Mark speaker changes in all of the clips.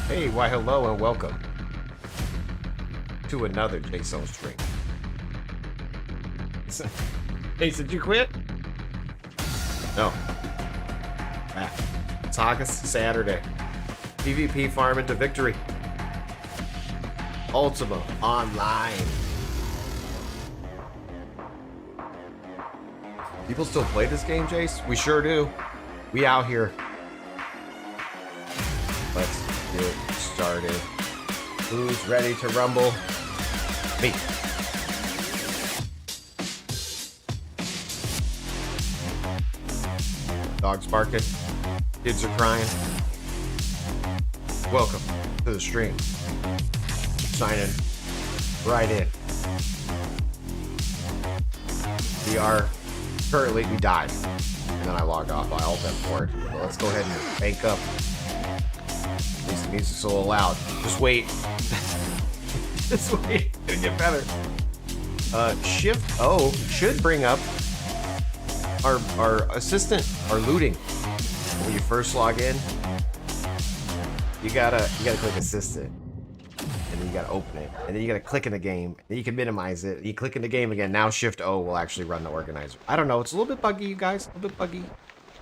Speaker 1: Hey, why hello and welcome to another JaseOwns stream. Hey, did you quit? No. Back. Sagas Saturday. PvP farm into victory. Ultima Online. People still play this game, Jace? We sure do. We out here. Let's get started. Who's ready to rumble? Me. Dogs barking. Kids are crying. Welcome to the stream. Signing right in. We died. And then I logged off. I alt F4. So let's go ahead and bank up. At least the music's a little loud. Just wait. Just wait. It's gonna get better. Shift O should bring up our assistant, our looting. When you first log in, you gotta click assistant. And then you gotta open it. And then you gotta click in the game. Then you can minimize it. You click in the game again. Now Shift O will actually run the organizer. I don't know. It's a little bit buggy, you guys. A little bit buggy.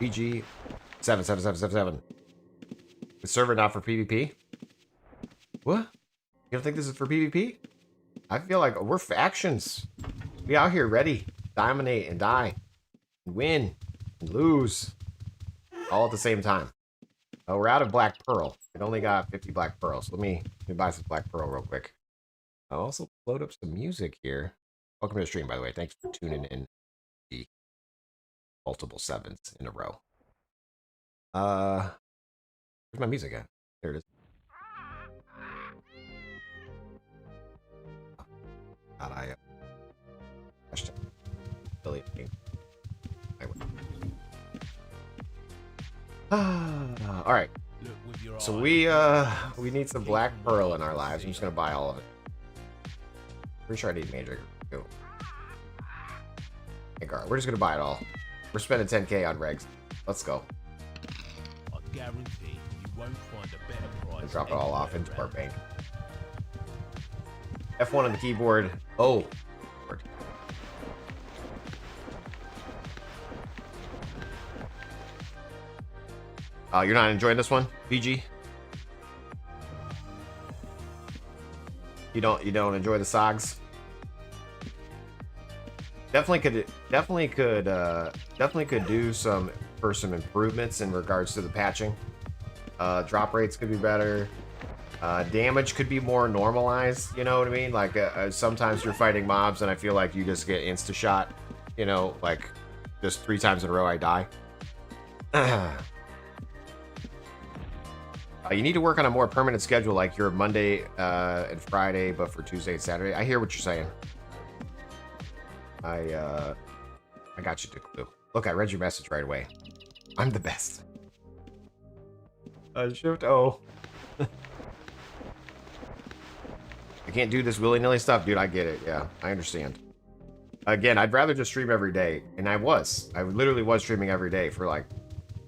Speaker 1: PG 77777. The server not for PvP? What? You don't think this is for PvP? I feel like we're factions. We out here ready. Dominate and die. And win. And lose. All at the same time. Oh, we're out of Black Pearl. It only got 50 Black Pearls. Let me buy some Black Pearl real quick. I'll also load up some music here. Welcome to the stream, by the way. Thanks for tuning in. The multiple sevens in a row. Where's my music at? There it is. God, I question. Affiliate game. All right. So we need some Black Pearl in our lives. I'm just gonna buy all of it. Pretty sure I need Mage. Go. Hey, Gar, we're just gonna buy it all. We're spending 10K on regs. Let's go.
Speaker 2: I guarantee you won't find a better price.
Speaker 1: And drop it all off into our bank. F1 on the keyboard. Oh. You're not enjoying this one, BG? You don't enjoy the Sagas? Definitely could do some improvements in regards to the patching. Drop rates could be better. Damage could be more normalized. You know what I mean? Like sometimes you're fighting mobs and I feel like you just get insta shot. You know, like just 3 times in a row I die. You need to work on a more permanent schedule, like your Monday and Friday, but for Tuesday and Saturday. I hear what you're saying. I got you, Clue. Look, I read your message right away. I'm the best. Shift O. I can't do this willy-nilly stuff, dude. I get it. Yeah, I understand. Again, I'd rather just stream every day, and I literally was streaming every day for like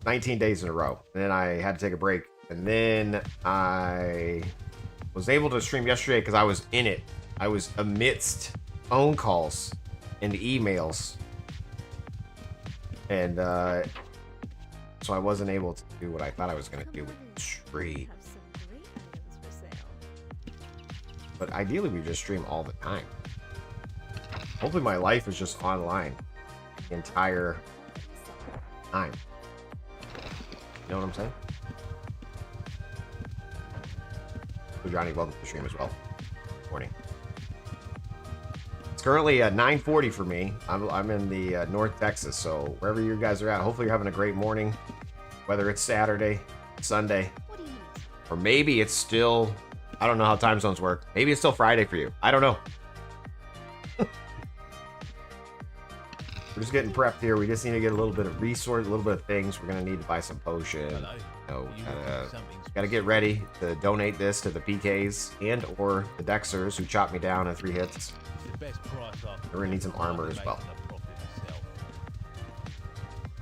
Speaker 1: 19 days in a row, and then I had to take a break. And then I was able to stream yesterday because I was in it. I was amidst phone calls and emails. And so I wasn't able to do what I thought I was going to do with the stream. But ideally, we just stream all the time. Hopefully my life is just online the entire time. You know what I'm saying? So Johnny, welcome to the stream as well. Good morning. It's currently 9:40 for me. I'm in the North Texas, so wherever you guys are at, hopefully you're having a great morning. Whether it's Saturday, Sunday, or maybe it's still, I don't know how time zones work. Maybe it's still Friday for you. I don't know. We're just getting prepped here. We just need to get a little bit of resource, a little bit of things. We're gonna need to buy some potion. You know, gotta get ready to donate this to the PKs and or the Dexers who chopped me down in 3 hits. We're gonna need some armor as well.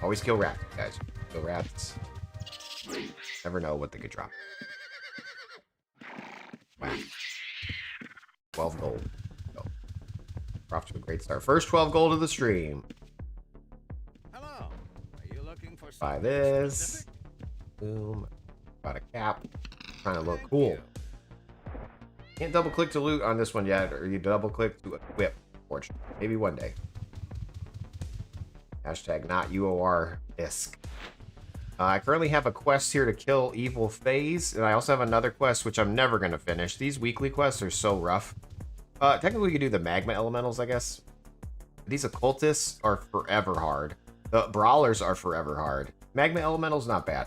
Speaker 1: Always kill rats, guys. Kill rats. Never know what they could drop. 12 gold. Go. We're off to a great start. First 12 gold of the stream.
Speaker 3: Hello. Are you looking for
Speaker 1: Buy
Speaker 3: something
Speaker 1: this.
Speaker 3: specific?
Speaker 1: Boom. Got a cap. Trying to look
Speaker 3: Thank
Speaker 1: cool.
Speaker 3: you.
Speaker 1: Can't double click to loot on this one yet, or you double click to equip. Fortunately, maybe one day. Hashtag not UOR ISK. I currently have a quest here to kill Evil Phase, and I also have another quest which I'm never going to finish. These weekly quests are so rough. Technically, you could do the Magma Elementals, I guess. These Occultists are forever hard. The Brawlers are forever hard. Magma Elementals, not bad.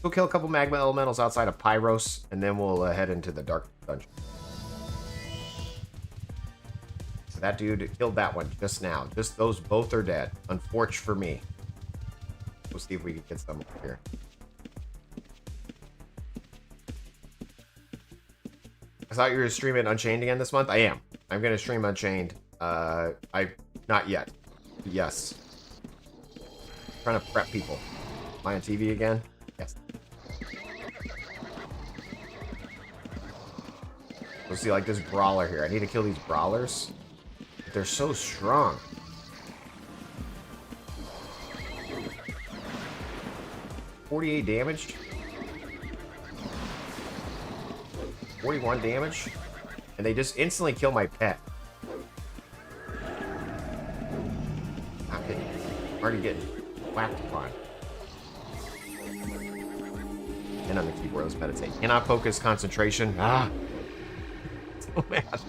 Speaker 1: We'll kill a couple Magma Elementals outside of Pyros, and then we'll head into the Dark Dungeon. So that dude killed that one just now. Just those both are dead. Unfortunate for me. We'll see if we can get some over here. I thought you were streaming Unchained again this month. I am. I'm going to stream Unchained. Not yet. Yes. Trying to prep people. Am I on TV again? Yes. We'll see, like this brawler here. I need to kill these brawlers. They're so strong. $48 damage. 41 damage. And they just instantly kill my pet. I'm already getting whacked upon. And on the keyboard, let's meditate. Cannot focus concentration. Ah. So mad.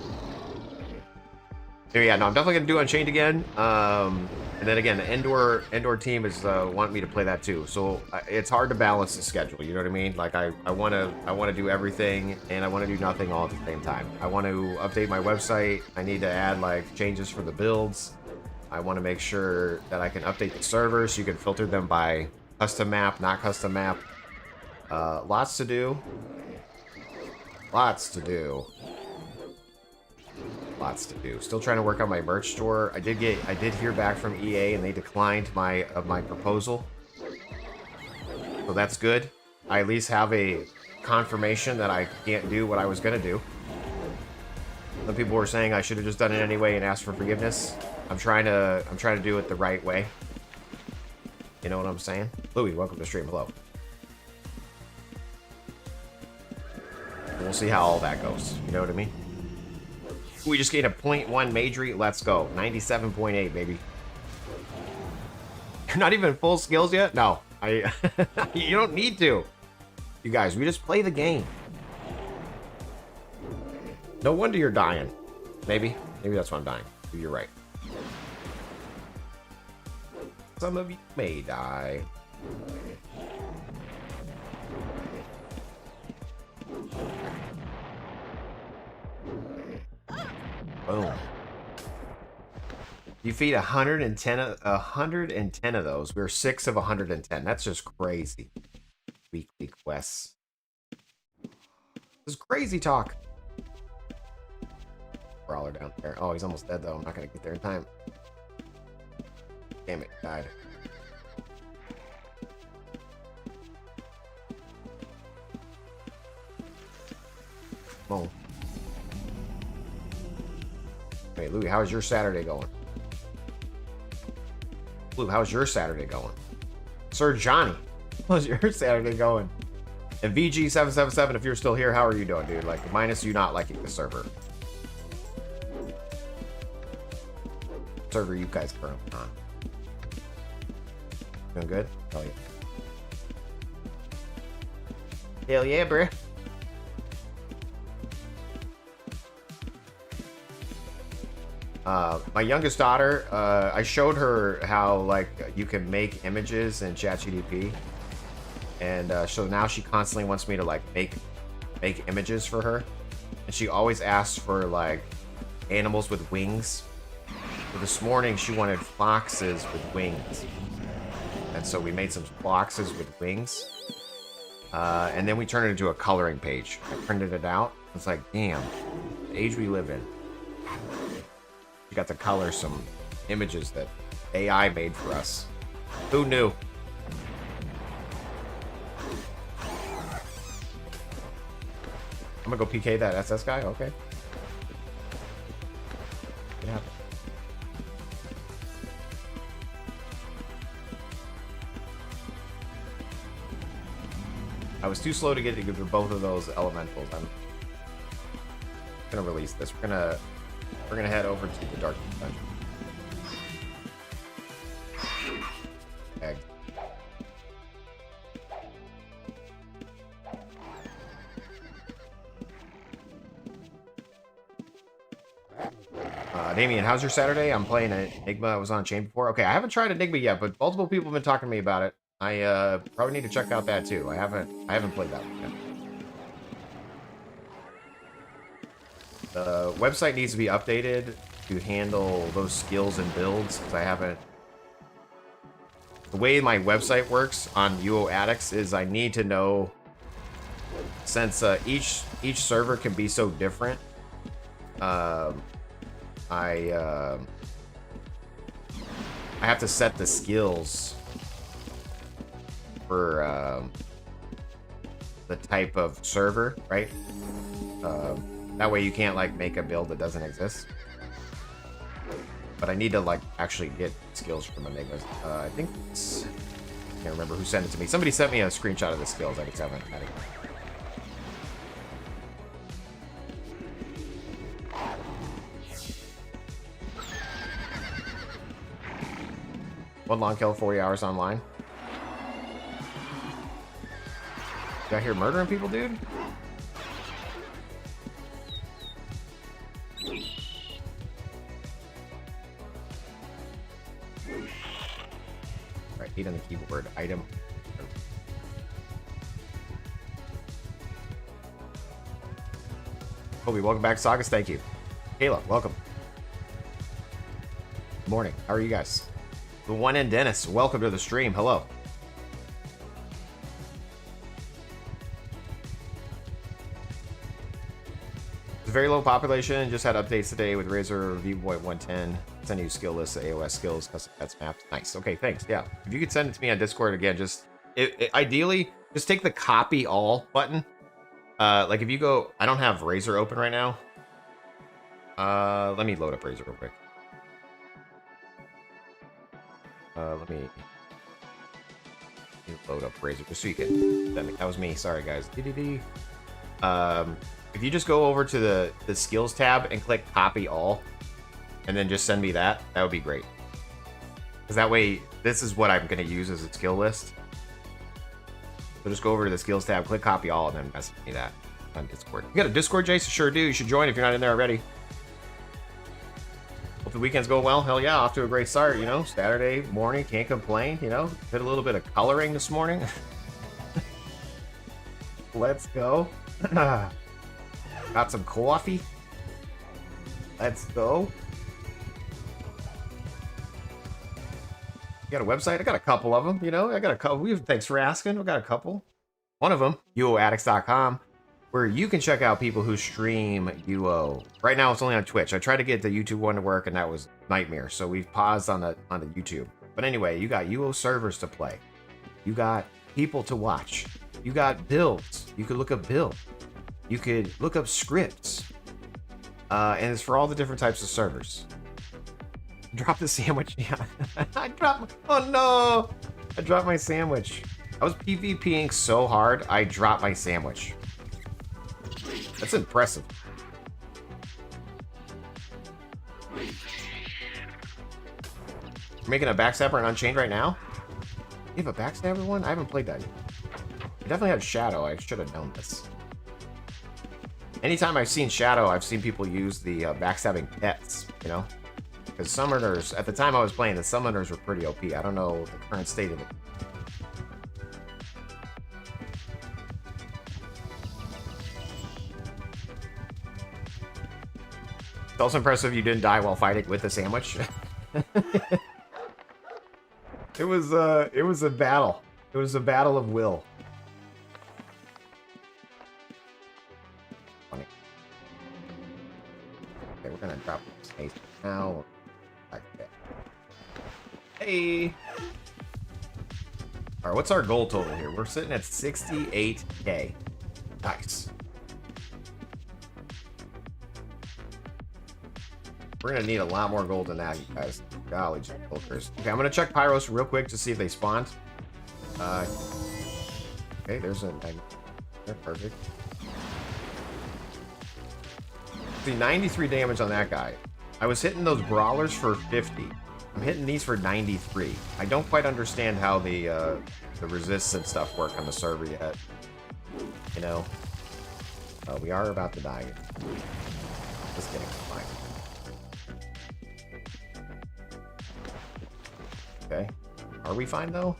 Speaker 1: So yeah, no, I'm definitely gonna do Unchained again. And then again, the Endor team is wanting me to play that too. So it's hard to balance the schedule. You know what I mean? Like I wanna do everything, and I wanna do nothing all at the same time. I want to update my website. I need to add like changes for the builds. I want to make sure that I can update the servers so you can filter them by custom map, not custom map. Lots to do. Lots to do. Lots to do. Still trying to work on my merch store. I did hear back from EA, and they declined my proposal. So that's good. I at least have a confirmation that I can't do what I was gonna do. Some people were saying I should have just done it anyway and asked for forgiveness. I'm trying to do it the right way. You know what I'm saying? Louis, welcome to stream. Hello. We'll see how all that goes. You know what I mean? We just gained a 0.1 magery. Let's go. 97.8, baby. You're not even full skills yet? No. You don't need to. You guys, we just play the game. No wonder you're dying. Maybe that's why I'm dying. You're right. Some of you may die. Boom. You feed 110 of those. We're 6 of 110. That's just crazy. Weekly quests. This is crazy talk. Brawler down there. Oh, he's almost dead though. I'm not gonna get there in time. Damn it, died. Oh. Hey, Louie, how's your Saturday going? Lou, how's your Saturday going? Sir Johnny, how's your Saturday going? And VG777, if you're still here, how are you doing, dude? Like, minus you not liking the server. Server you guys currently on. Doing good? Hell yeah. Hell yeah, bruh. My youngest daughter, I showed her how like you can make images in ChatGPT, and so now she constantly wants me to like make images for her, and she always asks for like animals with wings. So this morning she wanted foxes with wings, and so we made some foxes with wings, and then we turned it into a coloring page. I printed it out. It's like, damn, the age we live in. We got to color some images that AI made for us. Who knew? I'm gonna go PK that SS guy. Okay. I was too slow to get to both of those elementals. I'm gonna release this. We're gonna head over to the dark dungeon. Egg. Damien, how's your Saturday? I'm playing Enigma. I was on Chain before. Okay, I haven't tried Enigma yet, but multiple people have been talking to me about it. I probably need to check out that too. I haven't played that one yet. The website needs to be updated to handle those skills and builds, because I haven't. The way my website works on UO Addicts is I need to know, since each server can be so different. I have to set the skills for the type of server, right? That way you can't like make a build that doesn't exist. But I need to like actually get skills from Enigmas. I think it's, I can't remember who sent it to me. Somebody sent me a screenshot of the skills. I just haven't had it. One long kill, 40 hours online. You out here murdering people, dude? Right, eat on the keyboard. Item. Kobe, welcome back. Sagas, thank you. Kayla, welcome. Good morning. How are you guys? The one in Dennis, welcome to the stream. Hello. It's a very low population. Just had updates today with Razor Viewpoint 110. Send you skill list, AOS skills, custom pets maps. Nice. Okay, thanks. Yeah. If you could send it to me on Discord again, just ideally just take the copy all button. Like if you go, I don't have Razor open right now. Let me load up Razor real quick. Let me load up Razor just so you can. That was me. Sorry, guys. If you just go over to the skills tab and click copy all, and then just send me that, that would be great. Because that way, this is what I'm going to use as a skill list. So just go over to the skills tab, click copy all, and then message me that on Discord. You got a Discord, Jace? Sure do. You should join if you're not in there already. Hope the weekend's going well. Hell yeah, off to a great start, you know. Saturday morning, can't complain, you know. Did a little bit of coloring this morning. Let's go. Got some coffee. Let's go. You got a website? I got a couple of them, you know. I got a couple. Thanks for asking. I got a couple. One of them, uoaddicts.com, where you can check out people who stream UO. Right now, it's only on Twitch. I tried to get the YouTube one to work, and that was nightmare. So we've paused on the YouTube. But anyway, you got UO servers to play. You got people to watch. You got builds. You could look up build. You could look up scripts. And it's for all the different types of servers. Drop the sandwich. Yeah. Oh no! I dropped my sandwich. I was PvPing so hard, I dropped my sandwich. That's impressive. You're making a backstabber and Unchained right now? You have a backstabber one? I haven't played that yet. I definitely have Shadow. I should have known this. Anytime I've seen Shadow, I've seen people use the backstabbing pets, you know? Because summoners, at the time I was playing, the summoners were pretty OP. I don't know the current state of it. It's also impressive you didn't die while fighting with the sandwich. It was a battle. It was a battle of will. Funny. Okay, we're gonna drop this Mace now. Like that. Hey. All right, what's our goal total here? We're sitting at 68K. Nice. We're gonna need a lot more gold than that, you guys. Golly, okay, I'm gonna check Pyros real quick to see if they spawned. I Okay, there's a... They're perfect. See, 93 damage on that guy. I was hitting those brawlers for 50. I'm hitting these for 93. I don't quite understand how the resists and stuff work on the server yet. You know? We are about to die. Just kidding. Fine. Okay. Are we fine, though?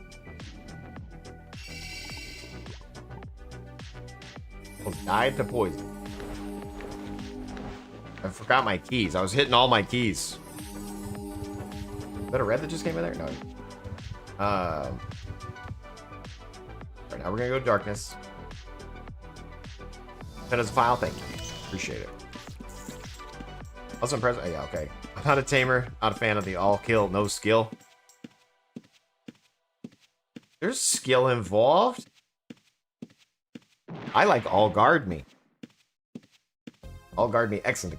Speaker 1: Well, died to poison. I forgot my keys. I was hitting all my keys. Is that a red that just came in there? No. Right now we're gonna go to darkness. Send us a file. Thank you. Appreciate it. Also impressed. Oh, yeah, okay. I'm not a tamer. Not a fan of the all kill, no skill. There's skill involved. I like all guard me. All guard me. Excellent.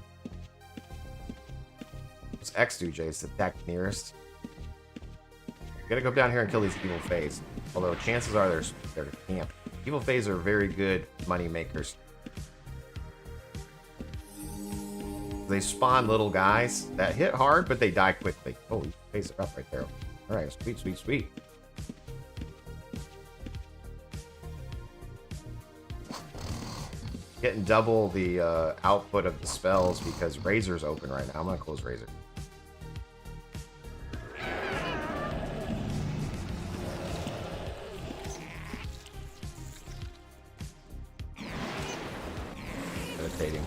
Speaker 1: What's X do, Jace? Attack nearest. Gotta go down here and kill these evil fays. Although chances are they're camp. Evil fays are very good money makers. They spawn little guys that hit hard, but they die quickly. Oh, these fays are up right there. All right, sweet, sweet, sweet. Getting double the output of the spells because Razor's open right now. I'm gonna close Razor. Meditating.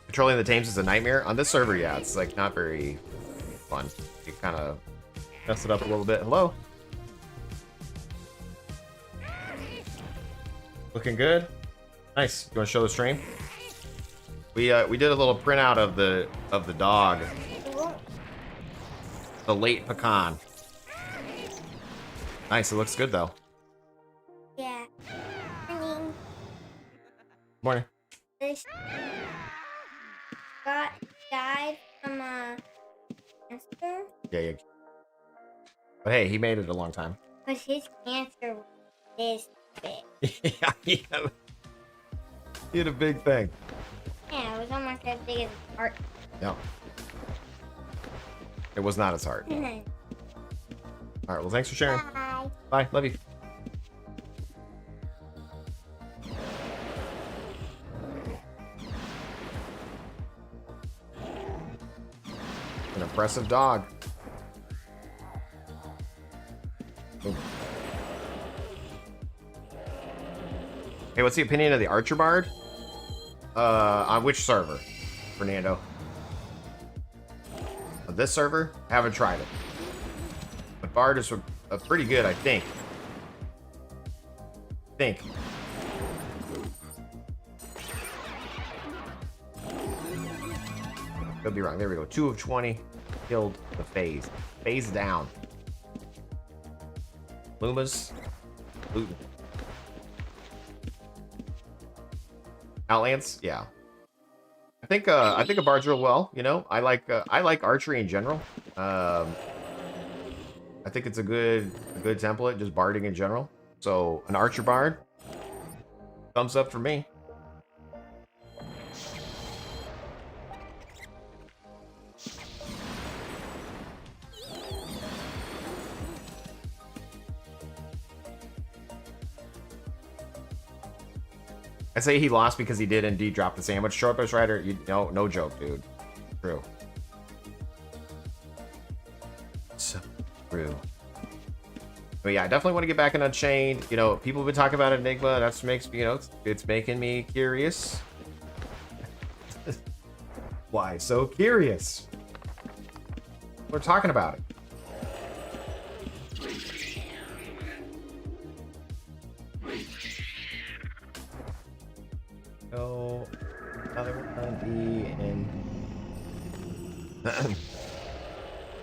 Speaker 1: Controlling the tames is a nightmare. On this server, yeah, it's like not very fun. You kind of mess it up a little bit. Hello? Looking good. Nice. You want to show the stream? We did a little printout of the dog. The late pecan. Nice. It looks good though.
Speaker 4: Yeah. Morning.
Speaker 1: Morning.
Speaker 4: This died from a cancer.
Speaker 1: Yeah. But hey, he made it a long time.
Speaker 4: Because his cancer was this big.
Speaker 1: Yeah, he had a big thing.
Speaker 4: Yeah, it was almost as big as his heart.
Speaker 1: No. It was not as hard. All right, well, thanks for sharing.
Speaker 4: Bye.
Speaker 1: Bye. Love you. An impressive dog. Ooh. Hey, what's the opinion of the Archer Bard? On which server, Fernando? On this server? Haven't tried it. But Bard is pretty good, I think. Could be wrong. There we go. 2 of 20. Killed the phase. Phase down. Lumas. Looting. Outlands, yeah. I think a bard's real well. You know, I like archery in general. I think it's a good template, just barding in general. So an archer bard, thumbs up for me. I say he lost because he did indeed drop the sandwich. Short Bush Rider, no joke, dude. True. So true. But yeah, I definitely want to get back in Unchained. You know, people have been talking about Enigma. That's makes me, it's making me curious. Why so curious? We're talking about it. So, another one in.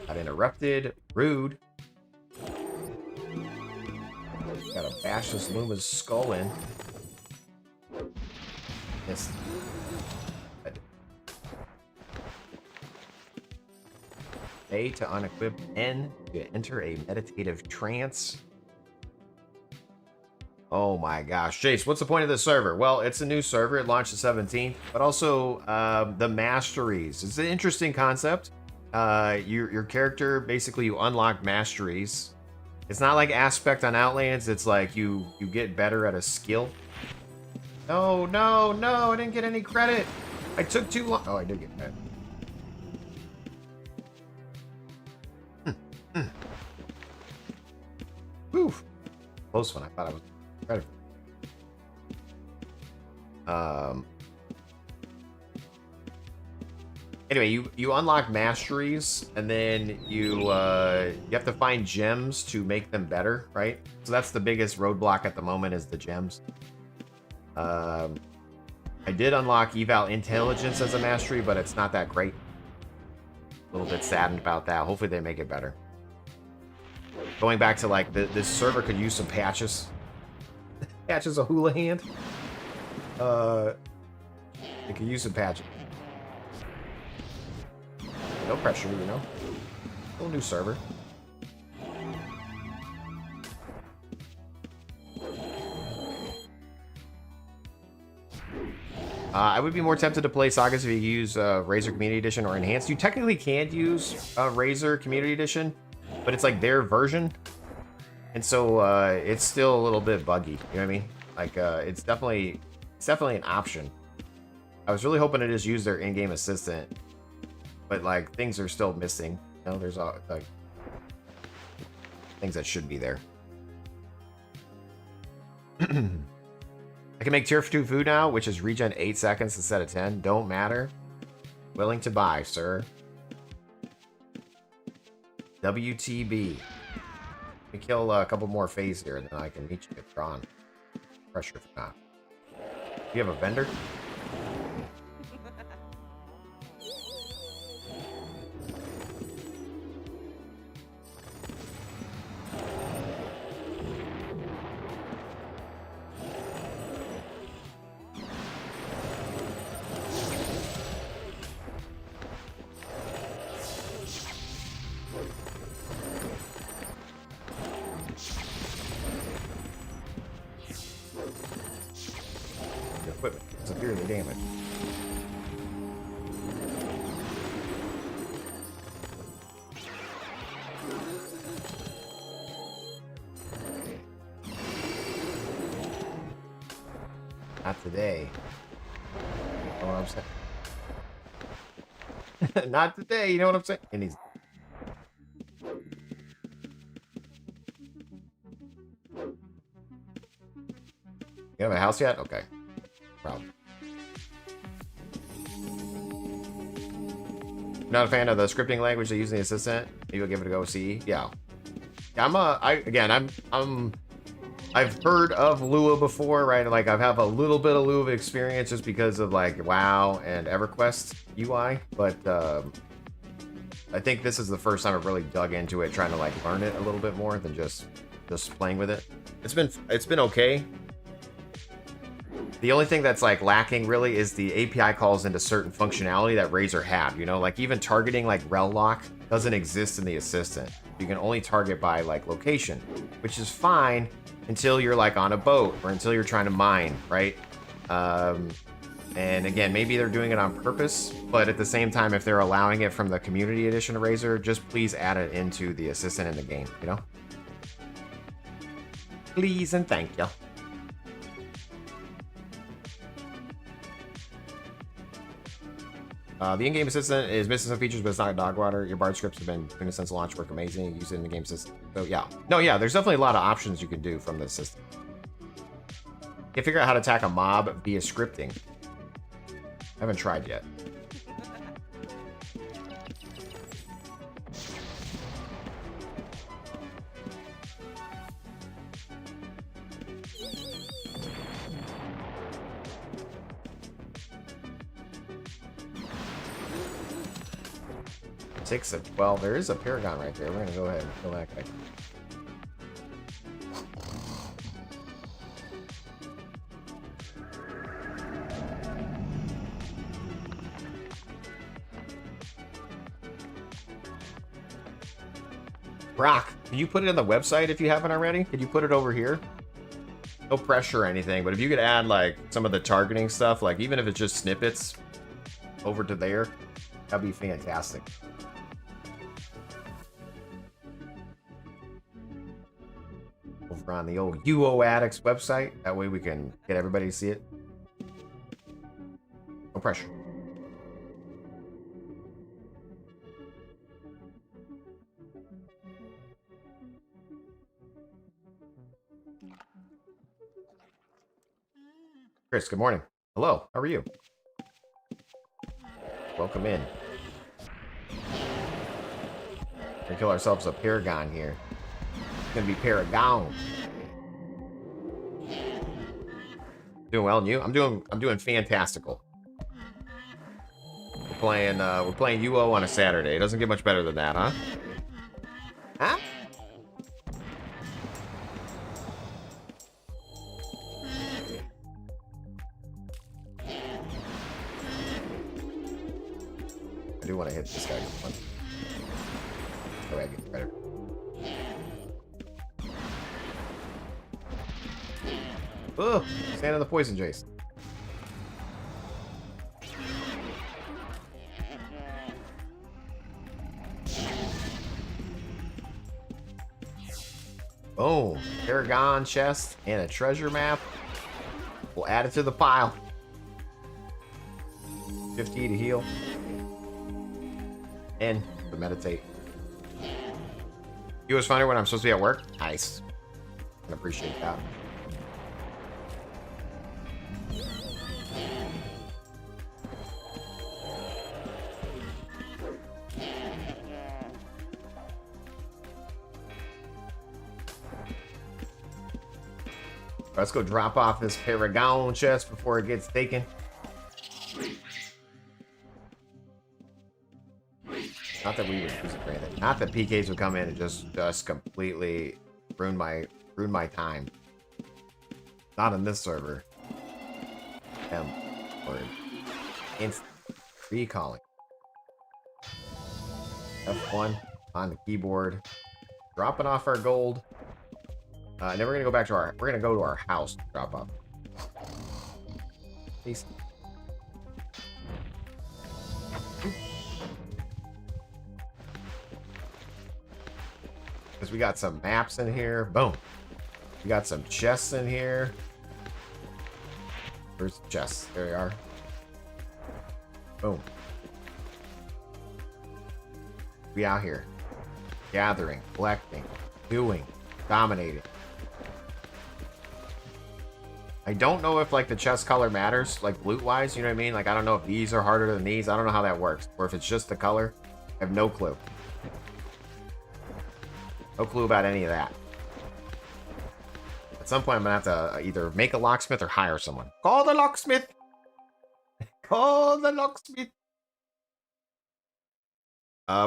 Speaker 1: Got interrupted. Rude. Gotta bash this Luma's skull in. Missed. A to unequip, N to enter a meditative trance. Oh my gosh. Jace, what's the point of this server? Well, it's a new server. It launched the 17th, but also the masteries. It's an interesting concept. Your character, basically you unlock masteries. It's not like Aspect on Outlands. It's like you get better at a skill. No, no, no, I didn't get any credit. I took too long. Oh, I did get credit. Whew. Close one. I thought I was credit. Anyway, you unlock masteries, and then you have to find gems to make them better, right? So that's the biggest roadblock at the moment is the gems. I did unlock eval intelligence as a mastery, but it's not that great. A little bit saddened about that. Hopefully they make it better. Going back to like this server could use some patches. Patches a hula hand. It could use some patches. No pressure, you know. Little new server. I would be more tempted to play Sagas if you use Razor Community Edition or Enhanced. You technically can use Razor Community Edition, but it's like their version, and so it's still a little bit buggy. You know what I mean? Like it's definitely an option. I was really hoping to just use their in-game assistant, but like things are still missing. You know, there's like things that should be there. I can make tier 2 food now, which is regen 8 seconds instead of 10. Don't matter. Willing to buy, sir. WTB. Let me kill a couple more phase here, and then I can meet you at Tron. Pressure if not. Do you have a vendor? Equipment severely damaged. Not today. You know what I'm saying? Not today, you know what I'm saying? And he's you have a house yet? Okay. Problem. Not a fan of the scripting language they use in the assistant. Maybe you'll give it a go. See, yeah. I've heard of Lua before, right? Like I have a little bit of Lua experience just because of like WoW and EverQuest UI, but I think this is the first time I've really dug into it, trying to like learn it a little bit more than just playing with it. It's been okay. The only thing that's like lacking really is the API calls into certain functionality that Razor had, you know, like even targeting like rel lock doesn't exist in the assistant. You can only target by like location, which is fine until you're like on a boat or until you're trying to mine, right? And again, maybe they're doing it on purpose, but at the same time, if they're allowing it from the community edition of Razor, just please add it into the assistant in the game, you know? Please and thank you. The in-game assistant is missing some features, but it's not dog water. Your bard scripts have been doing it since launch, work amazing. Use it in the game system. So yeah, no, yeah, there's definitely a lot of options you can do from the system. You can figure out how to attack a mob via scripting. I haven't tried yet. Well, there is a paragon right there. We're gonna go ahead and kill that guy. Brock, can you put it on the website if you haven't already? Could you put it over here? No pressure or anything, but if you could add like some of the targeting stuff, like even if it's just snippets over to there, that'd be fantastic. Over on the old UO Addicts website. That way we can get everybody to see it. No pressure. Chris, good morning. Hello, how are you? Welcome in. We're gonna kill ourselves a paragon here. It's gonna be paragon. Doing well, and you? I'm doing fantastical. We're playing UO on a Saturday. It doesn't get much better than that, huh? Huh? I do want to hit this guy. Oh, I get better. Oh, stand in the poison, Jace. Boom. Paragon chest and a treasure map. We'll add it to the pile. 50 to heal. And to meditate. You was funny when I'm supposed to be at work? Nice. I appreciate that. Let's go drop off this Paragon chest before it gets taken. Not that we would use it for anything. Not that PKs would come in and just completely ruin my time. Not in this server. Word. Instant recalling. F1 on the keyboard. Dropping off our gold. And then we're gonna go back to we're gonna go to our house to drop off. Peace. Because we got some maps in here. Boom. We got some chests in here. Where's the chests? There they are. Boom. We out here. Gathering, collecting, doing, dominating. I don't know if like the chest color matters, like loot wise, you know what I mean? Like I don't know if these are harder than these. I don't know how that works. Or if it's just the color. I have no clue. No clue about any of that. At some point I'm gonna have to either make a locksmith or hire someone. Call the locksmith! Call the locksmith!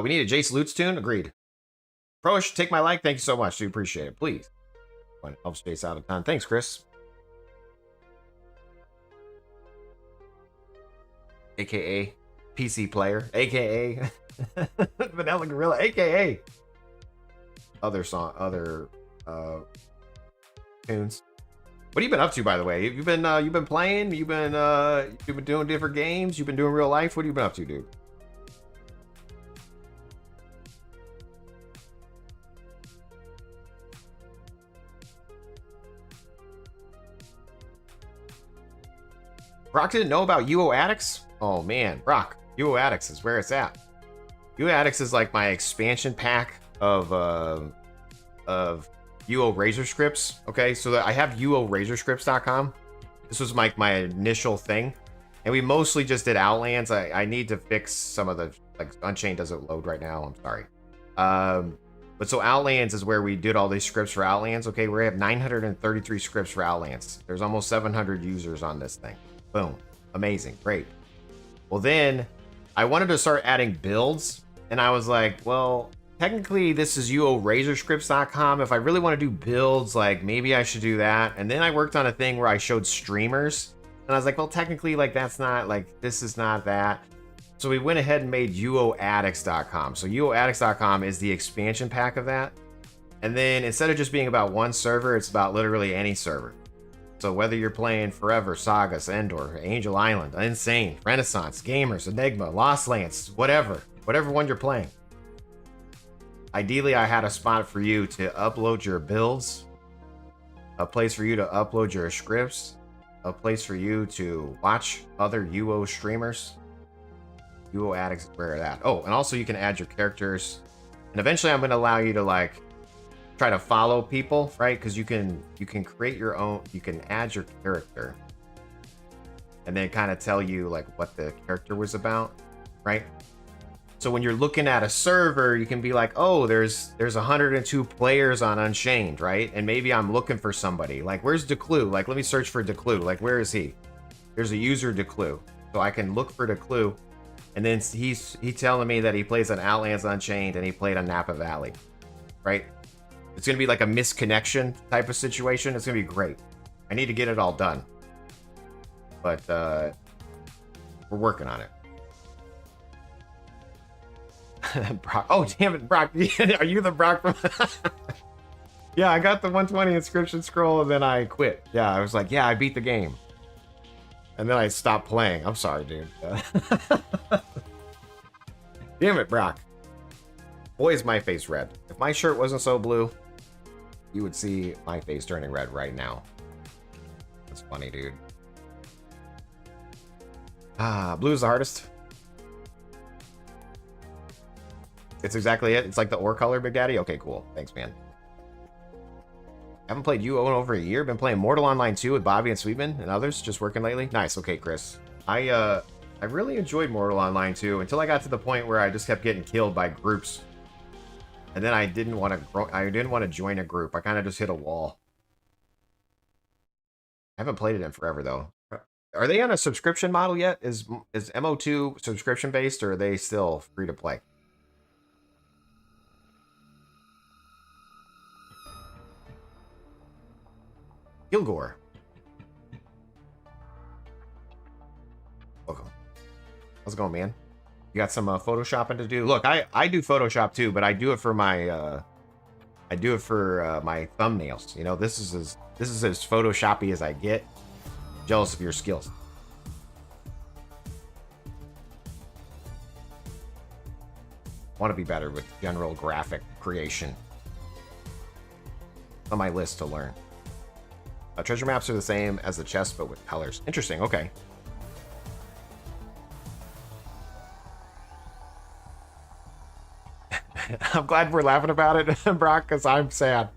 Speaker 1: We need a Jace Loots tune. Agreed. Prosh, take my like. Thank you so much. Do appreciate it. Please. It helps Jace out a ton. Thanks, Chris. AKA PC player. AKA Vanilla Gorilla. AKA other tunes. What have you been up to, by the way? You've been playing? You've been doing different games? You've been doing real life? What have you been up to, dude? Brock didn't know about UO Addicts? Oh man, Brock, UO Addicts is where it's at. UO Addicts is like my expansion pack of UO Razor Scripts. Okay, so I have UORazorScripts.com. This was my initial thing, and we mostly just did Outlands. I need to fix some of the, like Unchained doesn't load right now. I'm sorry. But so Outlands is where we did all these scripts for Outlands. Okay, we have 933 scripts for Outlands. There's almost 700 users on this thing. Boom. Amazing. Great. Well, then I wanted to start adding builds, and I was like, well, technically this is UORazorScripts.com. If I really want to do builds, like maybe I should do that. And then I worked on a thing where I showed streamers, and I was like, well, technically, like that's not like, this is not that. So we went ahead and made UOAddicts.com. So UOAddicts.com is the expansion pack of that. And then instead of just being about one server, it's about literally any server. So whether you're playing Forever, Sagas, Endor, Angel Island, Insane, Renaissance, Gamers, Enigma, Lost Lands, whatever one you're playing. Ideally, I had a spot for you to upload your builds, a place for you to upload your scripts, a place for you to watch other UO streamers. UO Addicts, where that? Oh, and also you can add your characters. And eventually I'm going to allow you to like try to follow people, right? Because you can create your own, you can add your character and then kind of tell you like what the character was about, right? So when you're looking at a server, you can be like, oh, there's 102 players on Unchained, right? And maybe I'm looking for somebody. Like, where's Declue? Like, let me search for Declue. Like, where is he? There's a user Declue. So I can look for Declue. And then he's telling me that he plays on Outlands Unchained and he played on Napa Valley, right? It's going to be like a misconnection type of situation. It's going to be great. I need to get it all done. But we're working on it. Brock. Oh, damn it, Brock. Are you the Brock from... Yeah, I got the 120 inscription scroll and then I quit. Yeah, I was like, yeah, I beat the game. And then I stopped playing. I'm sorry, dude. Damn it, Brock. Boy, is my face red. If my shirt wasn't so blue, you would see my face turning red right now. That's funny, dude. Ah, blue is the hardest. It's exactly it. It's like the ore color, Big Daddy. Okay, cool. Thanks, man. Haven't played UO in over a year. Been playing Mortal Online 2 with Bobby and Sweetman and others. Just working lately. Nice. Okay, Chris. I really enjoyed Mortal Online 2 until I got to the point where I just kept getting killed by groups. And then I didn't want to join a group. I kind of just hit a wall. I haven't played it in forever though. Are they on a subscription model yet? Is MO2 subscription based or are they still free to play? Kilgore. Welcome. How's it going, man? You got some photoshopping to do? Look, I do Photoshop too, but I do it for my my thumbnails. You know, this is as Photoshoppy as I get. Jealous of your skills. Want to be better with general graphic creation. On my list to learn. Treasure maps are the same as the chest, but with colors. Interesting. Okay. I'm glad we're laughing about it, Brock, because I'm sad.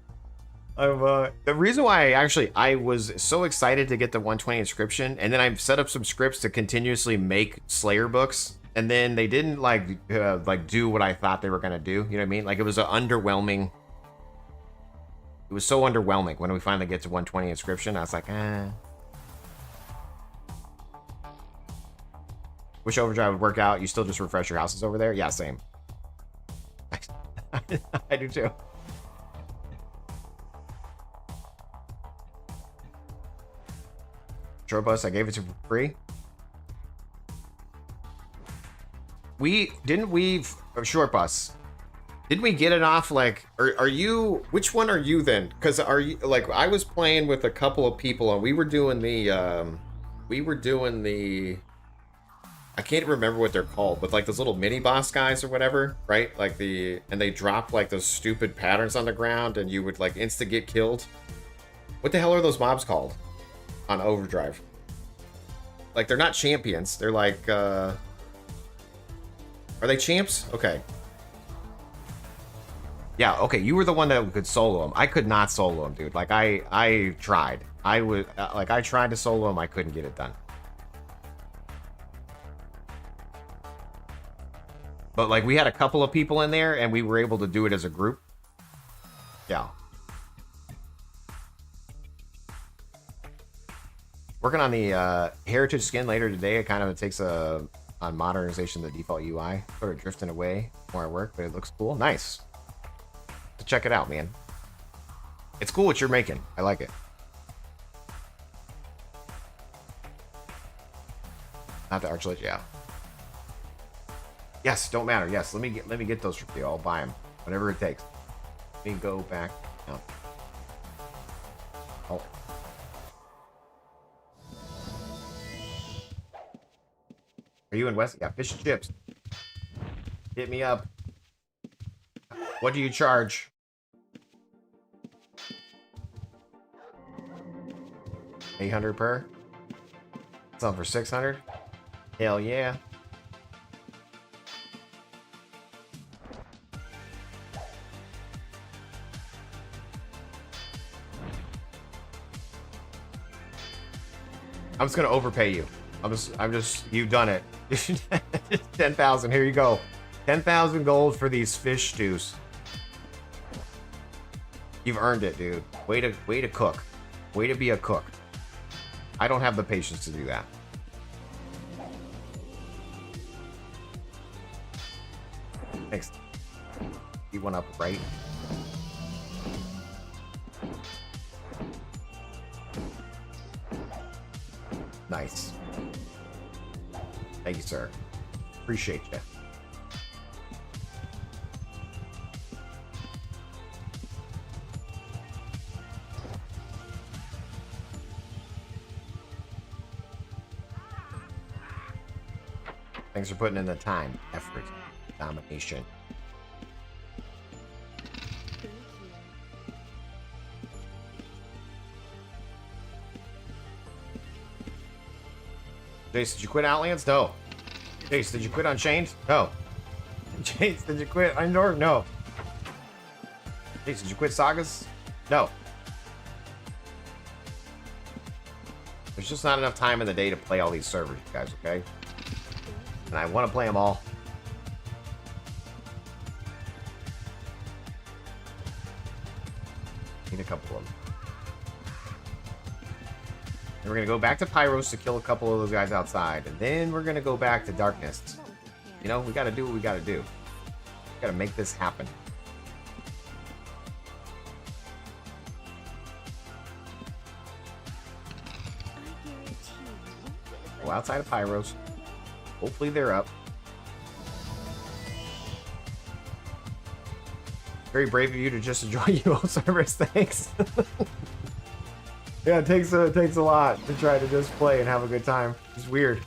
Speaker 1: The reason why I was so excited to get the 120 inscription, and then I set up some scripts to continuously make Slayer books, and then they didn't like do what I thought they were gonna do. You know what I mean? Like it was an underwhelming. It was so underwhelming when we finally get to 120 inscription. I was like, Wish Overdrive would work out. You still just refresh your houses over there? Yeah, same. I do too. Short bus, I gave it to for free. Short bus. Didn't we get it off like, are you, which one are you then? Because are you, like, I was playing with a couple of people and we were doing the, I can't remember what they're called, but like those little mini boss guys or whatever, right? Like and they drop like those stupid patterns on the ground and you would like insta get killed. What the hell are those mobs called on Overdrive? Like they're not champions. They're like, are they champs? Okay. Yeah, okay, you were the one that could solo him. I could not solo him, dude. Like, I tried. I tried to solo him. I couldn't get it done. But, like, we had a couple of people in there, and we were able to do it as a group. Yeah. Working on the heritage skin later today. It kind of takes on modernization of the default UI. Sort of drifting away more at work, but it looks cool. Nice. To check it out, man. It's cool what you're making. I like it. Not the Archlet, yeah. Yes, don't matter. Yes, let me get those for you. I'll buy them. Whatever it takes. Let me go back. No. Oh. Are you in West? Yeah, fish and chips. Hit me up. What do you charge? $800 per? Something for 600? Hell yeah. I'm just gonna overpay you. I'm just you've done it. 10,000, here you go. 10,000 gold for these fish stews. You've earned it, dude. Way to cook. Way to be a cook. I don't have the patience to do that. Thanks. You went up right. Nice. Thank you, sir. Appreciate you. Thanks for putting in the time, effort, domination. Jace, did you quit Outlands? No. Jace, did you quit Unchained? No. Jace, did you quit Undoor? No. Jace, did you quit Sagas? No. There's just not enough time in the day to play all these servers, guys, okay? And I want to play them all. Need a couple of them. And we're going to go back to Pyros to kill a couple of those guys outside. And then we're going to go back to Darkness. You know, we got to do what we got to do. We got to make this happen. Go outside of Pyros. Hopefully they're up. Very brave of you to just enjoy UO servers. Thanks. Yeah, it takes a lot to try to just play and have a good time. It's weird.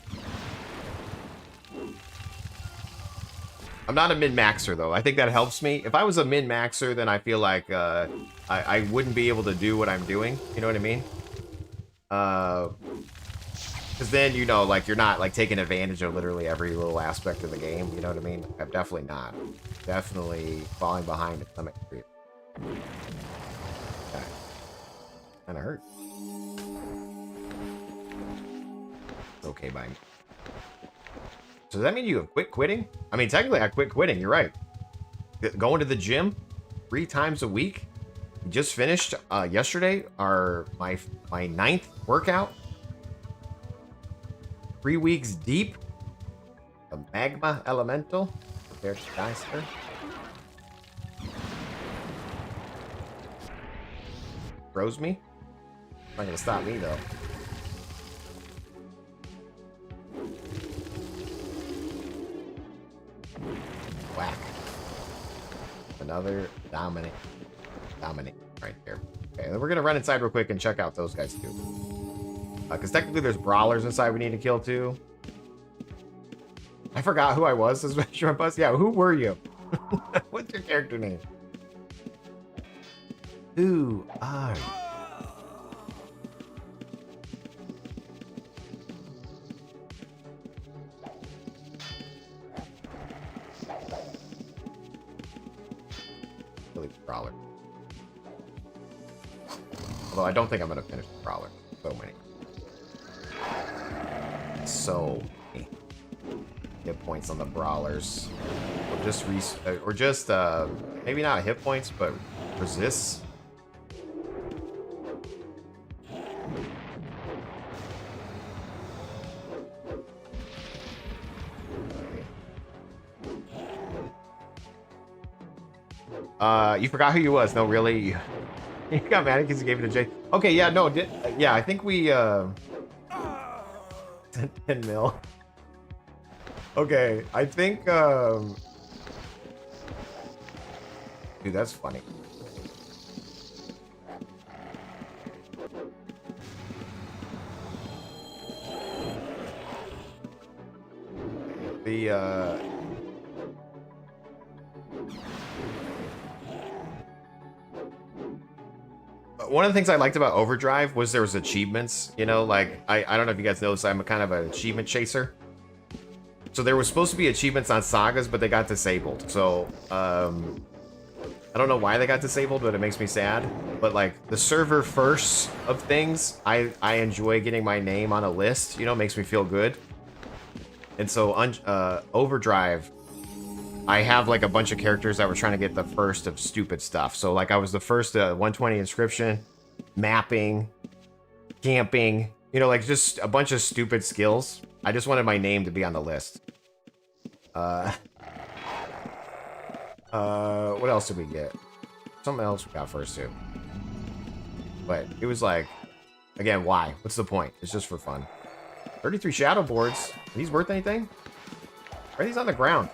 Speaker 1: I'm not a min-maxer though. I think that helps me. If I was a min-maxer, then I feel like I wouldn't be able to do what I'm doing. You know what I mean? Because then, you know, like, you're not, like, taking advantage of literally every little aspect of the game. You know what I mean? I'm definitely not. Definitely falling behind at some degree. Okay. Kind of hurt. Okay, by me. So does that mean you have quit quitting? I mean, technically, I quit quitting. You're right. Going to the gym 3 times a week. We just finished yesterday my 9th workout. 3 weeks deep. The magma elemental. Prepare to die, sir. Froze me. Not gonna stop me though. Whack. Another dominate right there. Okay, then we're gonna run inside real quick and check out those guys too. Because technically there's brawlers inside we need to kill too. I forgot who I was as Shrimp Bus. Yeah, who were you? What's your character name? Who are you? Really brawler. Although I don't think I'm gonna finish the brawler. So many. So many hit points on the brawlers. Or just maybe not hit points, but resists. You forgot who you was. No, really. You got mad because you gave it to Jay. Okay, yeah, no, I think we 10 mil. Okay, I think, dude, that's funny. The, one of the things I liked about Overdrive was there was achievements, you know, like, I don't know if you guys noticed, I'm a kind of an achievement chaser. So there was supposed to be achievements on Sagas, but they got disabled. So, I don't know why they got disabled, but it makes me sad. But like the server first of things, I enjoy getting my name on a list, you know, makes me feel good. And so Overdrive, I have like a bunch of characters that were trying to get the first of stupid stuff. So like I was the first 120 inscription, mapping, camping, you know, like just a bunch of stupid skills. I just wanted my name to be on the list. What else did we get? Something else we got first too. But it was like, again, why? What's the point? It's just for fun. 33 shadow boards. Are these worth anything? Are these on the ground?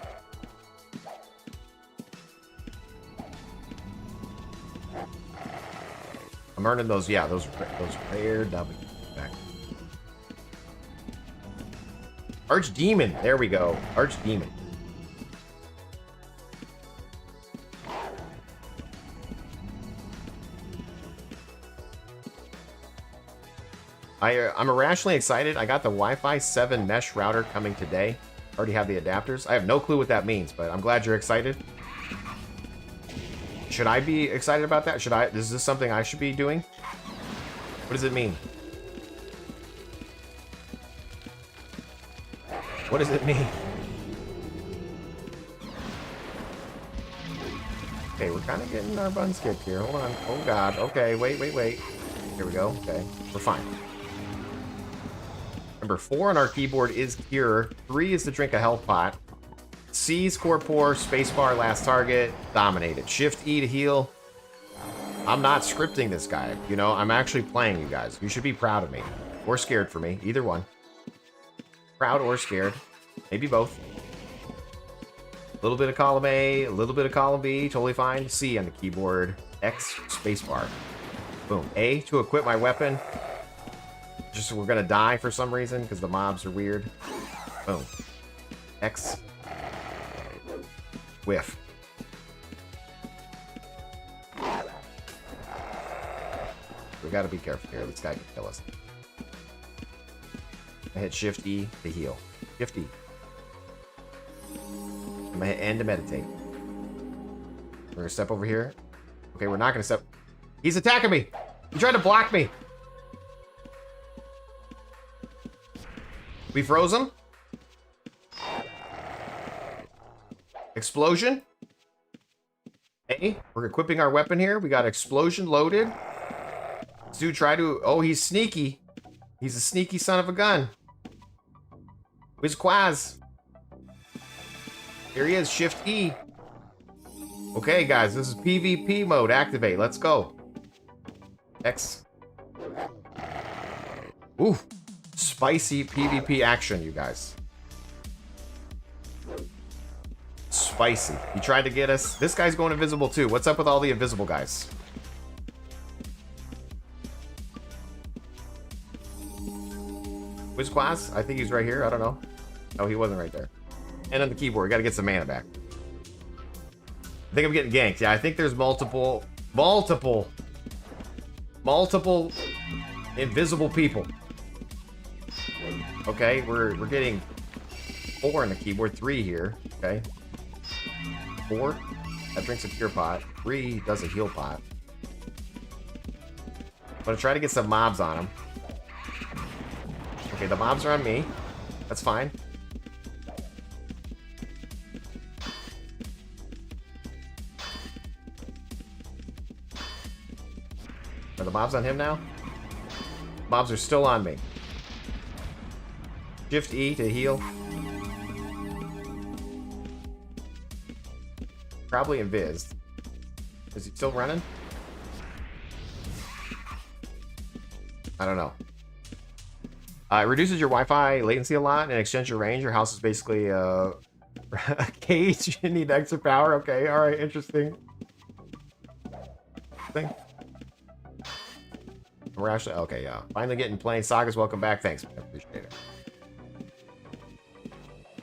Speaker 1: I'm earning those, yeah, those rare W back. Archdemon, there we go. Archdemon. I'm irrationally excited. I got the Wi-Fi 7 mesh router coming today. Already have the adapters. I have no clue what that means, but I'm glad you're excited. Should I be excited about that? Is this something I should be doing? What does it mean? What does it mean? Okay, we're kind of getting our buns kicked here. Hold on. Oh, God. Okay, wait. Here we go. Okay, we're fine. Number 4 on our keyboard is Cure. 3 is to drink a health pot. C's Corpor, spacebar, last target, dominated. Shift E to heal. I'm not scripting this guy. You know, I'm actually playing you guys. You should be proud of me. Or scared for me. Either one. Proud or scared. Maybe both. A little bit of column A, a little bit of column B. Totally fine. C on the keyboard. X, spacebar. Boom. A to equip my weapon. Just so we're gonna die for some reason because the mobs are weird. Boom. X. Whiff. We gotta be careful here. This guy can kill us. I hit Shift E to heal. Shift E. I'm gonna hit N to meditate. We're gonna step over here. Okay, we're not gonna step. He's attacking me! He tried to block me! We froze him. Explosion. Hey, we're equipping our weapon here. We got explosion loaded. This dude tried to... Oh, he's sneaky. He's a sneaky son of a gun. Where's Quaz? Here he is. Shift E. Okay, guys. This is PvP mode. Activate. Let's go. X. Ooh. Spicy PvP action, you guys. Spicy. He tried to get us. This guy's going invisible too. What's up with all the invisible guys? Where's Quaz? I think he's right here. I don't know. Oh, he wasn't right there. And on the keyboard, we gotta get some mana back. I think I'm getting ganked. Yeah, I think there's multiple invisible people. Okay, we're getting 4 on the keyboard, 3 here. Okay. 4. That drinks a cure pot. 3 does a heal pot. I'm gonna try to get some mobs on him. Okay, the mobs are on me. That's fine. Are the mobs on him now? Mobs are still on me. Shift E to heal. Probably invised. Is he still running? I don't know. It reduces your Wi-Fi latency a lot and extends your range. Your house is basically a cage. You need extra power. Okay, all right, interesting. Thing. We're actually okay. Yeah, finally getting playing Sagas. Welcome back. Thanks. I appreciate it.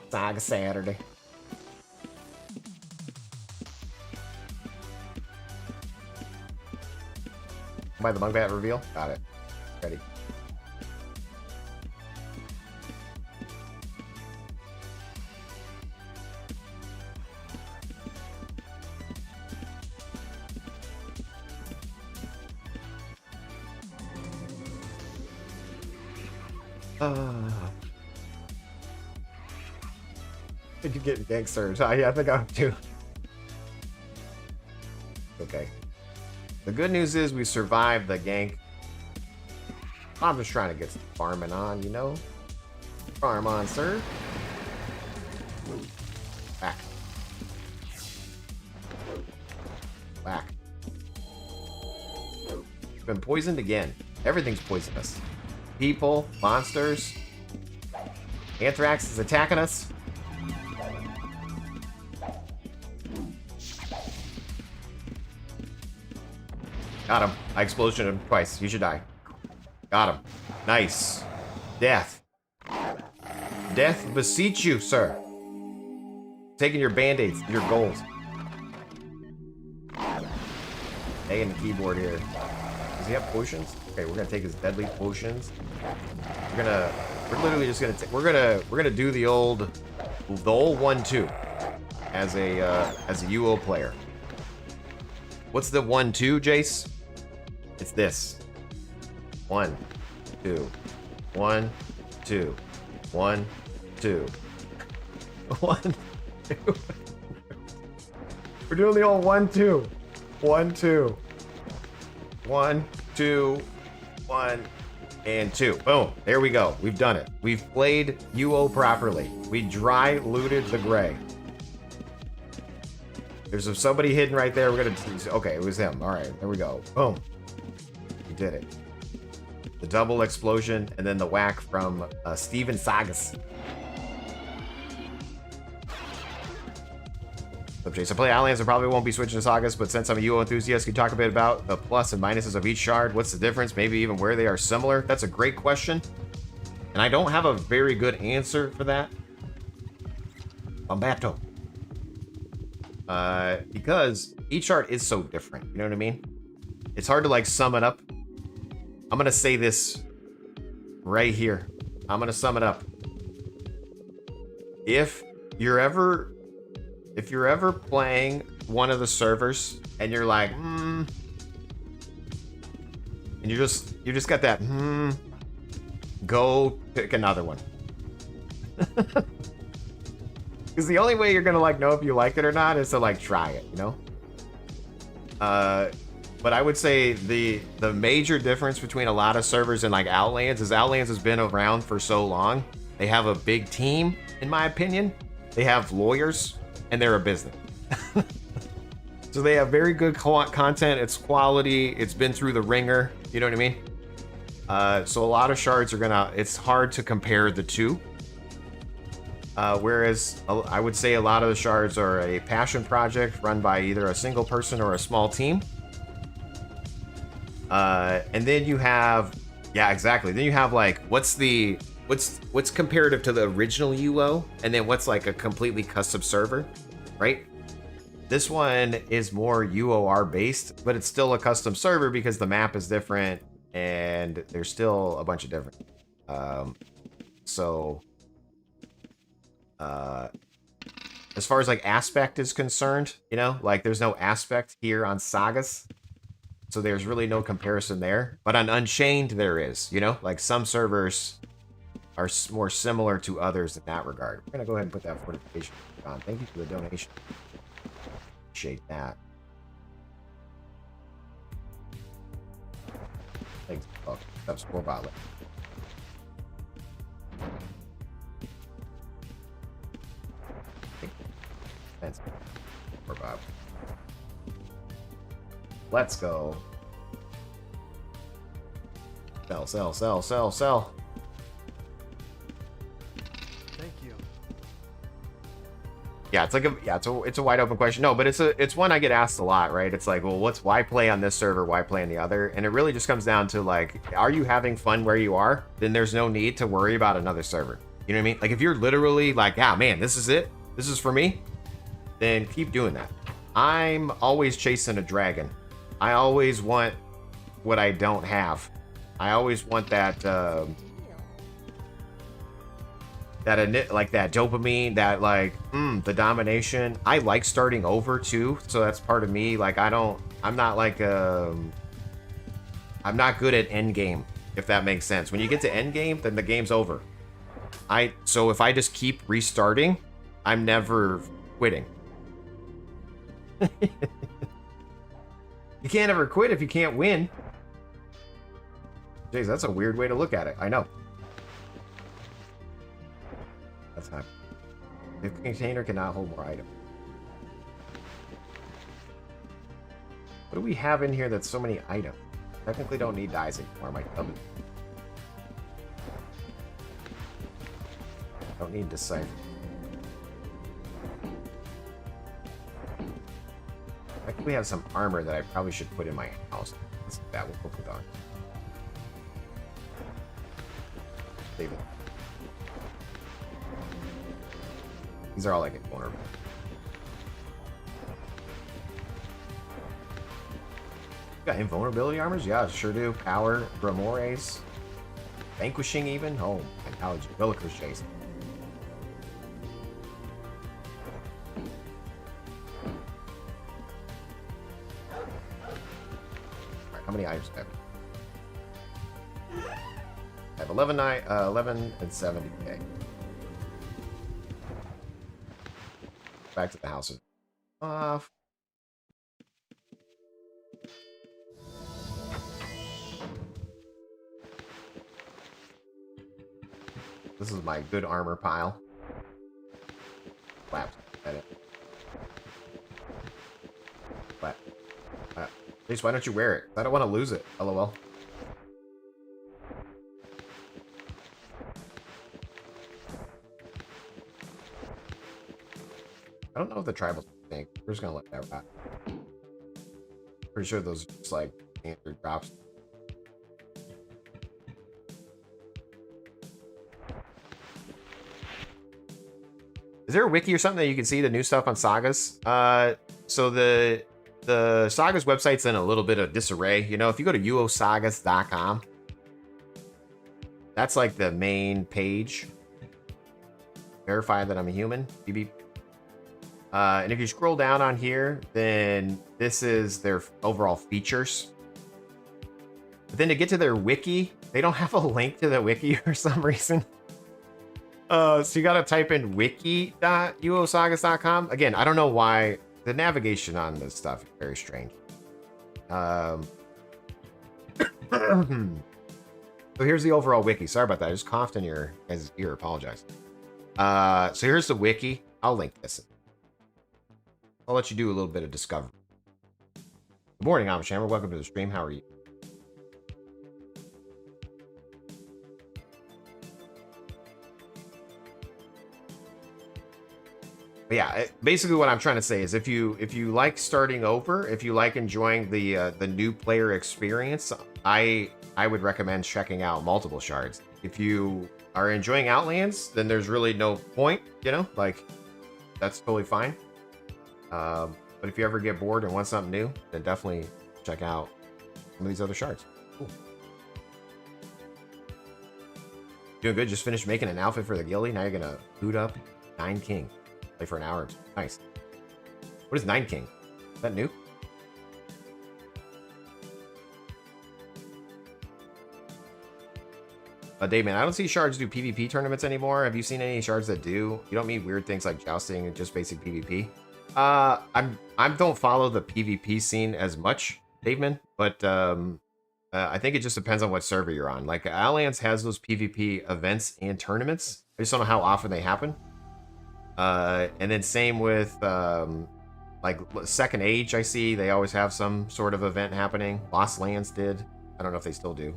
Speaker 1: Saga Saturday. By the bug bat reveal. Got it. Ready. Did you get gangsters? Yeah, I think I'm too. Okay. The good news is we survived the gank. I'm just trying to get some farming on, you know? Farm on, sir. Back. Back. Been poisoned again. Everything's poisonous. People, monsters. Anthrax is attacking us. Got him. I exploded him twice. You should die. Got him. Nice. Death. Death beseech you, sir. Taking your band-aids, your gold. A in the keyboard here. Does he have potions? Okay, we're gonna take his deadly potions. We're literally just gonna we're gonna do the old 1-2 as a UO player. What's the 1-2, Jace? It's this. 1, 2, 1, 2, 1, 2, 1, 2. We're doing the old 1-2, 1-2, 1, 2, 1, and 2. Boom. There we go. We've done it. We've played UO properly. We dry looted the gray. There's somebody hidden right there. We're gonna. Okay, it was him. All right, there we go. Boom. We did it. The double explosion and then the whack from Steven Sagas. So, Jace, I play Outlands. I probably won't be switching to Sagas, but since I'm a UO enthusiast, can you talk a bit about the plus and minuses of each shard? What's the difference? Maybe even where they are similar? That's a great question. And I don't have a very good answer for that. Bambato. Because each shard is so different. You know what I mean? It's hard to like sum it up. I'm gonna say this right here. I'm gonna sum it up. If you're ever playing one of the servers and you're like, and you just got that, go pick another one. Because the only way you're gonna like know if you like it or not is to like try it, you know? But I would say the major difference between a lot of servers and like Outlands is Outlands has been around for so long. They have a big team, in my opinion. They have lawyers, and they're a business. So they have very good content. It's quality. It's been through the ringer. You know what I mean? So a lot of shards are it's hard to compare the two. Whereas I would say a lot of the shards are a passion project run by either a single person or a small team. And then you have, yeah, exactly. Then you have like, what's comparative to the original UO, and then what's like a completely custom server, right? This one is more UOR based, but it's still a custom server because the map is different and there's still a bunch of different. As far as like aspect is concerned, you know, like there's no aspect here on Sagas. So there's really no comparison there. But on Unchained, there is, you know, like some servers are more similar to others in that regard. We're going to go ahead and put that fortification on. Thank you for the donation. Appreciate that. Thanks. Oh, that's 4 bottle. Thanks. 4 bottle. Let's go. Sell, sell, sell, sell, sell. Yeah, it's like it's a wide open question. No, but it's one I get asked a lot, right? It's like, well, why play on this server, why play on the other? And it really just comes down to like, are you having fun where you are? Then there's no need to worry about another server. You know what I mean? Like if you're literally like, yeah, man, this is it. This is for me. Then keep doing that. I'm always chasing a dragon. I always want what I don't have. I always want that like that dopamine, that like the domination. I like starting over too, so that's part of me. Like I'm not like I'm not good at end game, if that makes sense. When you get to end game, then the game's over. So if I just keep restarting, I'm never quitting. You can't ever quit if you can't win. Jeez, that's a weird way to look at it. I know. That's happening. The container cannot hold more items. What do we have in here that's so many items? Technically don't need dyes anymore. My thumb. Don't need decipher. I think we have some armor that I probably should put in my house. That we'll put on. Save it. These are all like invulnerable. Got invulnerability armors? Yeah, sure do. Power, Grimoires, Vanquishing even. Oh, Analogy, Villiker's Chase. Alright, how many items do I have? I have 11 and 70k. Back to the house. Off. This is my good armor pile. Flaps. At it. Flap. Flap. Please, why don't you wear it? I don't want to lose it. LOL. I don't know if the tribals think. We're just gonna let that rot. Pretty sure those are just like standard drops. Is there a wiki or something that you can see the new stuff on Sagas? So the Sagas website's in a little bit of disarray. You know, if you go to uosagas.com, that's like the main page. Verify that I'm a human. Beep beep. And if you scroll down on here, then this is their overall features. But then to get to their wiki, they don't have a link to the wiki for some reason. So you gotta type in wiki.uosagas.com. Again, I don't know why. The navigation on this stuff is very strange. So here's the overall wiki. Sorry about that. I just coughed in your guys' ear. Apologize. So here's the wiki. I'll link this. I'll let you do a little bit of discovery. Good morning, Amishammer. Welcome to the stream. How are you? But yeah, basically what I'm trying to say is if you like starting over, if you like enjoying the new player experience, I would recommend checking out multiple shards. If you are enjoying Outlands, then there's really no point, you know, like that's totally fine. But if you ever get bored and want something new, then definitely check out some of these other shards. Cool. Doing good. Just finished making an outfit for the guildie. Now you're gonna boot up 9 King. Play for an hour. Nice. What is 9 King? Is that new? Dave, man, I don't see shards do PvP tournaments anymore. Have you seen any shards that do? You don't mean weird things like jousting and just basic PvP? I don't follow the PvP scene as much, Daveman, but I think it just depends on what server you're on. Like Alliance has those PvP events and tournaments. I just don't know how often they happen. And then same with like Second Age, I see they always have some sort of event happening. Lost Lands did. I don't know if they still do.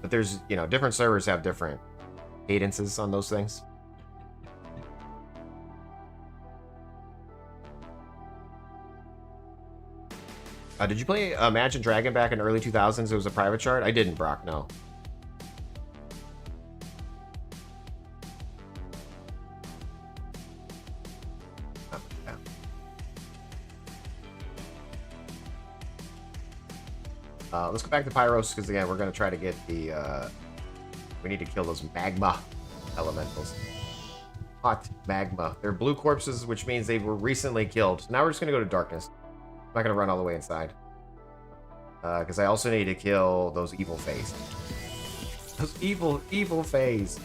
Speaker 1: But there's, you know, different servers have different cadences on those things. Did you play Mage and Dragon back in the early 2000s? It was a private chart? I didn't, Brock, no. Let's go back to Pyros, because again, we're going to try to get the... we need to kill those magma elementals. Hot magma. They're blue corpses, which means they were recently killed. Now we're just going to go to darkness. I'm not going to run all the way inside. Because I also need to kill those evil phase. Those evil phase.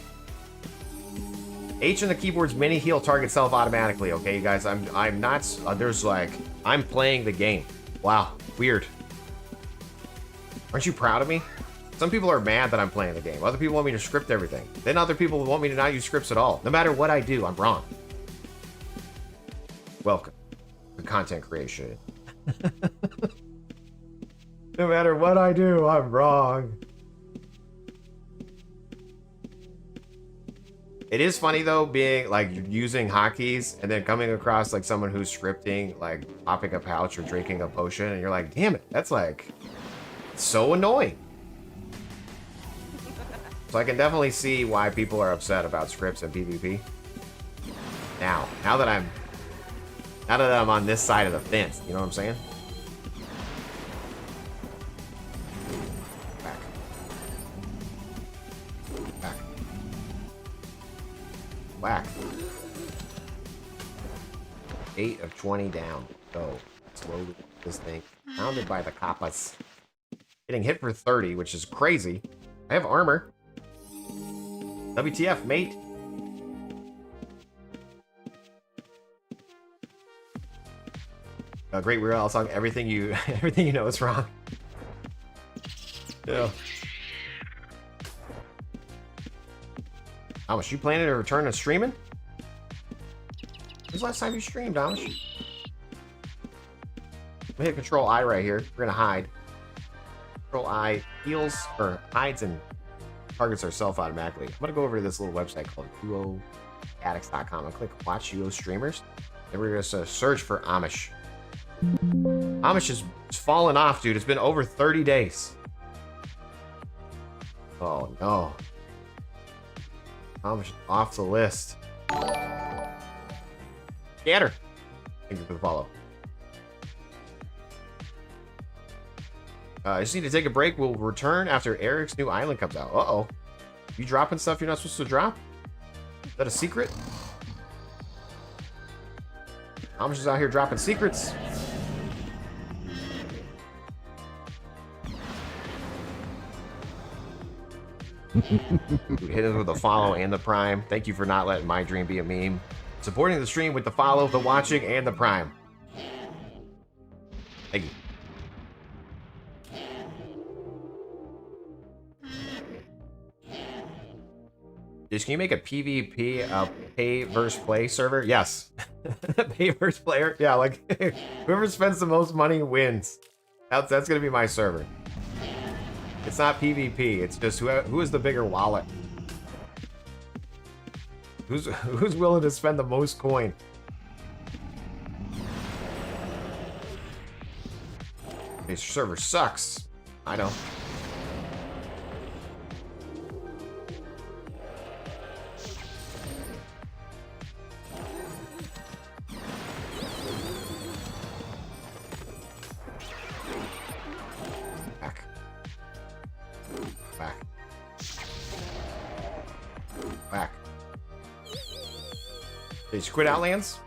Speaker 1: H on the keyboard's mini heal target self automatically, okay, you guys? I'm not... there's like... I'm playing the game. Wow. Weird. Aren't you proud of me? Some people are mad that I'm playing the game. Other people want me to script everything. Then other people want me to not use scripts at all. No matter what I do, I'm wrong. Welcome to content creation. No matter what I do, I'm wrong. It is funny though, being like using hotkeys and then coming across like someone who's scripting, like popping a pouch or drinking a potion, and you're like, damn it, that's like so annoying. So I can definitely see why people are upset about scripts and PvP. Now that I'm on this side of the fence, you know what I'm saying? Back. Back. Whack. 8 of 20 down. Go. Slowly this thing. Pounded by the kappas. Getting hit for 30, which is crazy. I have armor. WTF, mate. Great real song. Everything you know is wrong. Yeah. Amish, you planning to return to streaming? When's the last time you streamed, Amish? I'm gonna hit Control I right here. We're gonna hide. Control I heals or hides and targets ourselves automatically. I'm gonna go over to this little website called UOAddicts.com and click watch UO streamers. And we're gonna search for Amish. Amish is fallen off, dude. It's been over 30 days. Oh no. Amish off the list. Scatter. Thank you for the follow. I just need to take a break. We'll return after Eric's new island comes out. Uh-oh. You dropping stuff you're not supposed to drop? Is that a secret? Amish is out here dropping secrets. Hit us with a follow and the prime. Thank you for not letting my dream be a meme. Supporting the stream with the follow, the watching, and the prime. Thank you. Can you make a PvP pay versus play server? Yes. Pay versus player. Yeah, like whoever spends the most money wins. That's gonna be my server. It's not PvP. It's just who is the bigger wallet. Who's willing to spend the most coin? This server sucks. I know. Did you quit Outlands?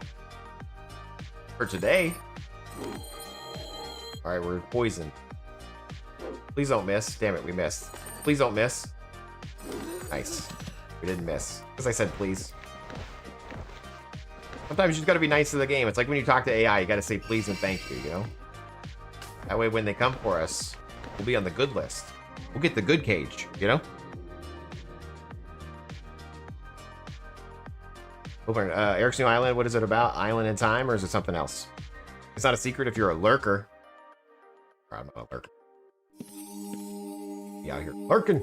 Speaker 1: For today? Alright, we're poisoned. Please don't miss. Damn it, we missed. Please don't miss. Nice. We didn't miss. Because I said please. Sometimes you just gotta be nice to the game. It's like when you talk to AI, you gotta say please and thank you, you know? That way when they come for us, we'll be on the good list. We'll get the good cage, you know? Over Eric's new island, what is it about? Island in time, or is it something else? It's not a secret if you're a lurker. I'm not a lurker. You out here lurking.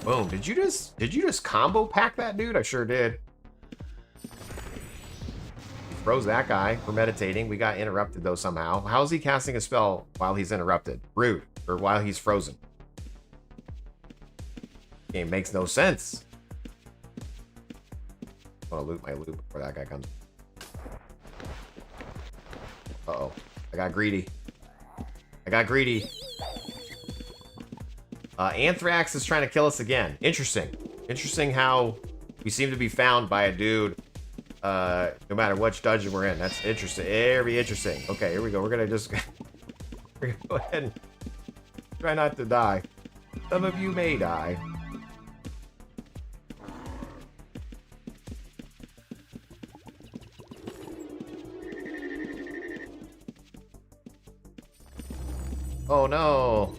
Speaker 1: Boom. Did you just combo pack that dude? I sure did. Froze that guy for meditating. We got interrupted though somehow. How is he casting a spell while he's interrupted? Rude. Or while he's frozen. Game makes no sense. I want to loot my loot before that guy comes. Uh-oh. I got greedy. Anthrax is trying to kill us again. Interesting. Interesting how we seem to be found by a dude no matter which dungeon we're in. That's interesting. Very interesting. Okay, here we go. We're gonna just we're gonna go ahead and try not to die. Some of you may die. Oh no.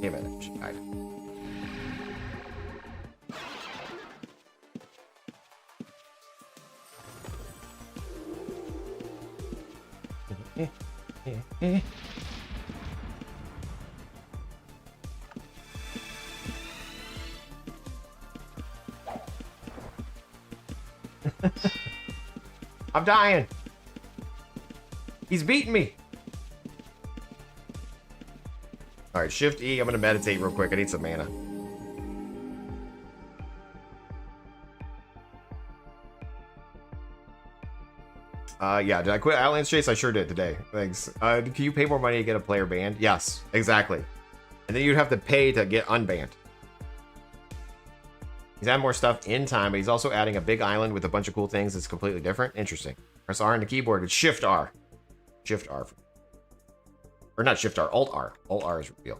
Speaker 1: Damn it, she died. I'm dying. He's beating me. All right, Shift E. I'm gonna meditate real quick. I need some mana. Yeah, did I quit Outlands Chase? I sure did today. Thanks. Can you pay more money to get a player banned? Yes, exactly. And then you'd have to pay to get unbanned. He's adding more stuff in time, but he's also adding a big island with a bunch of cool things that's completely different. Interesting. Press R on the keyboard. It's Shift R. Shift R. Or not Shift R, Alt R. Alt R is reveal.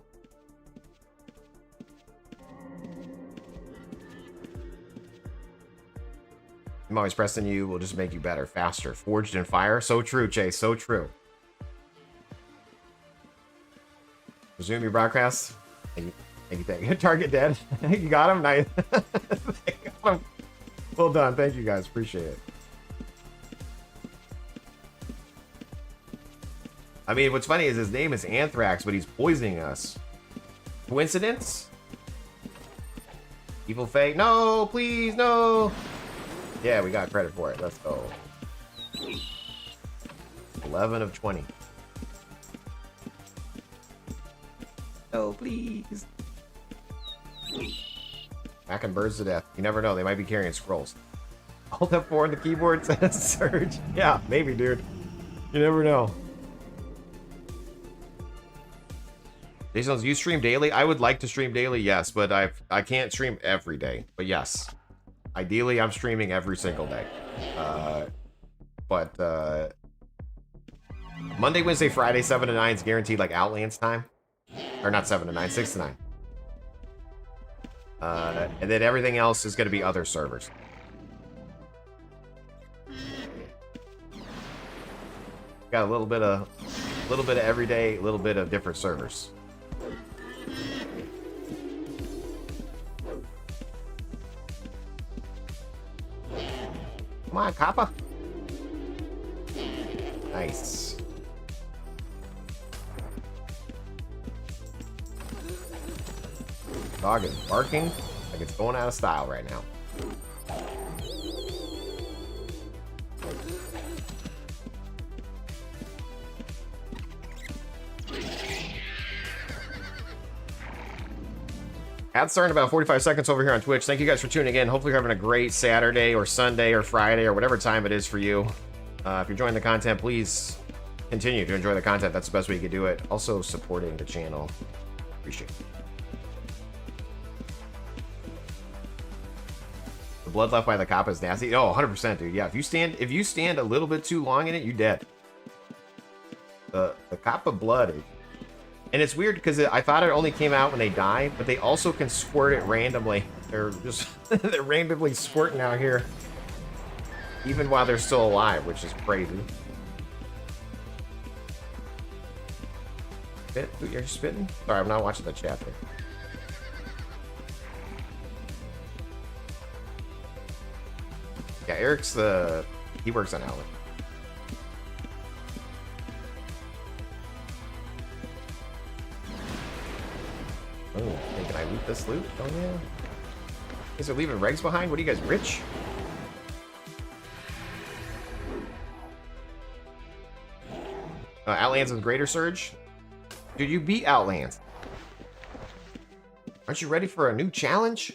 Speaker 1: I'm always pressing you will just make you better, faster. Forged in fire. So true, Chase. So true. Resume your broadcast. Thank you. Target dead. You got him? Nice. Got him. Well done. Thank you guys. Appreciate it. I mean, what's funny is his name is Anthrax, but he's poisoning us. Coincidence? Evil Fae? No, please, no. Yeah, we got credit for it. Let's go. 11 of 20. Oh, please. Hacking birds to death. You never know. They might be carrying scrolls. Alt F4 on the keyboard says Surge. Yeah, maybe, dude. You never know. JaseOwns, you stream daily? I would like to stream daily, yes, but I can't stream every day. But yes. Ideally, I'm streaming every single day. But Monday, Wednesday, Friday, 7 to 9 is guaranteed like Outlands time. Or not 7 to 9, 6 to 9. And then everything else is going to be other servers. Got a little bit of every day, a little bit of different servers. Come on, Kappa. Nice. Dog is barking like it's going out of style right now. Ads starting about 45 seconds over here on Twitch. Thank you guys for tuning in. Hopefully you're having a great Saturday or Sunday or Friday or whatever time it is for you. If you're enjoying the content, please continue to enjoy the content. That's the best way you can do it. Also supporting the channel. Appreciate it. The blood left by the Kappa is nasty. Oh, 100%, dude. Yeah, if you stand a little bit too long in it, you're dead. The Kappa blood is... And it's weird because I thought it only came out when they die, but they also can squirt it randomly. They're just they're randomly squirting out here, even while they're still alive, which is crazy. Spit? You're spitting? Sorry, I'm not watching the chat there. Yeah, Eric's he works on Outlet. Oh, hey, can I loot this loot? Oh, yeah. You guys are leaving regs behind? What are you guys, rich? Outlands with Greater Surge? Dude, you beat Outlands. Aren't you ready for a new challenge?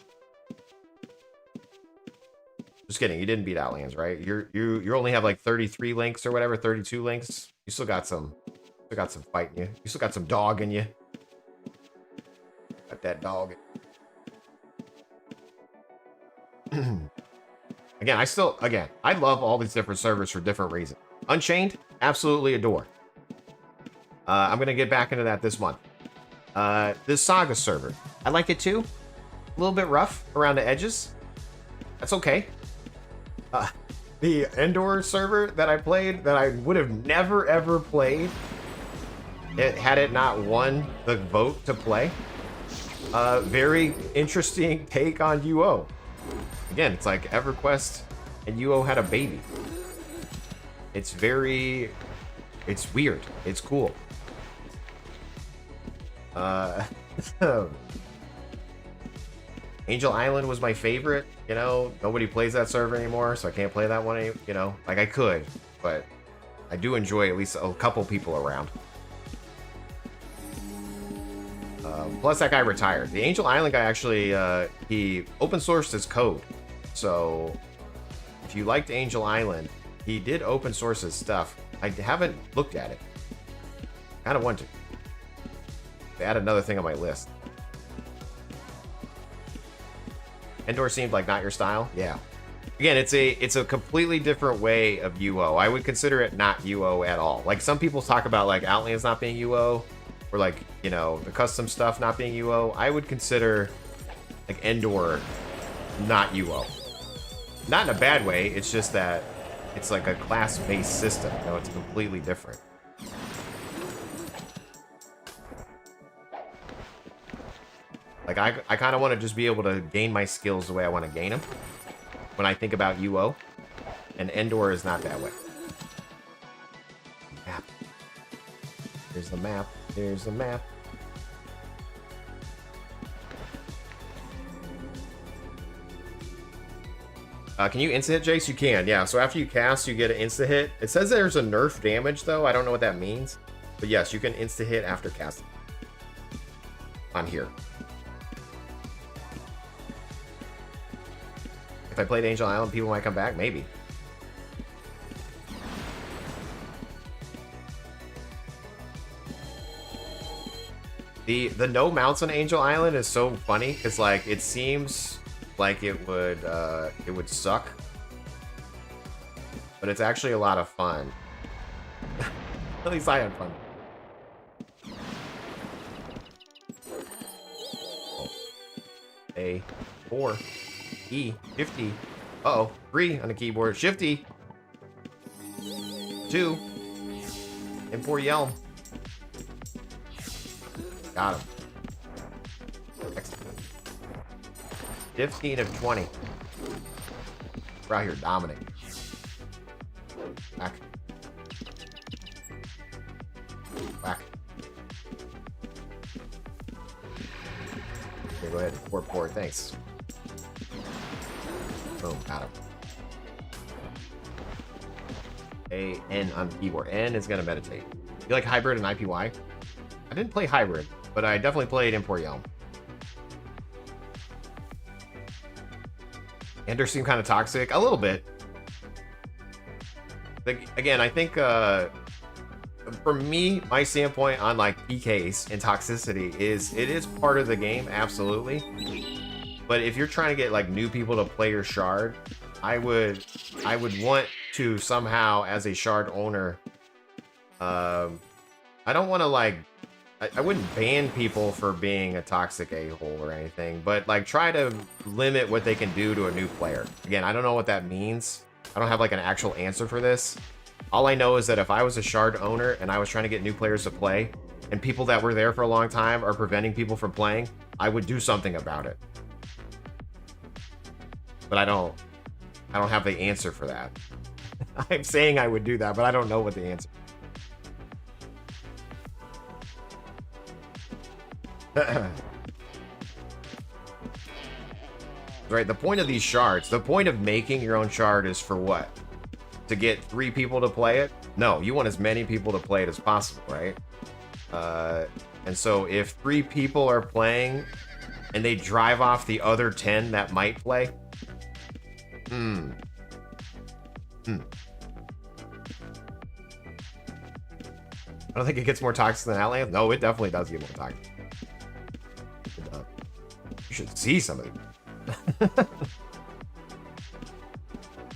Speaker 1: Just kidding, you didn't beat Outlands, right? You only have like 33 links or whatever, 32 links. You still got some fight in you. You still got some dog in you. Got that dog. Again, I love all these different servers for different reasons. Unchained, absolutely adore. I'm gonna get back into that this month. This Saga server, I like it too. A little bit rough around the edges. That's okay. The Endor server that I played, that I would have never ever played, had it not won the vote to play. Very interesting take on UO. Again, it's like EverQuest and UO had a baby. It's weird. It's cool. Angel Island was my favorite. You know, nobody plays that server anymore, so I can't play that one. You know, like I could, but I do enjoy at least a couple people around. Plus, that guy retired. The Angel Island guy actually, he open sourced his code. So, if you liked Angel Island, he did open source his stuff. I haven't looked at it. Kind of want to. Add another thing on my list. Endor seemed like not your style. Yeah. Again, it's a completely different way of UO. I would consider it not UO at all. Like some people talk about like Outlands not being UO, or like, you know, the custom stuff not being UO. I would consider like Endor not UO. Not in a bad way. It's just that it's like a class-based system. You know, it's completely different. Like, I kind of want to just be able to gain my skills the way I want to gain them when I think about UO. And Endor is not that way. Map. Here's the map. Here's the map. Can you insta-hit, Jace? You can, yeah. So after you cast, you get an insta-hit. It says there's a nerf damage, though. I don't know what that means. But yes, you can insta-hit after casting. On here. If I played Angel Island, people might come back? Maybe. The no mounts on Angel Island is so funny because like it seems like it would suck, but it's actually a lot of fun. At least I had fun. A 4 E shifty. Uh-oh, 3 on the keyboard. Shifty. 2 M4 Yelm. Got him. Excellent. 15 of 20. We're out here dominating. Back. Back. Okay, go ahead. Port. Thanks. Boom. Got him. A-N on the keyboard. N is going to meditate. You like Hybrid and IPY? I didn't play Hybrid, but I definitely played Emporium. Ender seemed kind of toxic. A little bit. Like, again, I think for me, my standpoint on like PKs and toxicity is it is part of the game, absolutely. But if you're trying to get like new people to play your shard, I would want to somehow, as a shard owner, I don't want to like, I wouldn't ban people for being a toxic a-hole or anything, but like try to limit what they can do to a new player. Again, I don't know what that means. I don't have like an actual answer for this. All I know is that if I was a shard owner and I was trying to get new players to play, and people that were there for a long time are preventing people from playing, I would do something about it. But I don't have the answer for that. I'm saying I would do that, but I don't know what the answer is. Right, the point of these shards, the point of making your own shard is for what? To get 3 people to play it? No, you want as many people to play it as possible, right? And so if 3 people are playing and they drive off the other 10 that might play, I don't think it gets more toxic than Outlands. No, it definitely does get more toxic. You should see some of them.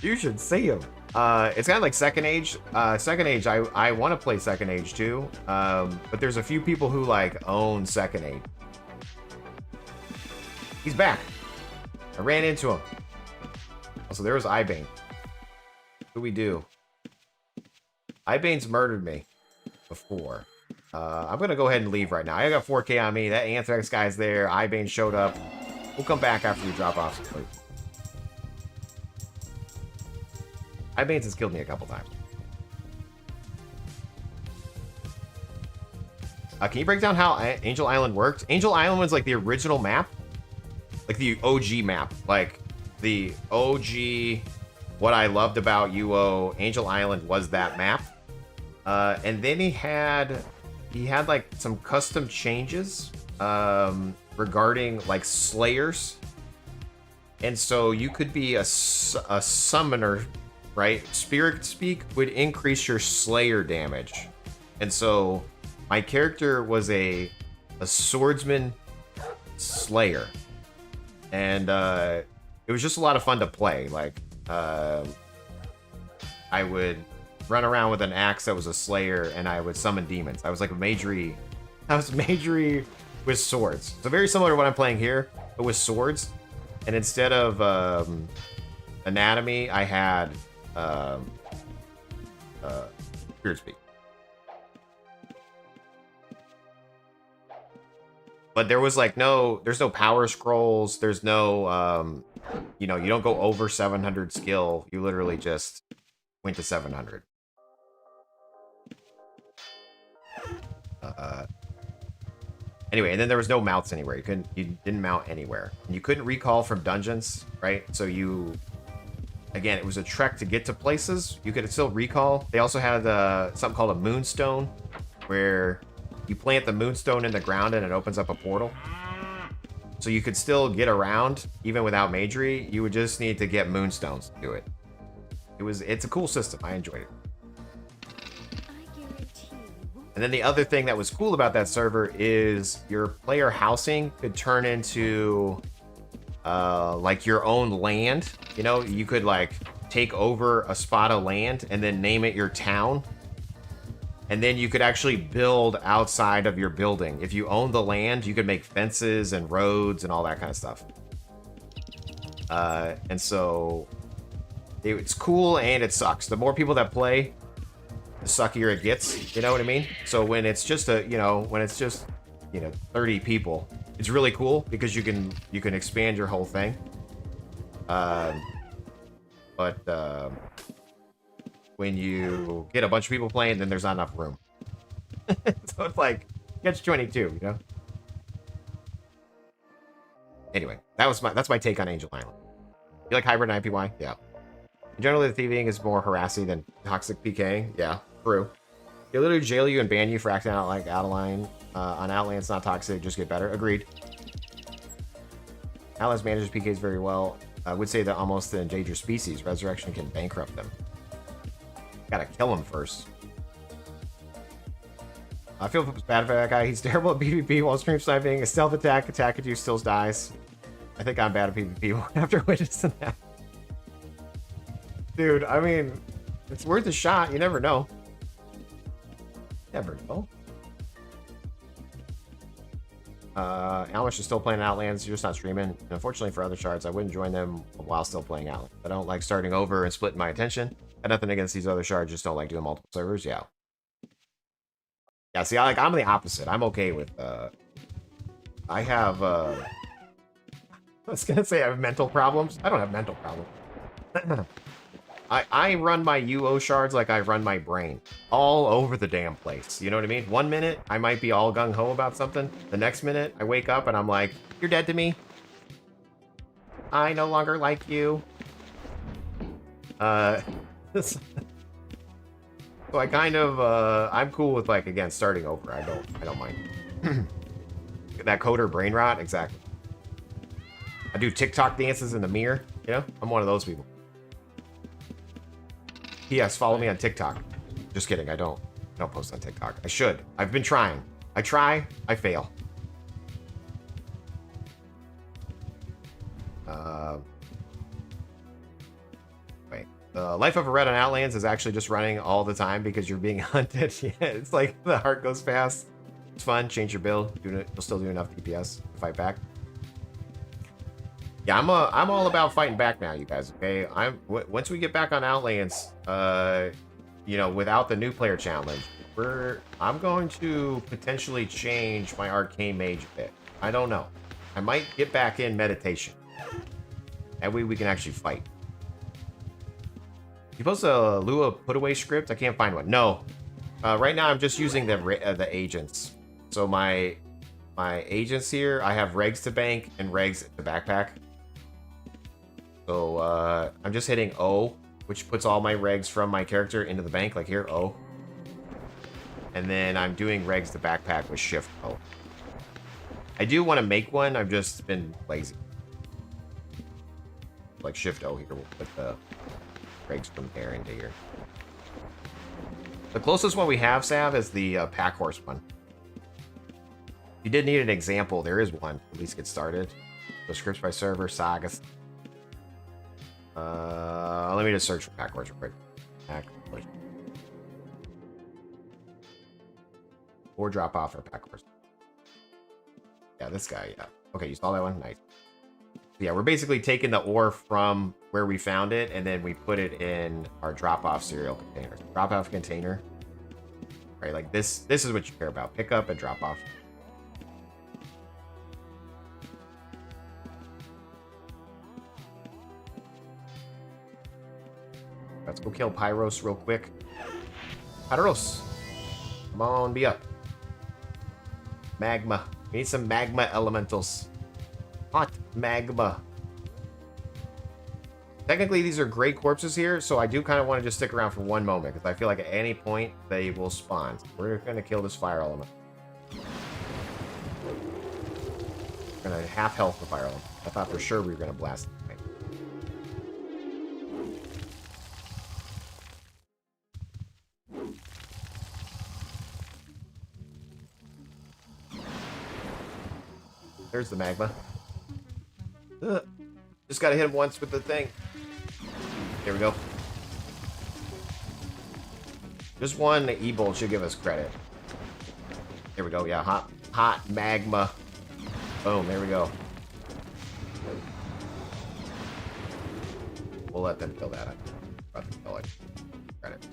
Speaker 1: You should see them. It's kind of like Second Age. Second Age, I want to play Second Age too, but there's a few people who like own Second Age. He's back. I ran into him. Also, there was Ibane. What do we do? Ibane's murdered me before. I'm gonna go ahead and leave right now. I got 4K on me. That Anthrax guy's there. Ibane showed up. We'll come back after we drop off some food. Ibane's has killed me a couple times. Can you break down how Angel Island worked? Angel Island was like the original map. Like the OG map. Like the OG, what I loved about UO, Angel Island was that map. And then he had like some custom changes regarding like slayers. And so you could be a summoner, right? Spirit Speak would increase your slayer damage. And so my character was a swordsman slayer. And it was just a lot of fun to play. Like I would run around with an axe that was a slayer, and I would summon demons. I was like a magery. I was magery with swords. So very similar to what I'm playing here, but with swords. And instead of anatomy, I had Spirit Speak. But there was like there's no power scrolls. There's no, you know, you don't go over 700 skill. You literally just went to 700. Anyway, and then there was no mounts anywhere. You didn't mount anywhere. And you couldn't recall from dungeons, right? So again, it was a trek to get to places. You could still recall. They also had something called a moonstone, where you plant the moonstone in the ground and it opens up a portal. So you could still get around even without magery. You would just need to get moonstones to do it. It's a cool system. I enjoyed it. And then the other thing that was cool about that server is your player housing could turn into like your own land. You know, you could like take over a spot of land and then name it your town. And then you could actually build outside of your building. If you own the land, you could make fences and roads and all that kind of stuff. And so it's cool and it sucks. The more people that play, the suckier it gets. You know what I mean? So when it's just 30 people, it's really cool because you can expand your whole thing. When you get a bunch of people playing, then there's not enough room. So it's like catch 22, you know. Anyway, that's my take on Angel Island. You like hybrid IPY? Yeah. Generally, the thieving is more harassing than toxic PK. Yeah, true. They literally jail you and ban you for acting out like Adeline. On Outlands, not toxic, just get better. Agreed. Outlands manages PKs very well. I would say that almost the endangered species. Resurrection can bankrupt them. Gotta kill him first. I feel bad for that guy. He's terrible at PvP while stream sniping. A stealth attack at you still dies. I think I'm bad at PvP after witnessing that. Dude, I mean, it's worth a shot. You never know. Never know. Amish is still playing Outlands. You're just not streaming. And unfortunately for other shards, I wouldn't join them while still playing Outlands. I don't like starting over and splitting my attention. Got nothing against these other shards. Just don't like doing multiple servers. Yeah. Yeah, see, I'm the opposite. I'm okay with, I have, I was gonna say I have mental problems. I don't have mental problems. I run my UO shards like I run my brain. All over the damn place. You know what I mean? 1 minute, I might be all gung-ho about something. The next minute, I wake up and I'm like, you're dead to me. I no longer like you. So I kind of, I'm cool with, like, again, starting over. I don't mind. That coder brain rot? Exactly. I do TikTok dances in the mirror, you know? I'm one of those people. P.S. Follow me on TikTok. Just kidding, I don't post on TikTok. I should. I've been trying. I try, I fail. Wait. The Life of a Red on Outlands is actually just running all the time because you're being hunted. Yeah, it's like the heart goes fast. It's fun. Change your build. You'll still do enough DPS to fight back. Yeah, I'm all about fighting back now, you guys. Okay, once we get back on Outlands, you know, without the new player challenge, I'm going to potentially change my arcane mage a bit. I don't know. I might get back in meditation. That way we can actually fight. You post a Lua put away script? I can't find one. No. Right now I'm just using the agents. So my agents here, I have regs to bank and regs to backpack. So I'm just hitting O, which puts all my regs from my character into the bank, like here, O. And then I'm doing regs to backpack with shift O. I do want to make one, I've just been lazy. Like shift O here, we'll put the regs from there into here. The closest one we have, Sav, is the pack horse one. If you did need an example, there is one. At least get started. So scripts by server, Sagas. Let me just search for pack horse real quick. Pack horse. Or drop off for pack horse. Yeah, this guy, yeah. Okay, you saw that one? Nice. So yeah, we're basically taking the ore from where we found it, and then we put it in our drop-off cereal container. Drop-off container. Right, like this is what you care about. Pick up and drop off. Let's go kill Pyros real quick. Pyros! Come on, be up. Magma. We need some magma elementals. Hot magma. Technically, these are great corpses here, so I do kind of want to just stick around for one moment, because I feel like at any point, they will spawn. We're going to kill this fire element. We're going to half health the fire element. I thought for sure we were going to blast it. There's the magma. Just gotta hit him once with the thing. There we go. Just one E-bolt should give us credit. There we go. Yeah, hot magma. Boom. There we go. We'll let them kill that. I'm about to kill it. Credit.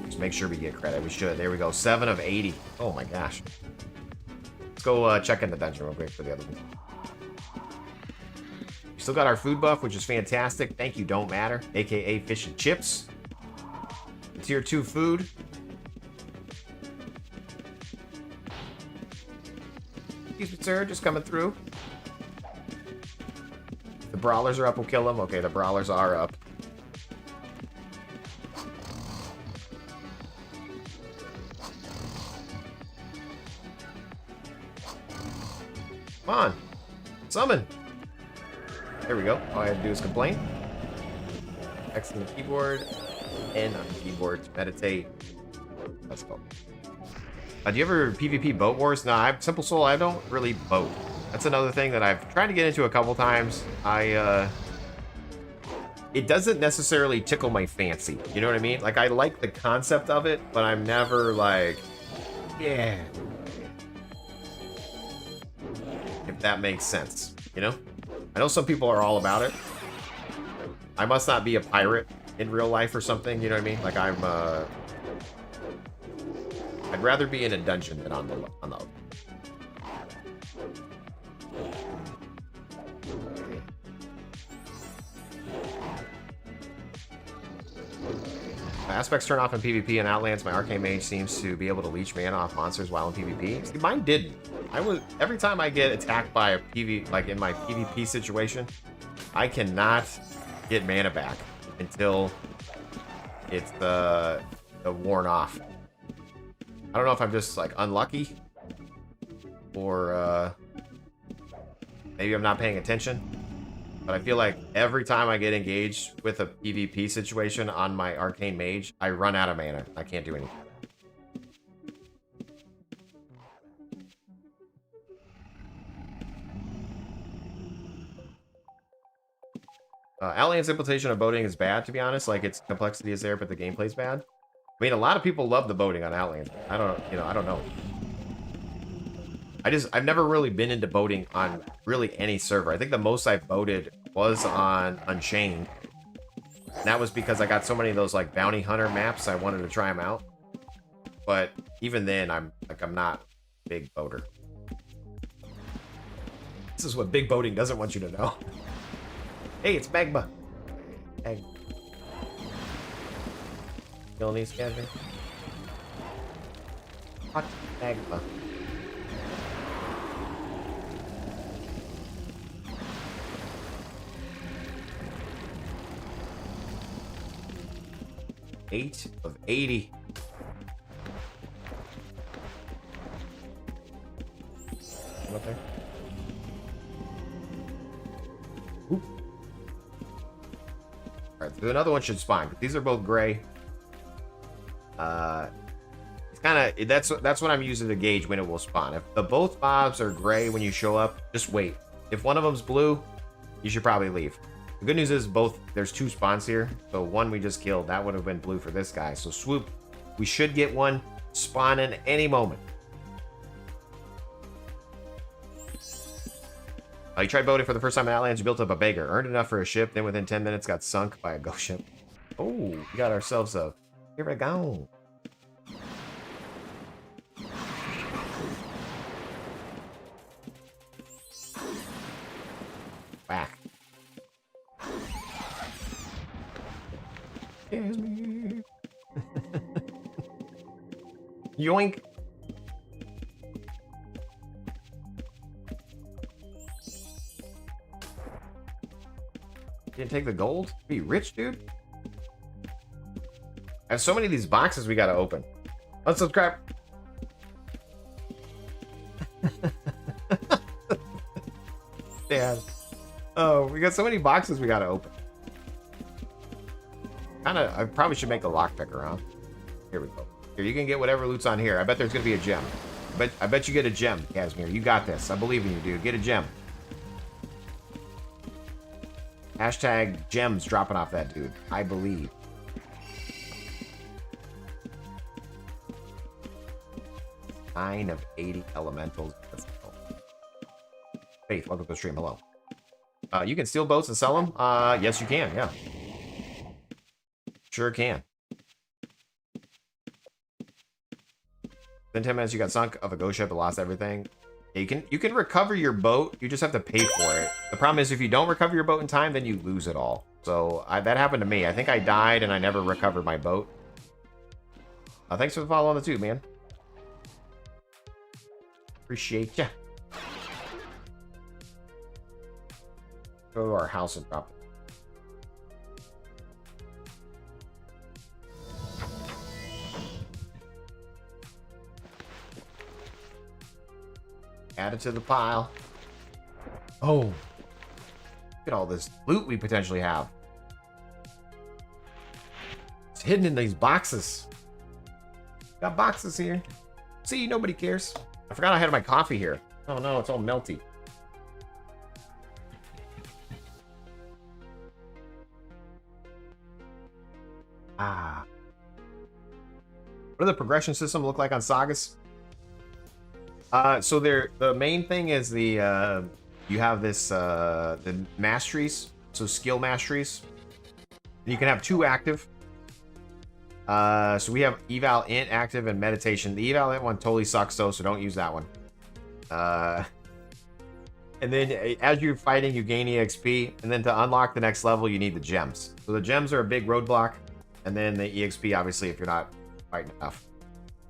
Speaker 1: Just make sure we get credit. We should. There we go. 7 of 80. Oh my gosh. Let's go check in the dungeon real quick for the other one. We still got our food buff, which is fantastic. Thank you, Don't Matter, aka Fish and Chips. Tier 2 food. Excuse me, sir, just coming through. The brawlers are up, we'll kill them. Okay, the brawlers are up. Come on. Summon. There we go. All I have to do is complain. X on the keyboard. N on the keyboard to meditate. Let's go. Do you ever PvP boat wars? No, Simple Soul, I don't really boat. That's another thing that I've tried to get into a couple times. It doesn't necessarily tickle my fancy. You know what I mean? Like, I like the concept of it, but I'm never like, yeah. If that makes sense, you know? I know some people are all about it. I must not be a pirate in real life or something, you know what I mean? Like I'd rather be in a dungeon than on the Aspects turn off in PvP and Outlands. My Arcane Mage seems to be able to leech mana off monsters while in PvP. See, mine didn't. Every time I get attacked by a PvP, like in my PvP situation, I cannot get mana back until it's worn off. I don't know if I'm just like unlucky or maybe I'm not paying attention. But I feel like every time I get engaged with a PvP situation on my Arcane Mage, I run out of mana. I can't do anything. Outland's implementation of boating is bad, to be honest. Like, its complexity is there, but the gameplay's bad. I mean, a lot of people love the boating on Outlands. I don't know. I've never really been into boating on really any server. I think the most I've boated was on Unchained. And that was because I got so many of those like bounty hunter maps. I wanted to try them out. But even then, I'm not a big boater. This is what big boating doesn't want you to know. Hey, it's Magma. Hey. Killing these guys here. Hot Magma. Eight of 80. Up there. Oop. Alright, so another one should spawn. These are both gray. It's kind of that's what I'm using to gauge when it will spawn. If the both mobs are gray when you show up, just wait. If one of them's blue, you should probably leave. The good news is there's two spawns here. So one we just killed, that would have been blue for this guy. So swoop, we should get one spawn in any moment. You tried boating for the first time in Outlands, you built up a beggar, earned enough for a ship, then within 10 minutes got sunk by a ghost ship. Oh, we got ourselves a paragon. Whack. Scares me. Yoink. Didn't take the gold? Be rich, dude. I have so many of these boxes we gotta open. Unsubscribe. Damn. Oh, we got so many boxes we gotta open. I probably should make a lockpicker, huh? Here we go. Here, you can get whatever loot's on here. I bet there's gonna be a gem. I bet you get a gem, Casimir. You got this. I believe in you, dude. Get a gem. Hashtag gems dropping off that dude. I believe. Nine of 80 elementals. Let's go. Faith, welcome to the stream. Hello. You can steal boats and sell them? Yes, you can. Yeah. Sure can. Within 10 minutes, you got sunk of a ghost ship and lost everything. You can recover your boat. You just have to pay for it. The problem is if you don't recover your boat in time, then you lose it all. So that happened to me. I think I died and I never recovered my boat. Thanks for the follow on the tube, man. Appreciate ya. Go to our house and drop it. Add it to the pile. Oh. Look at all this loot we potentially have. It's hidden in these boxes. Got boxes here. See, nobody cares. I forgot I had my coffee here. Oh no, it's all melty. Ah. What does the progression system look like on Sagas? So the main thing is the you have this the masteries, so skill masteries. You can have two active. So we have eval int active and meditation. The eval int one totally sucks though, so don't use that one. And then as you're fighting, you gain EXP, and then to unlock the next level, you need the gems. So the gems are a big roadblock. and then the EXP, obviously, if you're not fighting enough.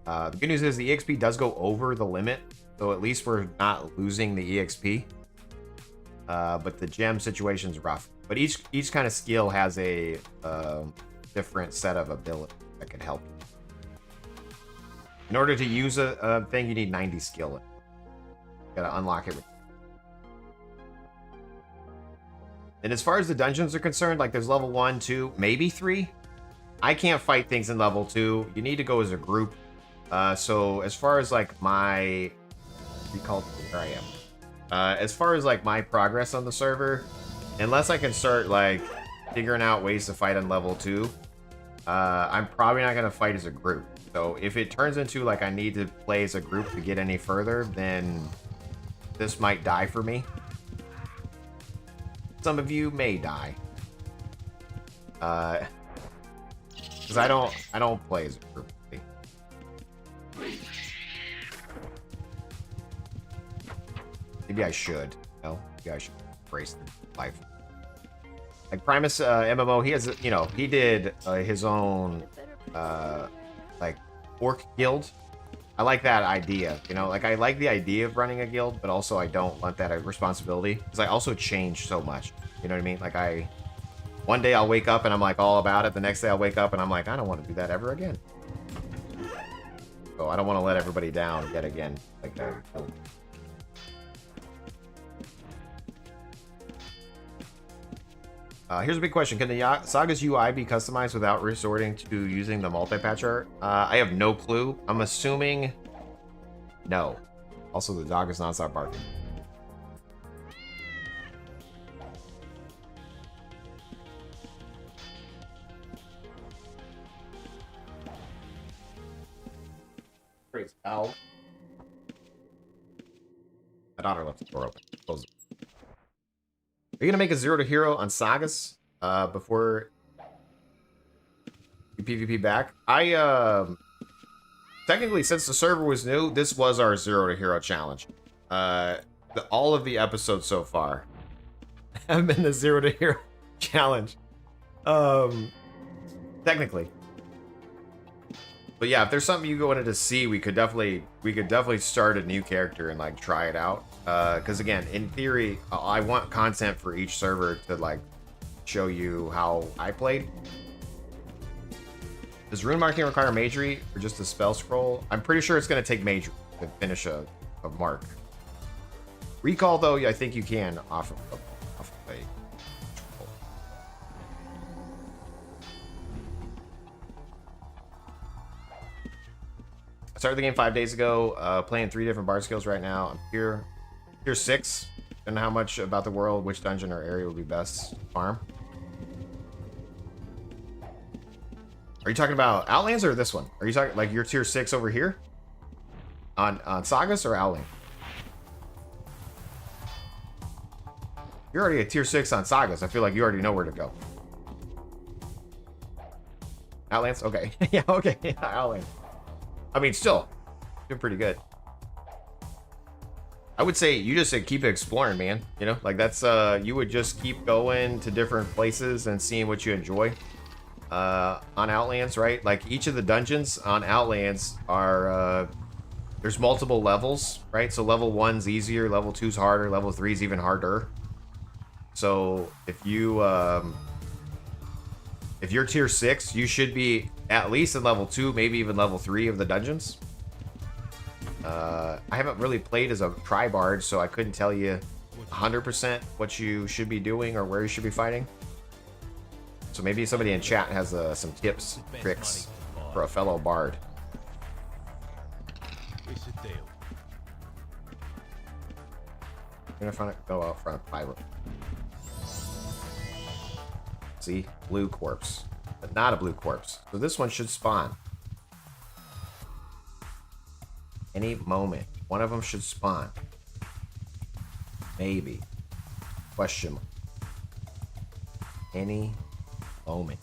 Speaker 1: The good news is the EXP does go over the limit, so at least we're not losing the EXP. But the gem situation's rough. But each kind of skill has a different set of ability that can help you. In order to use a thing, you need 90 skill. You gotta unlock it. And as far as the dungeons are concerned, like there's level 1, 2, maybe 3. I can't fight things in level 2. You need to go as a group. So as far as like my recall where I am. As far as like my progress on the server, unless I can start like figuring out ways to fight on level 2, I'm probably not gonna fight as a group. So if it turns into like I need to play as a group to get any further, then this might die for me. Some of you may die. Because I don't play as a group. Maybe I should. No, maybe I should embrace the life. Like Primus MMO, he has, you know, he did his own like orc guild. I like that idea, you know, like I like the idea of running a guild, but also I don't want that responsibility because I also change so much. You know what I mean? Like one day I'll wake up and I'm like all about it. The next day I'll wake up and I'm like, I don't want to do that ever again. So I don't want to let everybody down yet again like that. Here's a big question. Can the Sagas UI be customized without resorting to using the multi-patch art? I have no clue. I'm assuming no. Also, the dog is non-stop barking. Praise Ow. My daughter left the door open. Close it. Are you gonna make a 0 to hero on Sagas before you PvP back? I technically, since the server was new, this was our 0 to hero challenge. All of the episodes so far have been the 0 to hero challenge. Technically. But yeah, if there's something you wanted to see, we could definitely start a new character and like try it out. Because again, in theory, I want content for each server to like show you how I played. Does rune marking require magery or just a spell scroll? I'm pretty sure it's going to take magery to finish a mark. Recall though, I think you can off of a I started the game 5 days ago, playing 3 different bard skills right now. I'm here. Tier 6. Don't know how much about the world, which dungeon or area would be best farm. Are you talking about Outlands or this one? Are you talking like your tier 6 over here? On Sagas or Outland? You're already at tier 6 on Sagas. I feel like you already know where to go. Outlands? Okay. Yeah, okay. Outlands. I mean, still, doing pretty good. I would say you just keep exploring, man. You know, like that's you would just keep going to different places and seeing what you enjoy. On Outlands, right? Like each of the dungeons on Outlands are there's multiple levels, right? So level 1's easier, level 2's harder, level 3's even harder. So if you're tier 6, you should be at least in level 2, maybe even level 3 of the dungeons. I haven't really played as a tri-bard, so I couldn't tell you 100% what you should be doing or where you should be fighting. So maybe somebody in chat has some tips, tricks for a fellow bard. I'm gonna go out front of Pyro. See? Blue corpse. But not a blue corpse. So this one should spawn. Any moment. One of them should spawn. Maybe. Question mark. Any moment.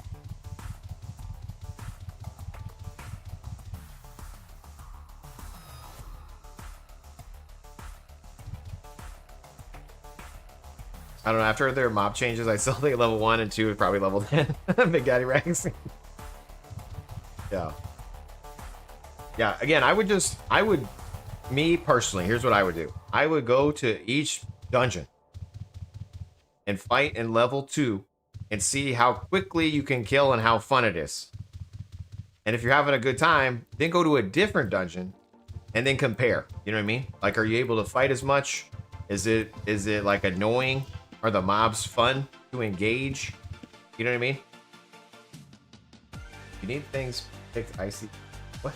Speaker 1: I don't know, after their mob changes, I still think level 1 and 2 is probably level 10. Big Daddy Rags. Yeah, again, me personally, here's what I would do. I would go to each dungeon and fight in level 2 and see how quickly you can kill and how fun it is. And if you're having a good time, then go to a different dungeon and then compare. You know what I mean? Like, are you able to fight as much? Is it like annoying? Are the mobs fun to engage? You know what I mean? You need things picked icy. What?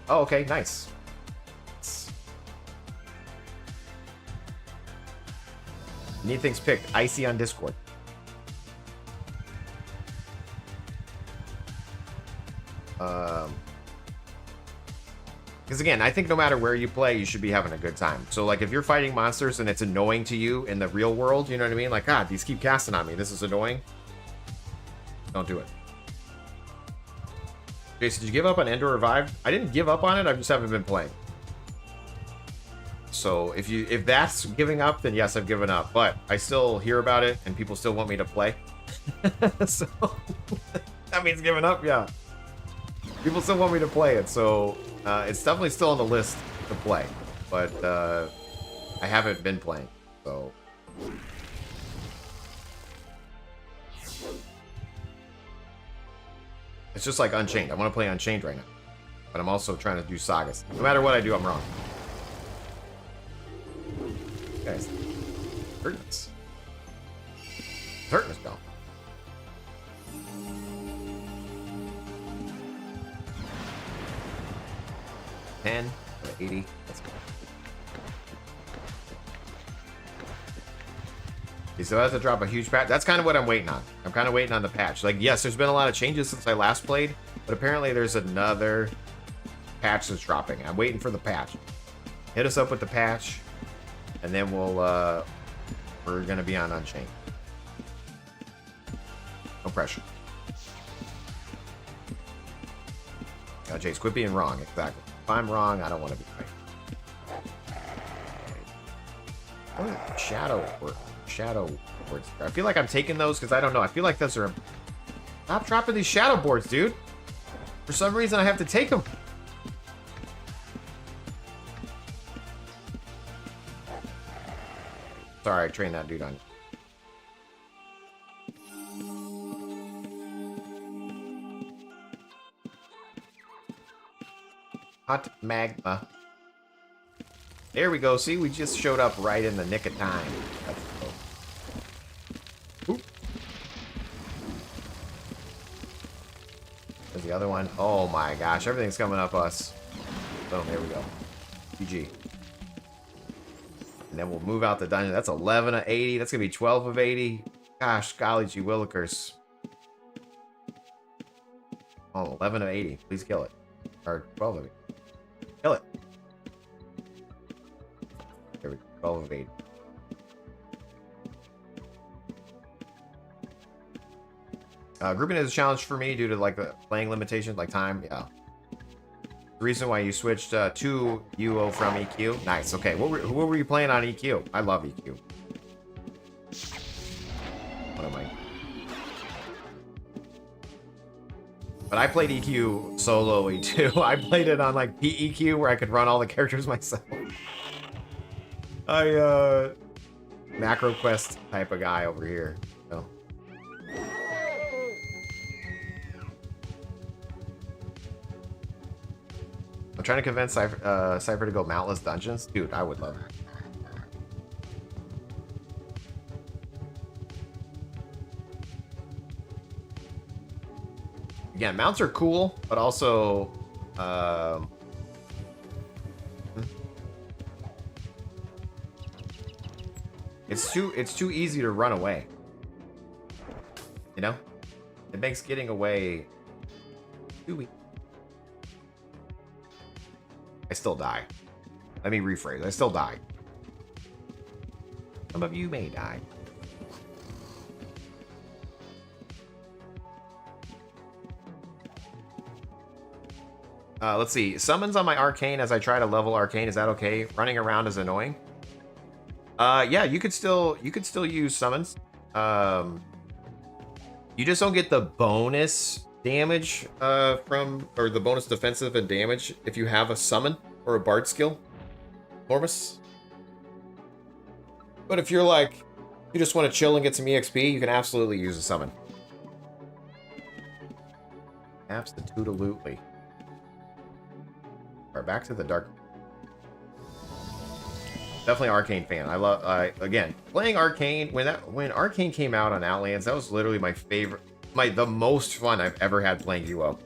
Speaker 1: Oh, okay, nice. You need things picked icy on Discord. Because again, I think no matter where you play, you should be having a good time. So like if you're fighting monsters and it's annoying to you in the real world, you know what I mean? Like, God, these keep casting on me. This is annoying. Don't do it. Jason, did you give up on Endor Revive? I didn't give up on it. I just haven't been playing. So if that's giving up, then yes, I've given up. But I still hear about it and people still want me to play. So that means giving up, yeah. People still want me to play it, so it's definitely still on the list to play. But I haven't been playing, so. It's just like Unchained. I want to play Unchained right now. But I'm also trying to do Sagas. No matter what I do, I'm wrong. Guys, hurting us. It's hurting us, though. $10 or $80. Let's go. So I have to drop a huge patch. That's kind of what I'm waiting on. I'm kind of waiting on the patch. Like, yes, there's been a lot of changes since I last played, but apparently there's another patch that's dropping. I'm waiting for the patch. Hit us up with the patch, and then we're gonna be on Unchained. No pressure. Jace, quit being wrong. Exactly. If I'm wrong, I don't want to be right. Oh, shadow boards. I feel like I'm taking those because I don't know. I feel like those are. Stop dropping these shadow boards, dude. For some reason, I have to take them. Sorry, I trained that dude on you. Hot magma. There we go. See, we just showed up right in the nick of time. That's cool. Oop. There's the other one. Oh my gosh, everything's coming up us. Boom, there we go. GG. And then we'll move out the dungeon. That's 11 of 80. That's going to be 12 of 80. Gosh, golly gee willikers. Oh, 11 of 80. Please kill it. Or 12 of 80. Kill it. There we go. 12 of 80. Grouping is a challenge for me due to like the playing limitations, like time. Yeah. The reason why you switched to UO from EQ. Nice. Okay. What were you playing on EQ? I love EQ. What am I? But I played EQ sololy too. I played it on like PEQ where I could run all the characters myself. Macro quest type of guy over here. So. I'm trying to convince Cypher to go mountless dungeons. Dude, I would love it. Again, mounts are cool, but also it's too easy to run away. You know? It makes getting away too easy. I still die. Let me rephrase. I still die. Some of you may die. Let's see. Summons on my arcane as I try to level arcane. Is that okay? Running around is annoying. Yeah, you could still use summons. You just don't get the bonus damage or the bonus defensive and damage if you have a summon or a bard skill. Enormous. But if you're like, you just want to chill and get some EXP, you can absolutely use a summon. Absolutely. Alright, back to the dark. Definitely Arcane fan. I love, again, playing Arcane, when Arcane came out on Outlands, that was literally my favorite, the most fun I've ever had playing UO.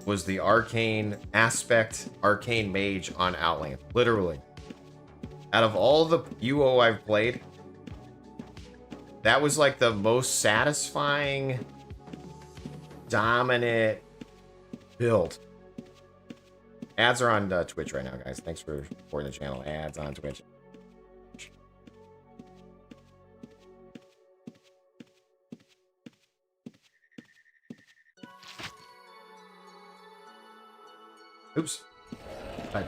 Speaker 1: Was the Arcane aspect, Arcane Mage on Outlands. Literally. Out of all the UO I've played, that was like the most satisfying, dominant build. Ads are on Twitch right now, guys. Thanks for supporting the channel. Ads on Twitch. Oops. Bye.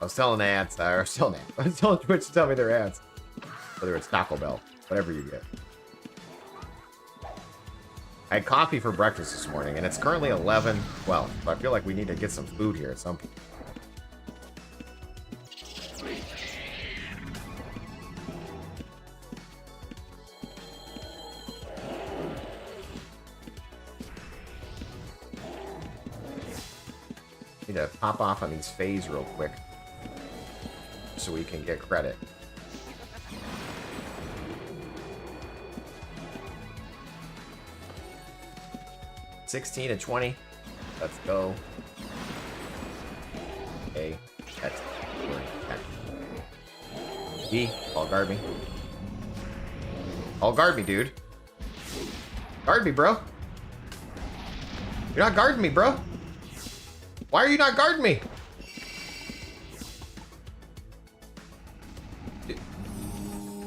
Speaker 1: I was telling ads, I was telling Twitch to tell me their ads. Whether it's Taco Bell, whatever you get. I had coffee for breakfast this morning, and it's currently 11:12. So I feel like we need to get some food here at some point. Need to pop off on these phase real quick so we can get credit. $16 and $20. Let's go. Okay, that's E. All guard me. All guard me, dude. Guard me, bro. You're not guarding me, bro. Why are you not guarding me?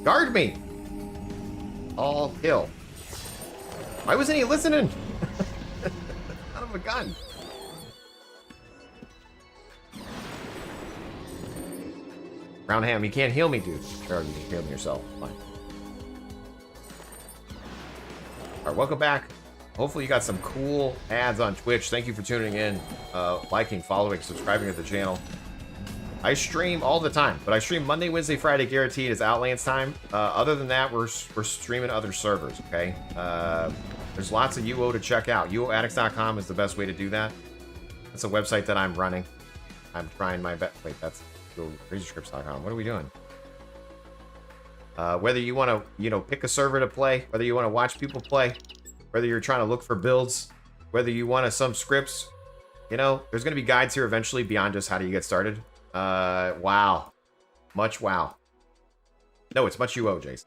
Speaker 1: Guard me. All kill. Why wasn't he listening? Out of a gun. Round ham, you can't heal me, dude. Sure, you can heal me yourself. Fine. Alright, welcome back. Hopefully you got some cool ads on Twitch. Thank you for tuning in, liking, following, subscribing to the channel. I stream all the time, but I stream Monday, Wednesday, Friday, guaranteed is Outlands time. Other than that, we're streaming other servers, okay? There's lots of UO to check out. UOaddicts.com is the best way to do that. That's a website that I'm running. I'm trying my best. Wait, that's RazorScripts.com. What are we doing? Whether you want to, pick a server to play, whether you want to watch people play, whether you're trying to look for builds, whether you want some scripts, there's going to be guides here eventually beyond just how do you get started. Wow. Much wow. No, it's much UO, Jace.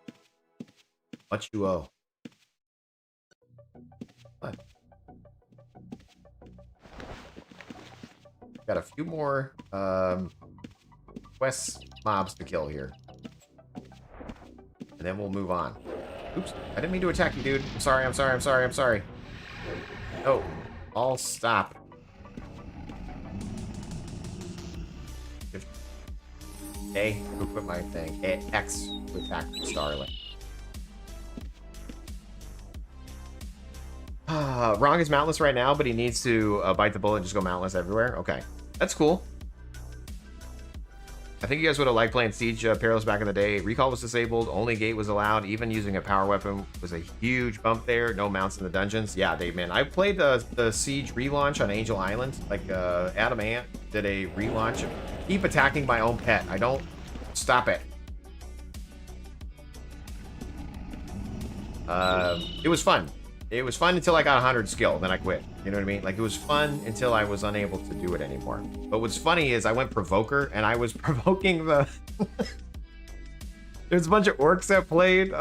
Speaker 1: Much UO. What? Got a few more quest mobs to kill here. And then we'll move on. Oops, I didn't mean to attack you, dude. I'm sorry, I'm sorry, I'm sorry, I'm sorry. No, all stop. A, go put my thing. X to attack Starling. Wrong is mountless right now, but he needs to bite the bullet and just go mountless everywhere. Okay, that's cool. I think you guys would have liked playing Siege Perilous back in the day. Recall was disabled, only gate was allowed. Even using a power weapon was a huge bump there. No mounts in the dungeons. Yeah, Dave, man. I played the Siege relaunch on Angel Island. Like, Adam Ant did a relaunch. Keep attacking my own pet. I don't... Stop it. It was fun. It was fun until I got 100 skill, then I quit. You know what I mean? Like, it was fun until I was unable to do it anymore. But what's funny is I went Provoker, and I was provoking the... There's a bunch of orcs that played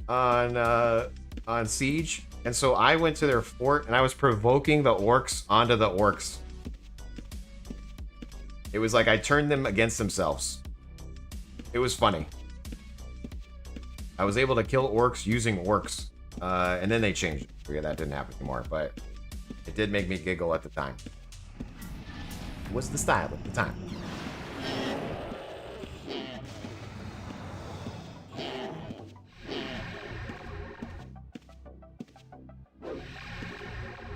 Speaker 1: on Siege, and so I went to their fort, and I was provoking the orcs onto the orcs. It was like I turned them against themselves. It was funny. I was able to kill orcs using orcs. And then they changed it. Yeah, that didn't happen anymore, but it did make me giggle at the time. It was the style at the time.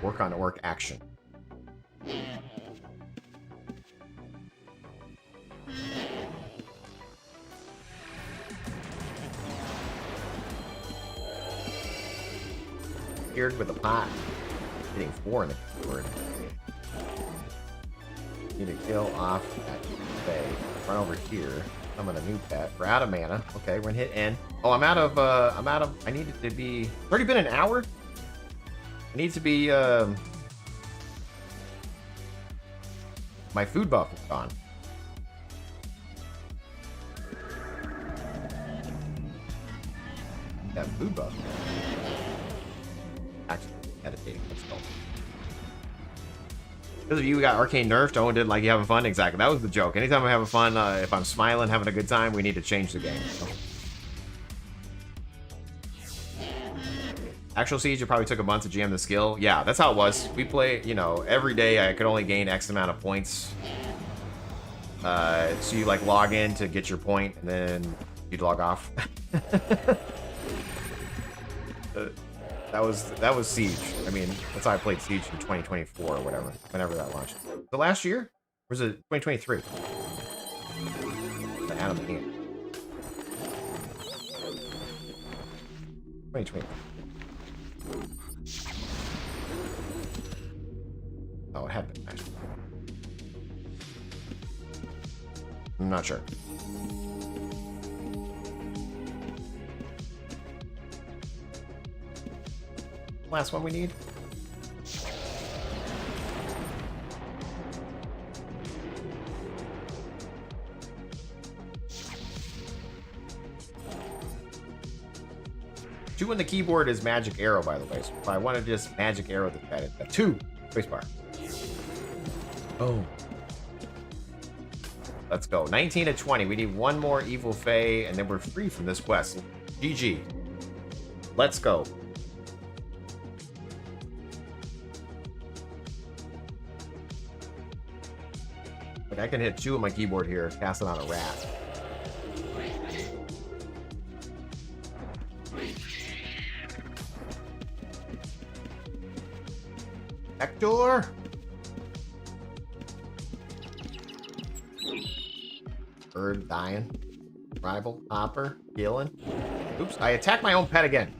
Speaker 1: Work on orc action. Geared with a pot. Getting 4 in the keyboard. Need to kill off that Fae. Run over here. Summon a new pet. We're out of mana. Okay, we're gonna hit N. Oh, I needed to be... It's already been an hour? I need to be, my food buff is gone. That food buff. Actually, meditating. Let's go. Those of you who got arcane nerfed, Owen didn't like you having fun. Exactly. That was the joke. Anytime I'm having fun, if I'm smiling, having a good time, we need to change the game. So. Actual Siege, it probably took a month to GM the skill. Yeah, that's how it was. We play, you know, every day I could only gain X amount of points. So you like log in to get your point, and then you'd log off. That was Siege. I mean, that's how I played Siege in 2024 or whatever, whenever that launched. The last year? Or was it 2023? The Adam King. 2020. Oh, it had been last year. I'm not sure. Last one we need. Two on the keyboard is magic arrow, by the way. So if I want to just magic arrow the chat, it's 2 spacebar. Oh. Let's go. 19 to 20. We need one more evil Fae, and then we're free from this quest. GG. Let's go. Like I can hit 2 on my keyboard here, casting on a rat. Hector! Bird dying. Rival, Hopper, healing. Oops, I attacked my own pet again.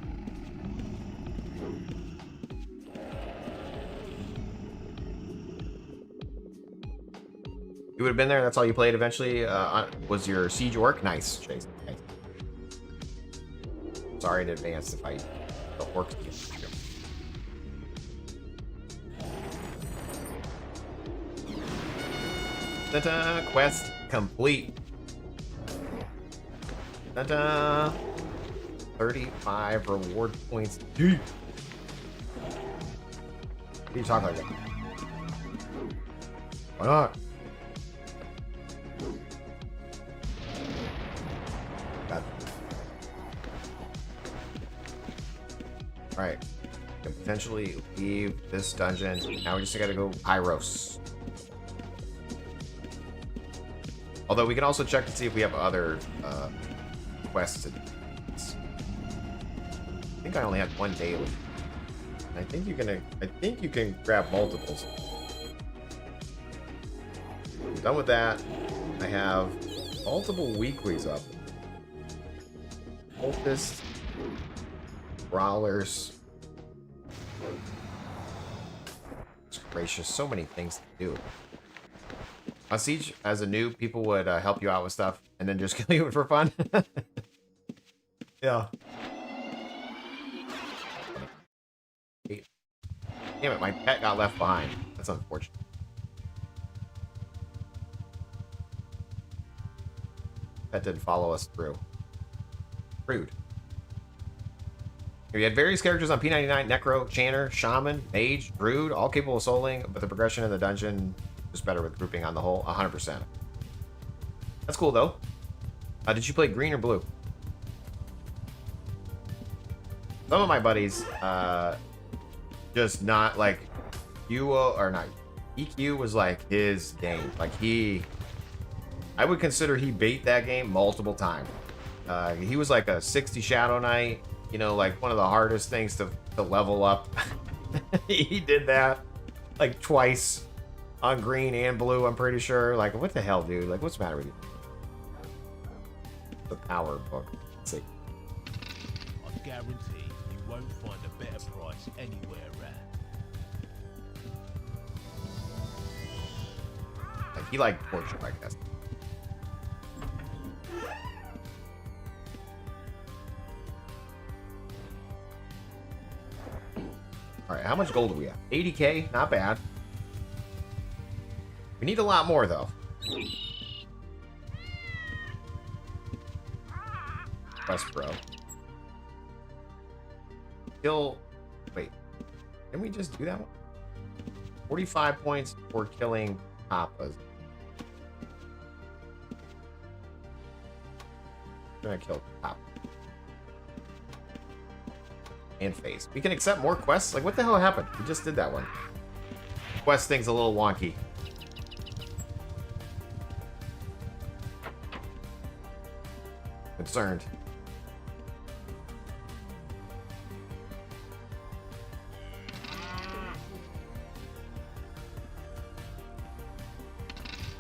Speaker 1: You would have been there, that's all you played eventually, was your Siege Orc? Nice, Chase. Nice. Sorry in advance if I the orcs against you. Ta-da! Quest complete. Ta-da! 35 reward points deep. What are you talking about? Why not? Alright. Can potentially leave this dungeon. Now we just gotta go Pyros. Although we can also check to see if we have other quests to do. I think I only had 1 daily. I think you can grab multiples. Done with that. I have multiple weeklies up. Cultist, Brawlers. It's gracious, so many things to do. On Siege, as a noob, people would help you out with stuff and then just kill you for fun. Yeah. Damn it, my pet got left behind. That's unfortunate. Pet didn't follow us through. Rude. We had various characters on P99, Necro, Chanter, Shaman, Mage, Druid, all capable of souling, but the progression in the dungeon is better with grouping on the whole, 100%. That's cool, though. Did you play green or blue? Some of my buddies, just not like UO, or not, EQ was like his game. Like I would consider he beat that game multiple times. He was like a 60 Shadow Knight, you know, like one of the hardest things to level up He did that like twice on green and blue, I'm pretty sure. Like, what the hell, dude? Like, what's the matter with you? The power book. Let's see.
Speaker 2: I guarantee you won't find a better price anywhere around.
Speaker 1: Like, he liked torture, I guess. Alright, how much gold do we have? 80k? Not bad. We need a lot more, though. Quest Pro. Kill... Wait. Didn't we just do that one? 45 points for killing Papas. I'm gonna kill Papa. And face. We can accept more quests? Like, what the hell happened? We just did that one. Quest thing's a little wonky. Concerned.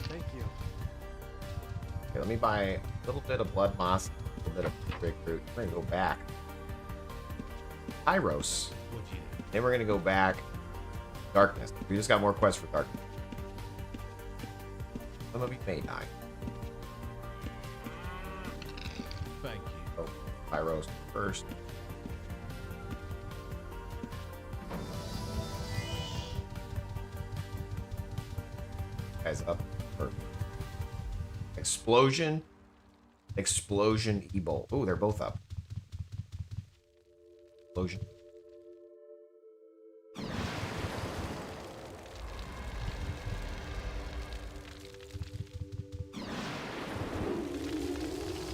Speaker 5: Thank you.
Speaker 1: Okay, let me buy a little bit of blood moss, a little bit of grapefruit. We're gonna go back. Pyros.
Speaker 2: What do you
Speaker 1: Then we're gonna go back. Darkness. We just got more quests for darkness. Some of you may die.
Speaker 2: Thank you.
Speaker 1: So, Pyros first. Guys up. Perfect. Explosion. Explosion Ebol. Oh, they're both up. Explosion.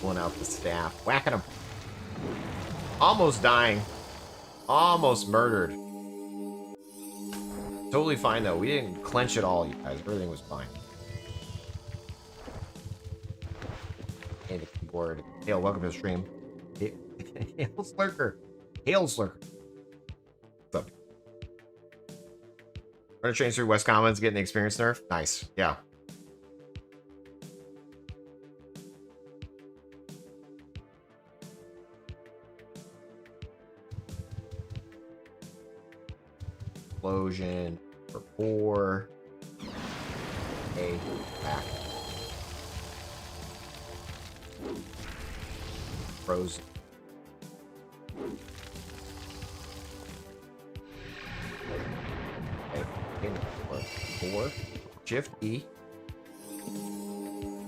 Speaker 1: Pulling out the staff. Whacking him. Almost dying. Almost murdered. Totally fine, though. We didn't clench at all, you guys. Everything was fine. And the keyboard. Hail, welcome to the stream. Hail Slurker. Hail Slurker. What's up? Runner trains through West Commons, getting the experience nerf. Nice. Yeah. Explosion for 4. A back. Frozen. Okay. 4. Shift E.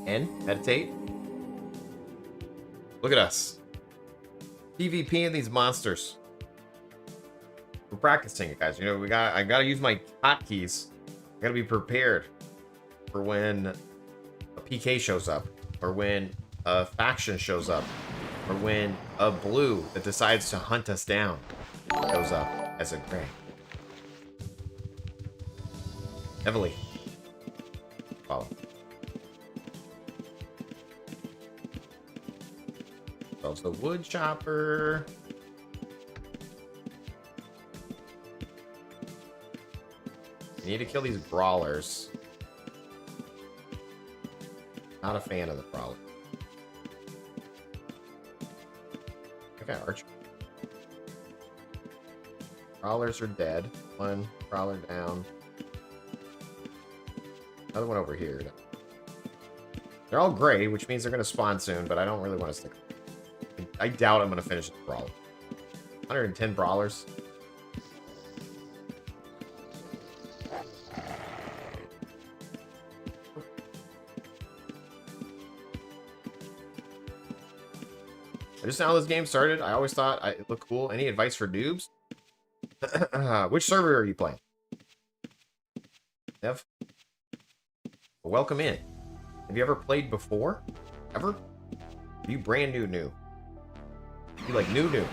Speaker 1: N. Meditate. Look at us. PvP in these monsters. We're practicing it, guys. You know, I gotta use my hotkeys. I gotta be prepared for when a PK shows up, or when a faction shows up, or when a blue that decides to hunt us down shows up as a gray. Heavily. Follow. So it's the wood chopper. We need to kill these brawlers. Not a fan of the brawler. Okay, archer. Brawlers are dead. One brawler down. Another one over here. They're all gray, which means they're going to spawn soon, but I don't really want to stick. I doubt I'm going to finish the brawler. 110 brawlers. Just now this game started, I always thought it looked cool. Any advice for noobs? Which server are you playing? Nev? Well, welcome in. Have you ever played before? Ever? Are you brand new? You like new?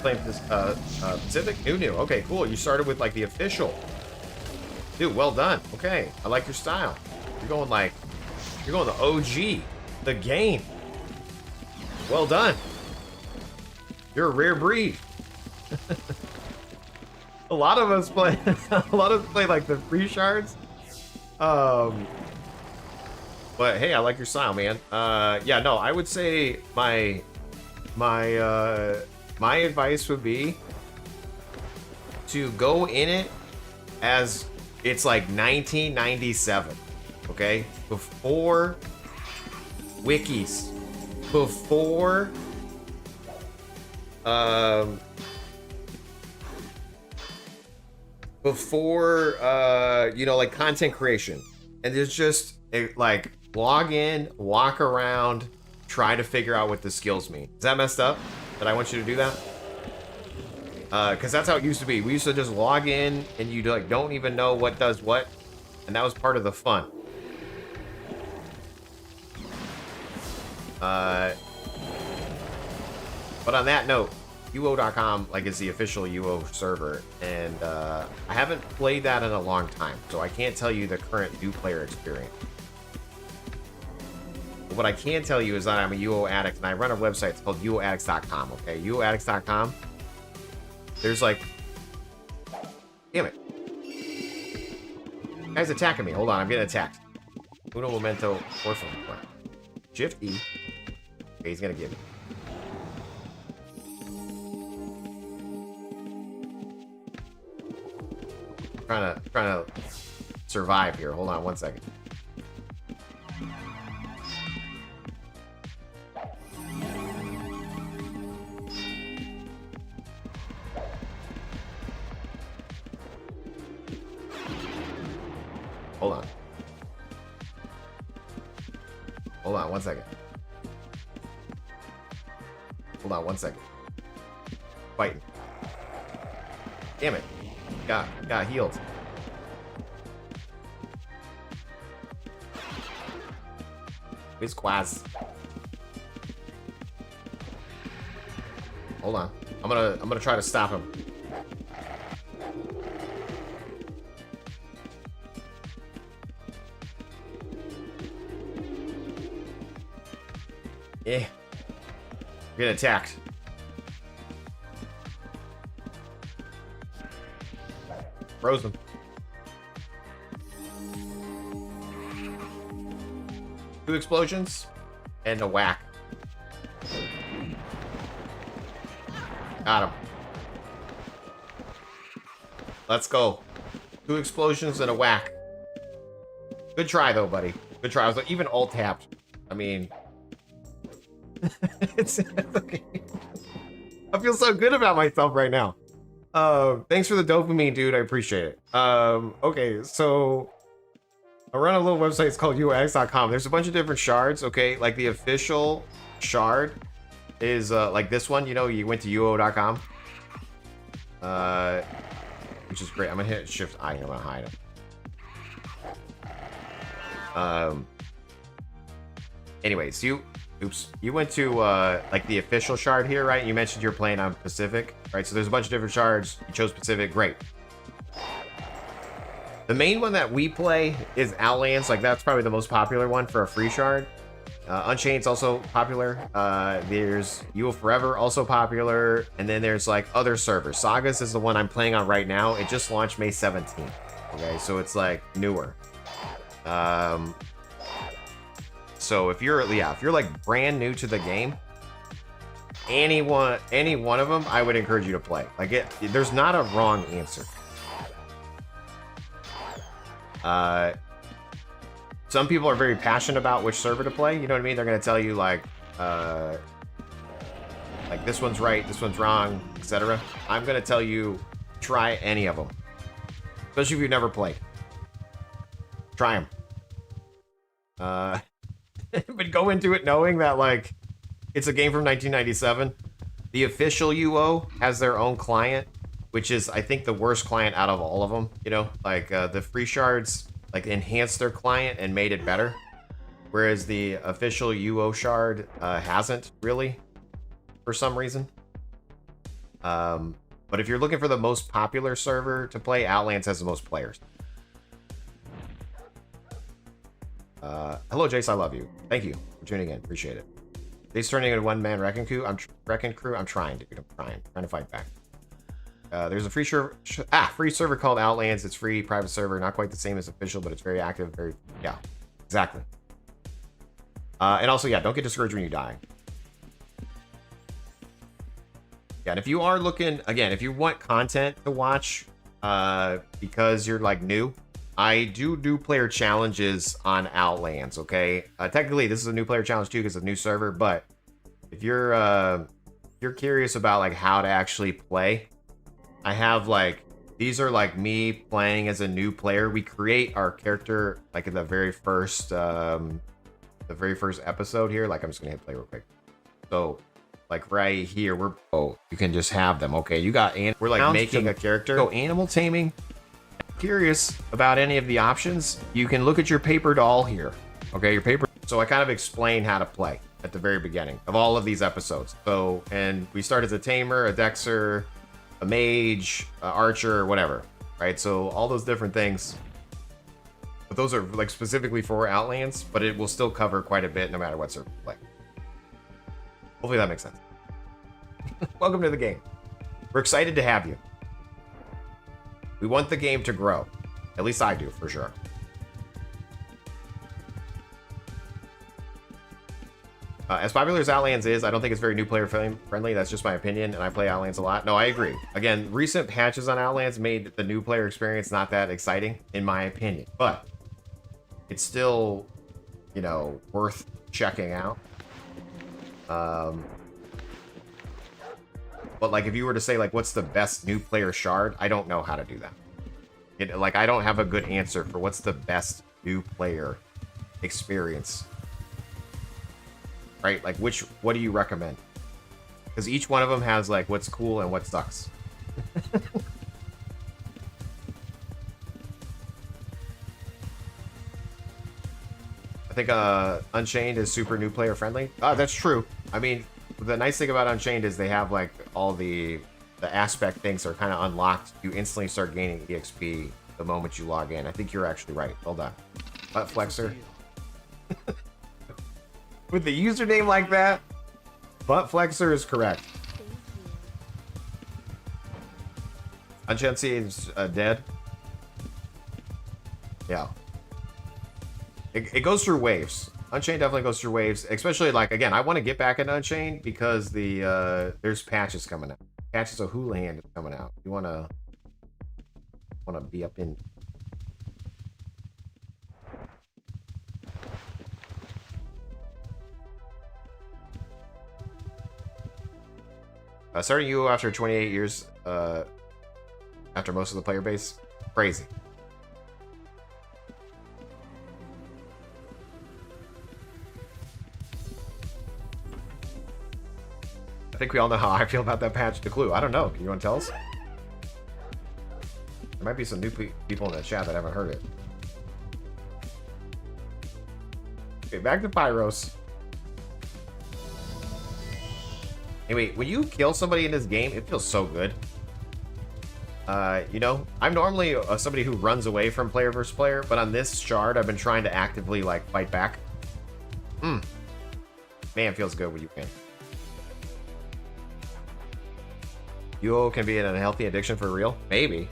Speaker 1: playing this Pacific? New. Okay, cool. You started with like the official. Dude, well done. Okay, I like your style. You're going the OG, the game. Well done. You're a rare breed. A lot of us play like the free shards. But hey, I like your style, man. Yeah, no, I would say my advice would be to go in it as it's like 1997, okay? Before wikis, before you know, like content creation, and there's just like log in, walk around, try to figure out what the skills mean. Is that messed up that I want you to do that? Because that's how it used to be. We used to just log in and you like don't even know what does what, and that was part of the fun. But on that note, UO.com like is the official UO server, and I haven't played that in a long time, so I can't tell you the current new player experience. But what I can tell you is that I'm a UO addict, and I run a website. It's called UOaddicts.com. Okay, UOaddicts.com. There's like, damn it, guy's attacking me. Hold on, I'm getting attacked. Uno momento orphan. Shift E. Okay, he's gonna get me. Trying to survive here. Hold on one second. Hold on. Hold on one second. Hold on one second. Fighting. Damn it. Got healed. Where's Quaz? Hold on. I'm gonna try to stop him. Yeah. We're getting attacked. Froze him. 2 explosions and a whack. Got him. Let's go. 2 explosions and a whack. Good try though, buddy. Good try. I was like, even alt tapped. I mean, it's okay. I feel so good about myself right now. Thanks for the dopamine, dude. I appreciate it. Okay, so I run a little website. It's called UOaddicts.com. There's a bunch of different shards. Okay, like the official shard is like this one. You know, you went to UO.com, which is great. I'm gonna hit Shift I. I'm gonna hide it. Anyways, you went to like the official shard here, right? You mentioned you're playing on Pacific, right? So there's a bunch of different shards. You chose Pacific, great. The main one that we play is Outlands. Like that's probably the most popular one for a free shard. Unchained's also popular. There's UO Forever, also popular. And then there's like other servers. Sagas is the one I'm playing on right now. It just launched May 17th. Okay, so it's like newer. So if you're like brand new to the game, any one of them, I would encourage you to play. Like there's not a wrong answer. Some people are very passionate about which server to play. You know what I mean? They're gonna tell you like this one's right, this one's wrong, etc. I'm gonna tell you try any of them, especially if you've never played. Try them. But go into it knowing that like it's a game from 1997. The official UO has their own client, which is I think the worst client out of all of them. You know, like the free shards like enhanced their client and made it better, whereas the official UO shard hasn't really, for some reason. But if you're looking for the most popular server to play, Outlands has the most players. Hello, Jace. I love you. Thank you for tuning in. Appreciate it. Jace turning into one-man wrecking crew. I'm trying, dude. I'm trying to fight back. There's a free server called Outlands. It's free, private server. Not quite the same as official, but it's very active. Yeah, exactly. And also, yeah, don't get discouraged when you die. Yeah, and if you are looking, again, if you want content to watch, because you're like new, I do player challenges on Outlands, okay? Technically, this is a new player challenge too because it's a new server, but if you're curious about like how to actually play, I have like, these are like me playing as a new player. We create our character like in the very first episode here. Like I'm just gonna hit play real quick. So like right here, you can just have them. Okay, you got, we're like making a character. Go animal taming. Curious about any of the options, you can look at your paper doll here. Okay, your paper. So I kind of explain how to play at the very beginning of all of these episodes. So, and we start as a tamer, a dexter, a mage, a archer, whatever, right? So all those different things, but those are like specifically for Outlands, but it will still cover quite a bit no matter what server you play. Hopefully that makes sense. Welcome to the game. We're excited to have you. We want the game to grow. At least I do, for sure. As popular as Outlands is, I don't think it's very new player friendly. That's just my opinion, and I play Outlands a lot. No, I agree. Again, recent patches on Outlands made the new player experience not that exciting, in my opinion. But it's still, you know, worth checking out. But like, if you were to say like, what's the best new player shard? I don't know how to do that. Like, I don't have a good answer for what's the best new player experience. Right? Like, what do you recommend? Because each one of them has like what's cool and what sucks. I think Unchained is super new player friendly. That's true. I mean, the nice thing about Unchained is they have like all the aspect things are kind of unlocked. You instantly start gaining EXP the moment you log in. I think you're actually right. Hold on. Butt flexor. With the username like that, butt flexor is correct. Unchained is dead. Yeah. It goes through waves. Unchained definitely goes through waves, especially like, again, I want to get back into Unchained because there's patches coming out. Patches of Houlihan is coming out. You want to be up in. Starting UO after 28 years, after most of the player base, crazy. I think we all know how I feel about that patch to Clue. I don't know. Can you want to tell us? There might be some new people in the chat that haven't heard it. Okay, back to Pyros. Anyway, when you kill somebody in this game, it feels so good. You know, I'm normally somebody who runs away from player versus player, but on this shard, I've been trying to actively like fight back. Man, it feels good when you can. UO can be an unhealthy addiction for real? Maybe.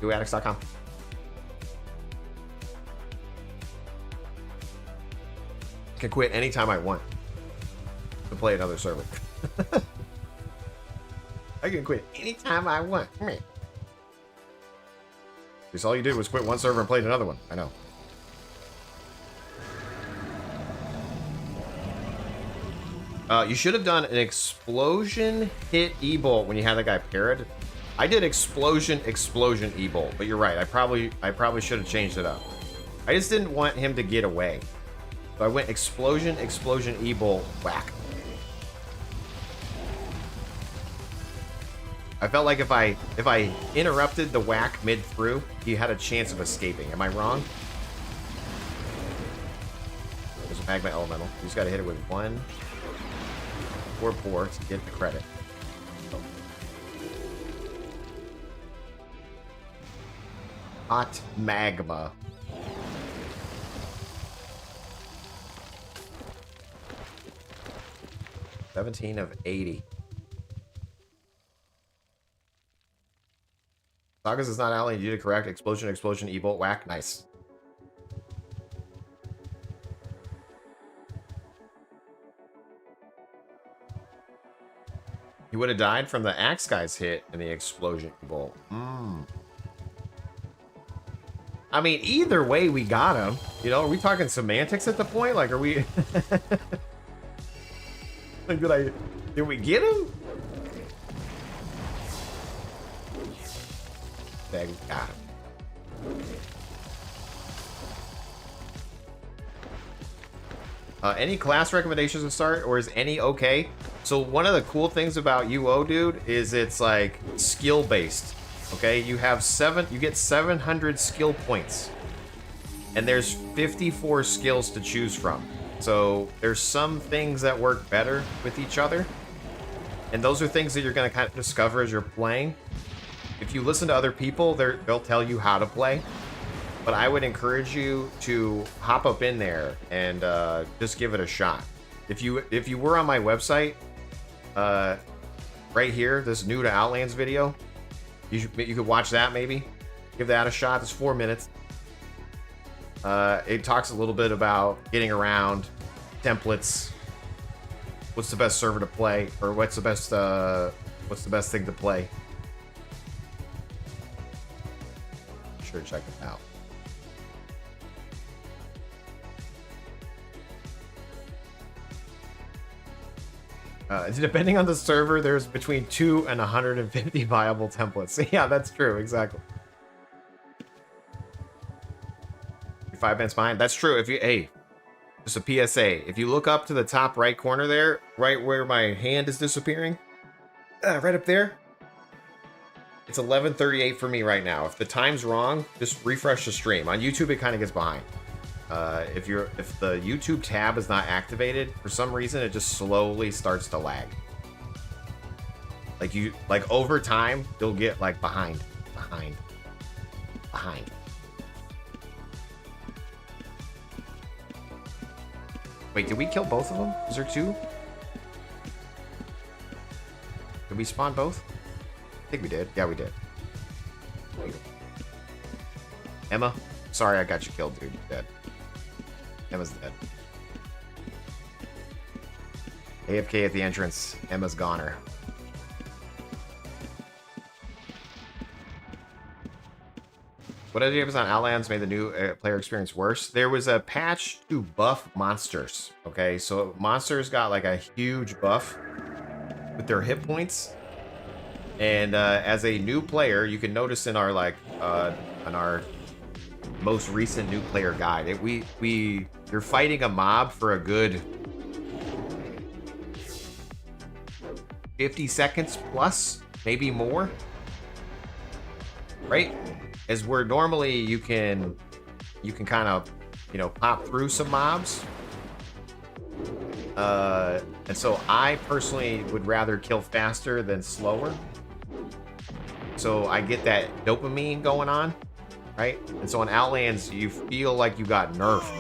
Speaker 1: UOaddicts.com. Can quit anytime I want to play another server. I can quit anytime I want. Because all you did was quit one server and played another one. I know. You should have done an explosion hit E-bolt when you had that guy parried. I did explosion E-bolt, but you're right. I probably should have changed it up. I just didn't want him to get away. So I went explosion E-bolt, whack. I felt like if I interrupted the whack mid-through, he had a chance of escaping. Am I wrong? There's a magma elemental. You just gotta hit it with 1 or 4 to get the credit. So. Hot magma. $17 of 80. Sagas is not outlining. You did correct. Explosion, explosion, e-bolt, whack. Nice. He would have died from the axe guy's hit and the explosion bolt. I mean, either way, we got him. You know, are we talking semantics at the point? Like, are we... like, did we get him? Dang, we got him. Any class recommendations to start, or is any okay? So one of the cool things about UO, dude, is it's like skill based. Okay, you get 700 skill points, and there's 54 skills to choose from. So there's some things that work better with each other, and those are things that you're going to kind of discover as you're playing. If you listen to other people, they'll tell you how to play. But I would encourage you to hop up in there and just give it a shot. If you were on my website, right here, this new to Outlands video, you could watch that maybe. Give that a shot. It's 4 minutes. It talks a little bit about getting around templates. What's the best server to play, or what's the best thing to play? Sure, check it out. Depending on the server, there's between 2 and 150 viable templates. Yeah, that's true. Exactly. You're 5 minutes behind. That's true. If you, hey, just a PSA. If you look up to the top right corner there, right where my hand is disappearing, right up there, it's 11:38 for me right now. If the time's wrong, just refresh the stream. On YouTube, it kind of gets behind. If the YouTube tab is not activated, for some reason, it just slowly starts to lag. Like over time, you'll get like behind. Wait, did we kill both of them? Is there 2? Did we spawn both? I think we did. Yeah, we did. Emma, sorry I got you killed, dude. You're dead. Emma's dead. AFK at the entrance. Emma's goner. What other games on Outlands made the new player experience worse? There was a patch to buff monsters. Okay, so monsters got like a huge buff with their hit points. And as a new player, you can notice in our on our most recent new player guide, you're fighting a mob for a good 50 seconds plus, maybe more, right? As where normally you can kind of, you know, pop through some mobs. And so I personally would rather kill faster than slower. So I get that dopamine going on, right? And so in Outlands, you feel like you got nerfed.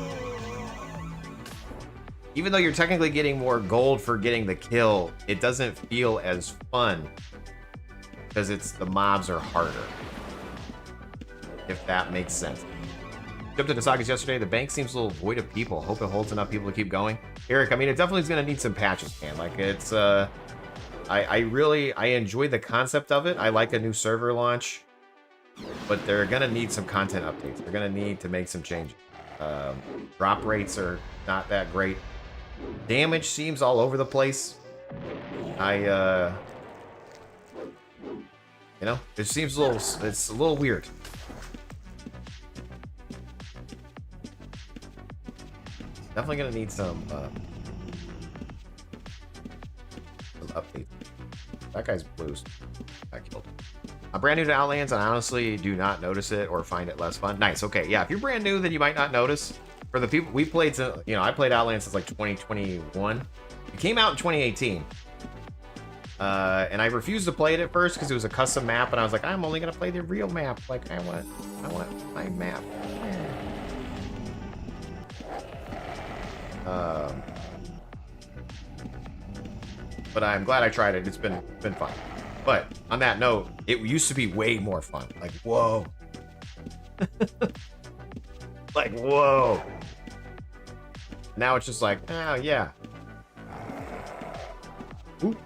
Speaker 1: Even though you're technically getting more gold for getting the kill, it doesn't feel as fun because the mobs are harder. If that makes sense. Jumped into Sagas yesterday. The bank seems a little void of people. Hope it holds enough people to keep going. Eric, I mean, it definitely is going to need some patches, man. Like, it's, I enjoy the concept of it. I like a new server launch, but they're going to need some content updates. They're going to need to make some changes. Drop rates are not that great. Damage seems all over the place. You know, it seems it's a little weird. Definitely gonna need some updates. That guy's blues. I killed him. I'm brand new to Outlands, and I honestly do not notice it or find it less fun. Nice. Okay, yeah. If you're brand new, then you might not notice. For the people we played, I played Outlands since like 2021. It came out in 2018. And I refused to play it at first because it was a custom map, and I was like, I'm only gonna play the real map. Like, I want my map. But I'm glad I tried it. It's been fun. But on that note, it used to be way more fun. Like, whoa. Like, whoa. Now it's just like, oh yeah. Oop.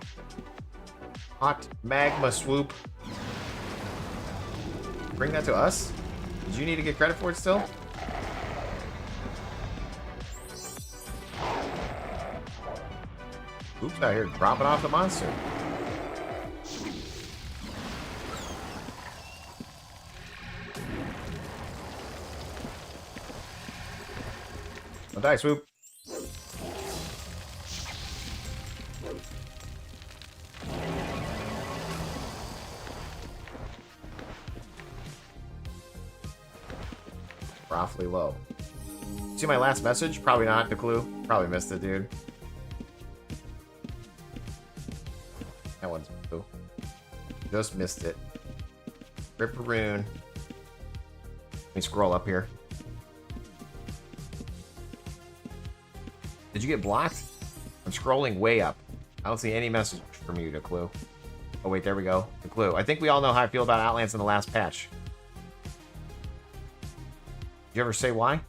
Speaker 1: Hot magma swoop. Bring that to us? Did you need to get credit for it still? Oops, out here dropping off the monster. Don't die, swoop. Awfully low. See my last message? Probably not, the clue. Probably missed it, dude. That one's blue. Just missed it. Ripperoon. Let me scroll up here. Did you get blocked? I'm scrolling way up. I don't see any message from you, the clue. Oh wait, there we go. The clue. I think we all know how I feel about Outlands in the last patch. Did you ever say why?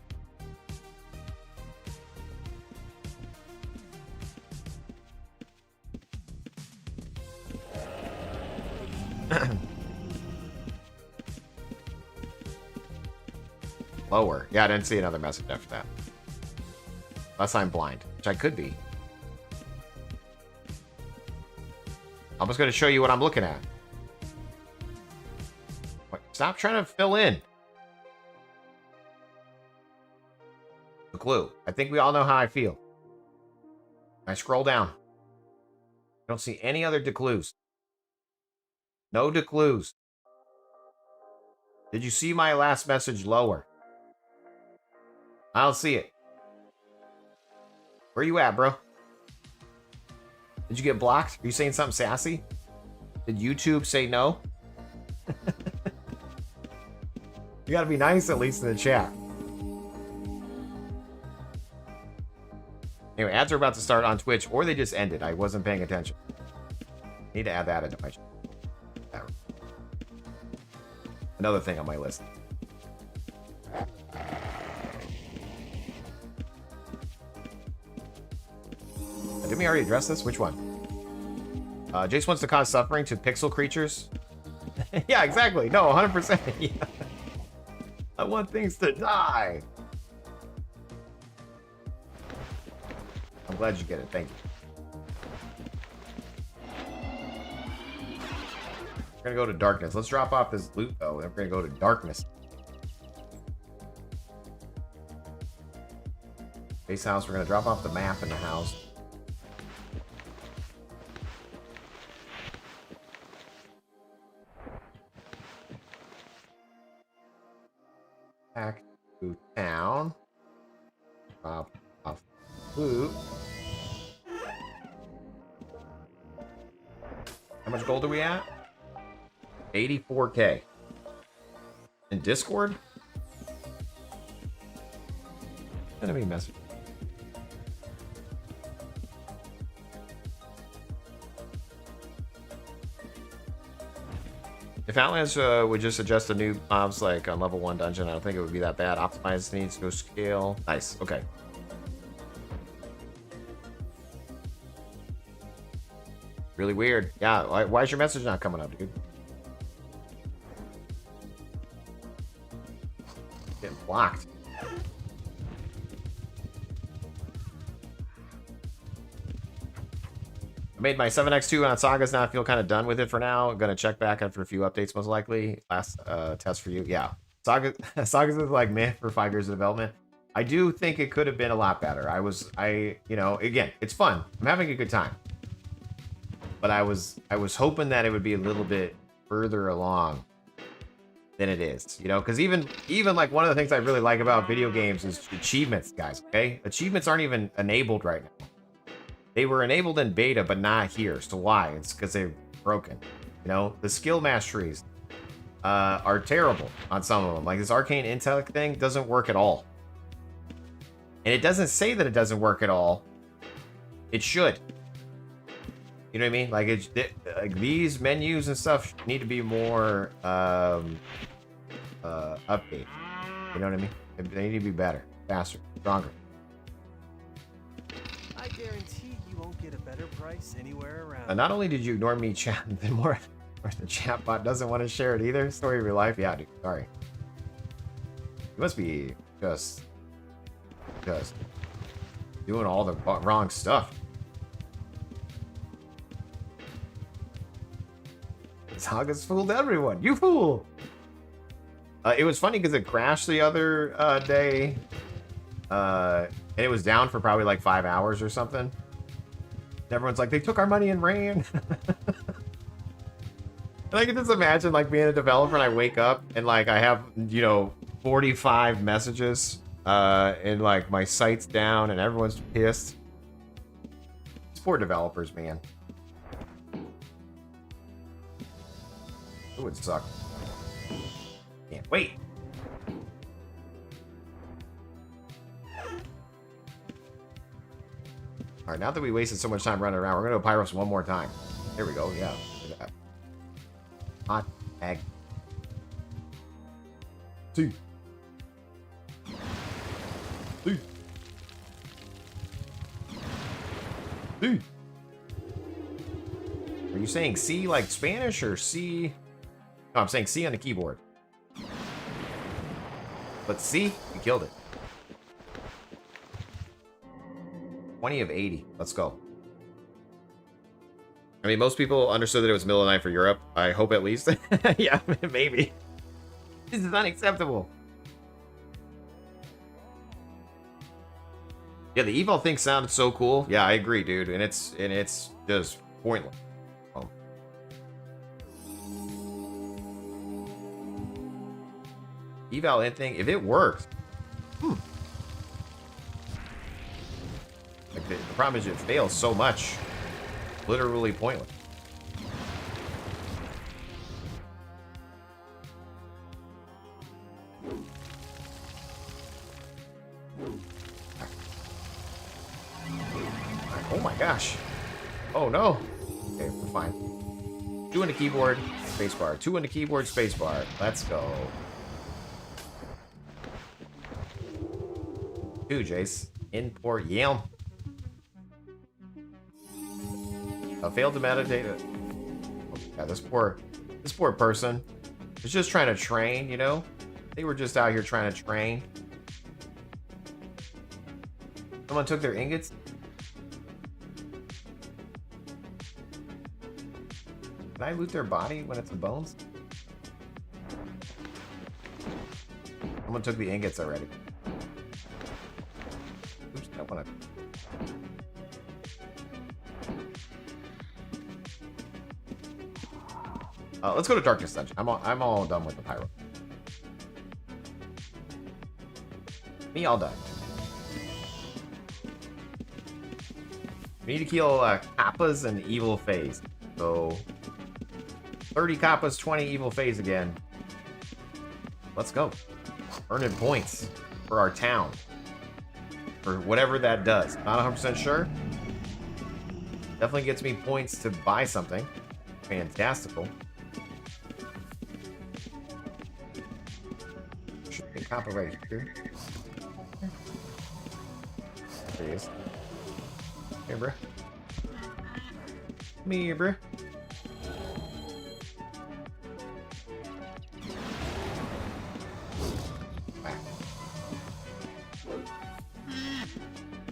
Speaker 1: Lower. Yeah, I didn't see another message after that. Unless I'm blind, which I could be. I'm just going to show you what I'm looking at. What? Stop trying to fill in. The clue. I think we all know how I feel. I scroll down. I don't see any other clues. No clues. Did you see my last message lower? I don't see it. Where you at, bro? Did you get blocked? Are you saying something sassy? Did YouTube say no? You gotta be nice at least in the chat. Anyway, ads are about to start on Twitch, or they just ended. I wasn't paying attention. Need to add that into my channel. Another thing on my list. Didn't we already address this? Which one? Jace wants to cause suffering to pixel creatures. Yeah, exactly. No, 100%. Yeah. I want things to die. I'm glad you get it. Thank you. We're gonna go to darkness. Let's drop off this loot though. Then we're gonna go to darkness. Base house. We're gonna drop off the map in the house. Back to town. Drop off loot. How much gold are we at? 84K. In Discord? Enemy message. If Outlands would just adjust the new mobs like on level 1 dungeon, I don't think it would be that bad. Optimize needs, no scale. Nice, okay. Really weird. Yeah, why is your message not coming up, dude? Getting blocked. I made my 7x2 on Sagas now. I feel kind of done with it for now. I'm going to check back after a few updates, most likely. Last test for you. Yeah. Sagas is like meh for 5 years of development. I do think it could have been a lot better. You know, again, it's fun. I'm having a good time. But I was hoping that it would be a little bit further along than it is, you know, because even like one of the things I really like about video games is achievements, guys. Okay, achievements aren't even enabled right now. They were enabled in beta, but not here. So why? It's because they're broken. You know, the skill masteries are terrible on some of them. Like this arcane intellect thing doesn't work at all. And it doesn't say that it doesn't work at all. It should. You know what I mean? Like like these menus and stuff need to be more updated. You know what I mean? They need to be better, faster, stronger.
Speaker 5: I guarantee you won't get a better price anywhere around.
Speaker 1: Not only did you ignore me, chat, the more the chatbot doesn't want to share it either. Story of your life, yeah, dude. Sorry. You must be just doing all the wrong stuff. Sagas fooled everyone. You fool! It was funny because it crashed the other day. And it was down for probably like 5 hours or something. And everyone's like, they took our money and ran. And I can just imagine like being a developer and I wake up and like I have, you know, 45 messages and like my site's down and everyone's pissed. It's poor developers, man. It would suck. Can't wait. Alright, now that we wasted so much time running around, we're gonna go Pyros one more time. There we go, yeah. Look at that. Hot egg. Two. Two. Two. Are you saying C like Spanish or C? No, I'm saying C on the keyboard. But C, you killed it. 20 of 80. Let's go. I mean, most people understood that it was middle of the night for Europe. I hope at least. Yeah, maybe. This is unacceptable. Yeah, the eval thing sounded so cool. Yeah, I agree, dude. And it's just pointless. Oh. Eval in thing, if it works. Like the problem is it fails so much. Literally pointless. Oh my gosh. Oh no. Okay, we're fine. 2 on the keyboard, spacebar. 2 on the keyboard, spacebar. Let's go. 2, Jace. Import Yelm. I failed to meditate. Oh, yeah, this poor person was just trying to train, you know? They were just out here trying to train. Someone took their ingots. Can I loot their body when it's the bones? Someone took the ingots already. Oops, I want to. Let's go to Darkness Dungeon. I'm all done with the pyro. Me all done. We need to kill Kappas and Evil Phase. So 30 Kappas, 20 Evil Phase again. Let's go. Earning points for our town. For whatever that does. Not 100% sure. Definitely gets me points to buy something. Fantastical. Should be a Kappa right here. There he is. Here, bro. Come here, bro.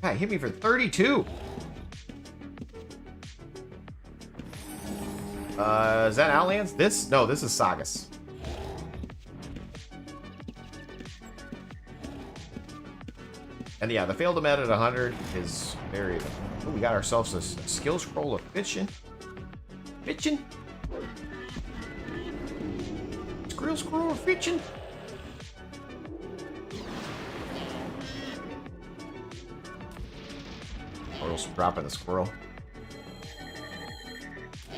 Speaker 1: God, hit me for 32. Is that Outlands? This? No, this is Sagas. And yeah, the failed to med at 100 is very... Oh, we got ourselves a skill scroll of fishing. Fishing? Scroll of fishing? squirrels dropping the squirrel.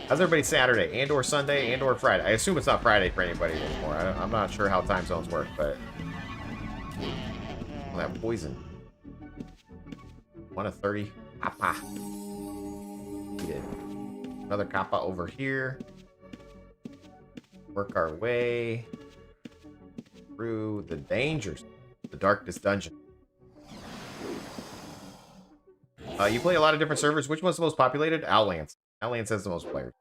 Speaker 1: How's everybody Saturday and or Sunday and or Friday? I assume it's not Friday for anybody anymore. I'm not sure how time zones work, but I'll have poison. 1 of 30. Kappa. Eat it. Another kappa over here. Work our way through the dangers. The darkness dungeon. You play a lot of different servers. Which one's the most populated? Outlands. Outlands has the most players.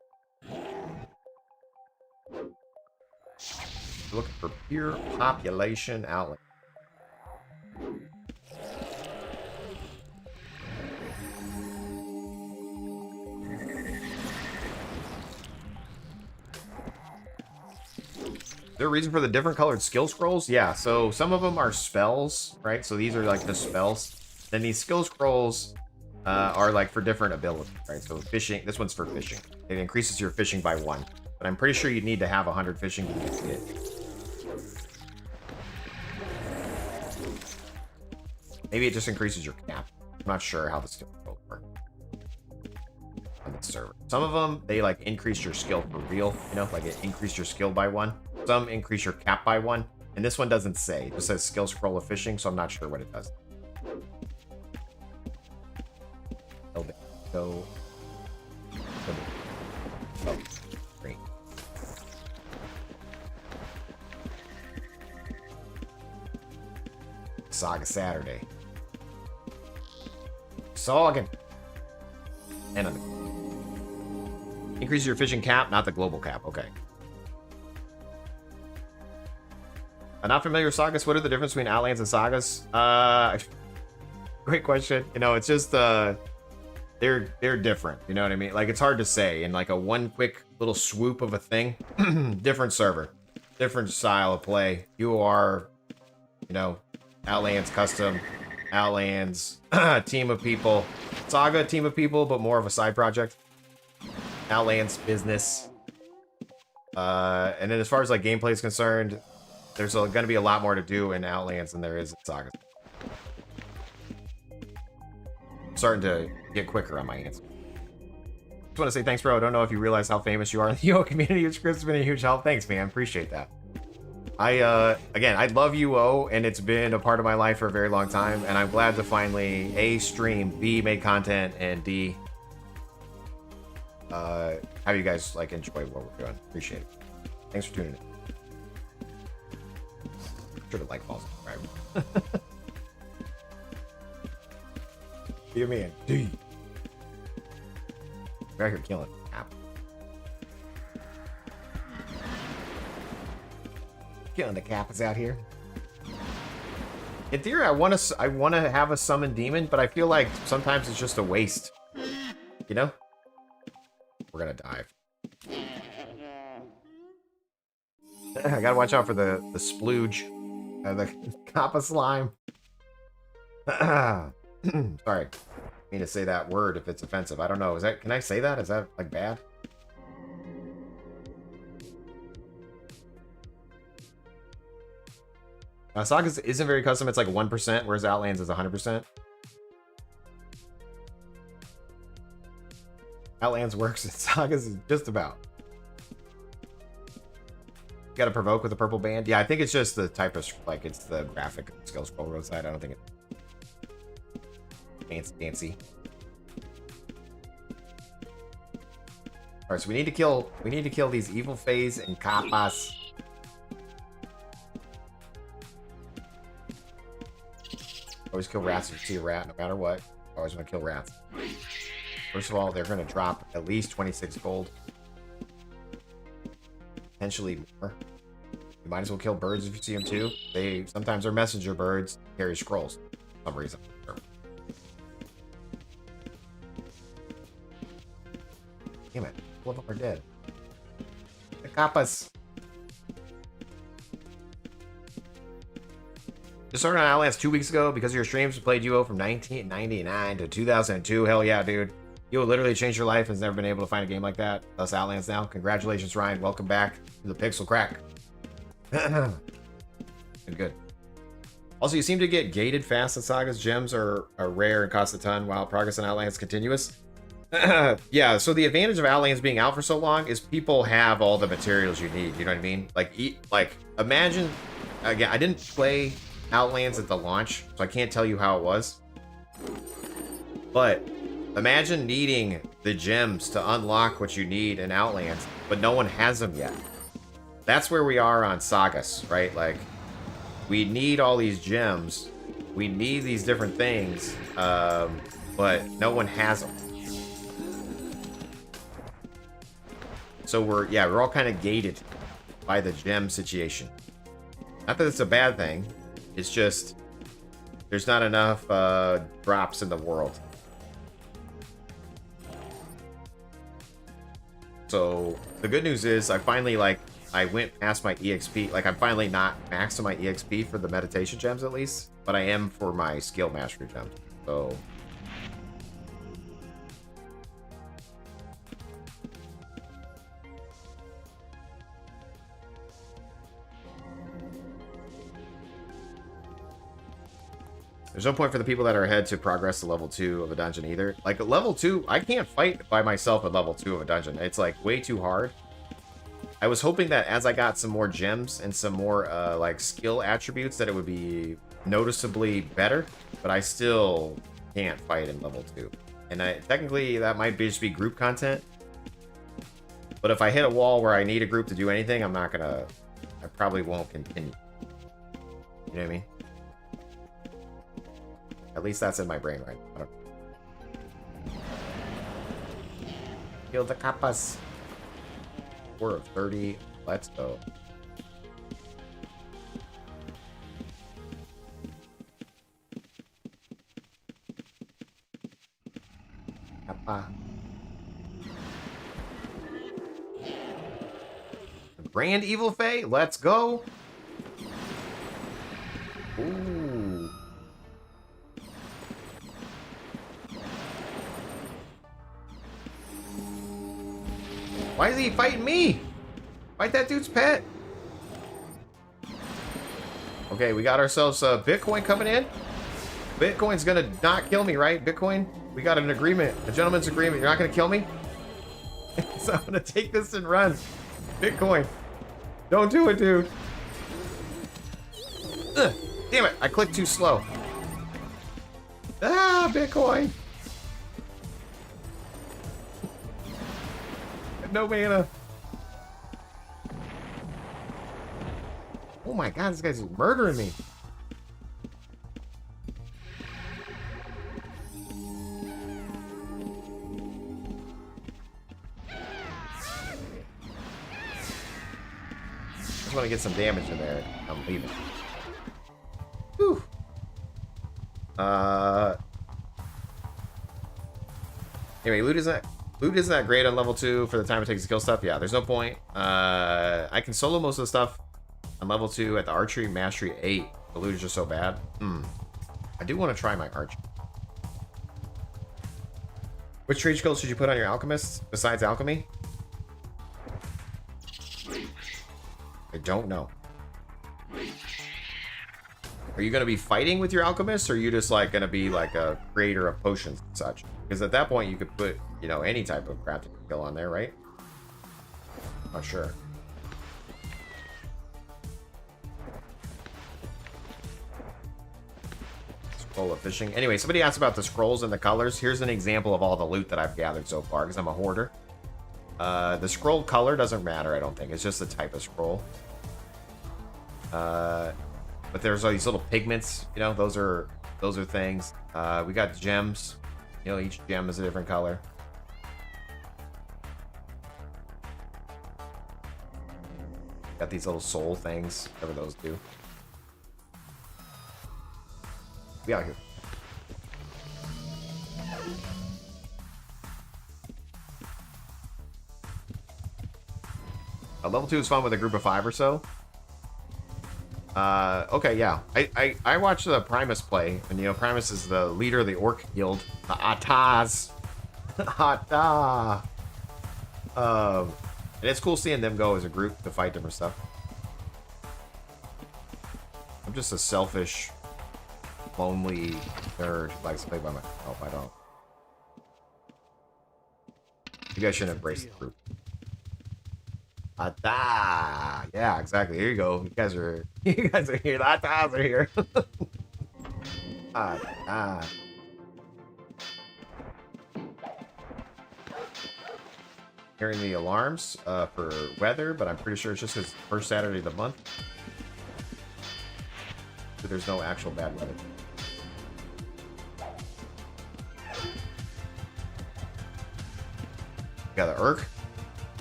Speaker 1: Looking for pure population Outlands. Is there a reason for the different colored skill scrolls? Yeah, so some of them are spells, right? So these are like the spells. Then these skill scrolls are like for different abilities, right? So fishing, this one's for fishing. It increases your fishing by 1. But I'm pretty sure you need to have 100 fishing to get it. Maybe it just increases your cap. I'm not sure how the skill scrolls work on the server. Some of them, they like increase your skill for real, you know, like it increased your skill by 1. Some increase your cap by 1, and this one doesn't say. It just says skill scroll of fishing, so I'm not sure what it does. Go. Oh, great. Saga Saturday. Sagan. Enemy. Increase your fishing cap, not the global cap. Okay. Not familiar with Sagas. What are the difference between Outlands and Sagas? Great question. You know, it's just they're different. You know what I mean? Like it's hard to say in like a one quick little swoop of a thing. Different server, different style of play. You are, you know, Outlands custom, Outlands team of people, Saga team of people, but more of a side project. Outlands business. And then as far as like gameplay is concerned, there's going to be a lot more to do in Outlands than there is in Sagas. I'm starting to get quicker on my answer. Just want to say thanks, bro. I don't know if you realize how famous you are in the UO community. It's been a huge help. Thanks, man. Appreciate that. Again, I love UO, and it's been a part of my life for a very long time, and I'm glad to finally A, stream, B, make content, and D, have you guys like enjoy what we're doing. Appreciate it. Thanks for tuning in. Sure to like, follow, subscribe. Give me a D. We're out here killing Cap. Killing the Kappas out here. In theory, I want to have a summon demon, but I feel like sometimes it's just a waste. You know? We're gonna dive. I gotta watch out for the splooge. The Kappa slime. Sorry. I mean to say that word if it's offensive. I don't know. Can I say that? Is that like bad? Sagas isn't very custom. It's like 1%, whereas Outlands is 100%. Outlands works at Sagas is just about. You gotta provoke with a purple band. Yeah, I think it's just the type of, like, it's the graphic skill scroll roadside. I don't think it's fancy. Alright, so we need to kill these evil phase and Kappas. Always kill rats if you see a rat, no matter what. Always want to kill rats. First of all, they're going to drop at least 26 gold. Potentially more. You might as well kill birds if you see them too. Sometimes they're messenger birds, carry scrolls for some reason. Damn it. All of them are dead. The Kappas. Just started on Outlands 2 weeks ago because of your streams. Played UO from 1999 to 2002. Hell yeah, dude. UO literally changed your life and has never been able to find a game like that. Thus Outlands now. Congratulations, Ryan. Welcome back to the Pixel Crack. Good. Also, you seem to get gated fast in Sagas. Gems are rare and cost a ton, while progress in Outlands continuous. Yeah, so the advantage of Outlands being out for so long is people have all the materials you need. You know what I mean? Like imagine, again, I didn't play Outlands at the launch, so I can't tell you how it was. But imagine needing the gems to unlock what you need in Outlands, but no one has them yet. That's where we are on Sagas, right? Like, we need all these gems, we need these different things, but no one has them. So we're all kind of gated by the gem situation. Not that it's a bad thing, it's just there's not enough drops in the world. So the good news is I finally I went past my EXP. Like, I'm finally not maxed on my EXP for the meditation gems at least, but I am for my skill mastery gems. So there's no point for the people that are ahead to progress to level 2 of a dungeon either. Like, level 2, I can't fight by myself at level 2 of a dungeon. It's, like, way too hard. I was hoping that as I got some more gems and some more, like, skill attributes, that it would be noticeably better. But I still can't fight in level 2. And technically, that might just be group content. But if I hit a wall where I need a group to do anything, I'm not gonna... I probably won't continue. You know what I mean? At least that's in my brain right now. I don't... Kill the kappas. 4 of 30. Let's go. Kappa. Grand Evil Fae. Let's go. Ooh. Why is he fighting me? Fight that dude's pet. Okay, we got ourselves Bitcoin coming in. Bitcoin's gonna not kill me, right? Bitcoin, we got an agreement, a gentleman's agreement. You're not gonna kill me? So I'm gonna take this and run. Bitcoin, don't do it, dude. Ugh, damn it, I clicked too slow. Ah, Bitcoin. No mana. Oh my god, this guy's murdering me. Just want to get some damage in there. I'm leaving. Whew. Anyway, loot isn't that great on level 2 for the time it takes to kill stuff. Yeah, there's no point. I can solo most of the stuff on level 2 at the archery mastery 8. The loot is just so bad. I do want to try my archery. Which trade skills should you put on your alchemist besides alchemy? I don't know. Are you going to be fighting with your alchemist, or are you just like going to be like a creator of potions and such? Because at that point you could put, you know, any type of crafting skill on there, right? Not sure. Scroll of fishing. Anyway, somebody asked about the scrolls and the colors. Here's an example of all the loot that I've gathered so far, because I'm a hoarder. The scroll color doesn't matter, I don't think. It's just the type of scroll. But there's all these little pigments, you know, those are things. We got gems. You know, each gem is a different color. Got these little soul things, whatever those do. Be out here. Level 2 is fun with a group of 5 or so. Okay, yeah. I watched the Primus play, and you know, Primus is the leader of the Orc Guild, the Ataz. Ata. And it's cool seeing them go as a group to fight different stuff. I'm just a selfish lonely nerd who likes to play by myself. I don't. You guys should embrace the group. Ata! Yeah, exactly. Here you go. You guys are here. The Atas are here. Ata. Hearing the alarms for weather, but I'm pretty sure it's just because first Saturday of the month. So there's no actual bad weather. Got the Urk.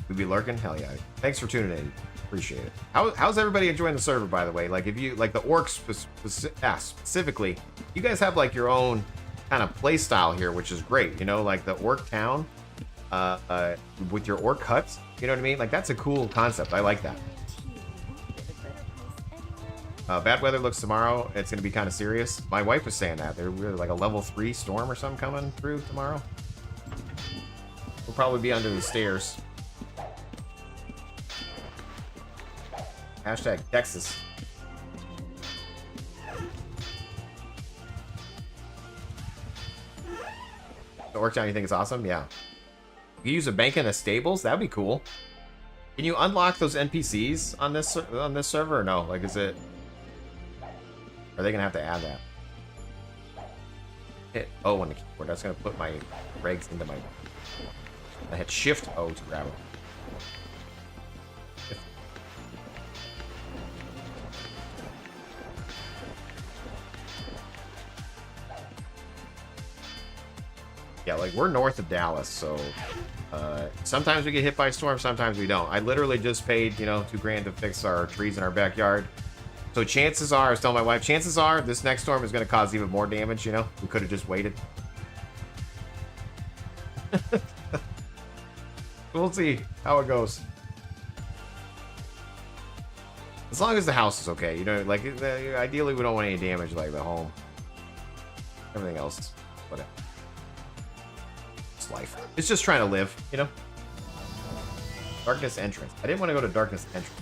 Speaker 1: We be lurking? Hell yeah. Thanks for tuning in. Appreciate it. How's everybody enjoying the server, by the way? Like, if you, like, the orcs specifically, you guys have, like, your own kind of play style here, which is great. You know, like, the orc town with your orc huts. You know what I mean? Like, that's a cool concept. I like that. Bad weather looks tomorrow. It's going to be kind of serious. My wife was saying that. There's really like a level 3 storm or something coming through tomorrow. We'll probably be under the stairs. Hashtag Texas. The Orc Town, you think it's awesome? Yeah. You use a bank in a stables? That'd be cool. Can you unlock those NPCs on this server or no? Like, is it... Are they gonna have to add that? Hit O on the keyboard. That's gonna put my regs into my... I hit Shift O to grab it. Yeah, like, we're north of Dallas, so sometimes we get hit by a storm, sometimes we don't. I literally just paid, you know, $2,000 to fix our trees in our backyard. So chances are, I was telling my wife, chances are this next storm is going to cause even more damage, you know? We could have just waited. We'll see how it goes. As long as the house is okay, you know, like, ideally we don't want any damage like the home. Everything else, whatever. It's life. It's just trying to live, you know? Darkness entrance. I didn't want to go to darkness entrance.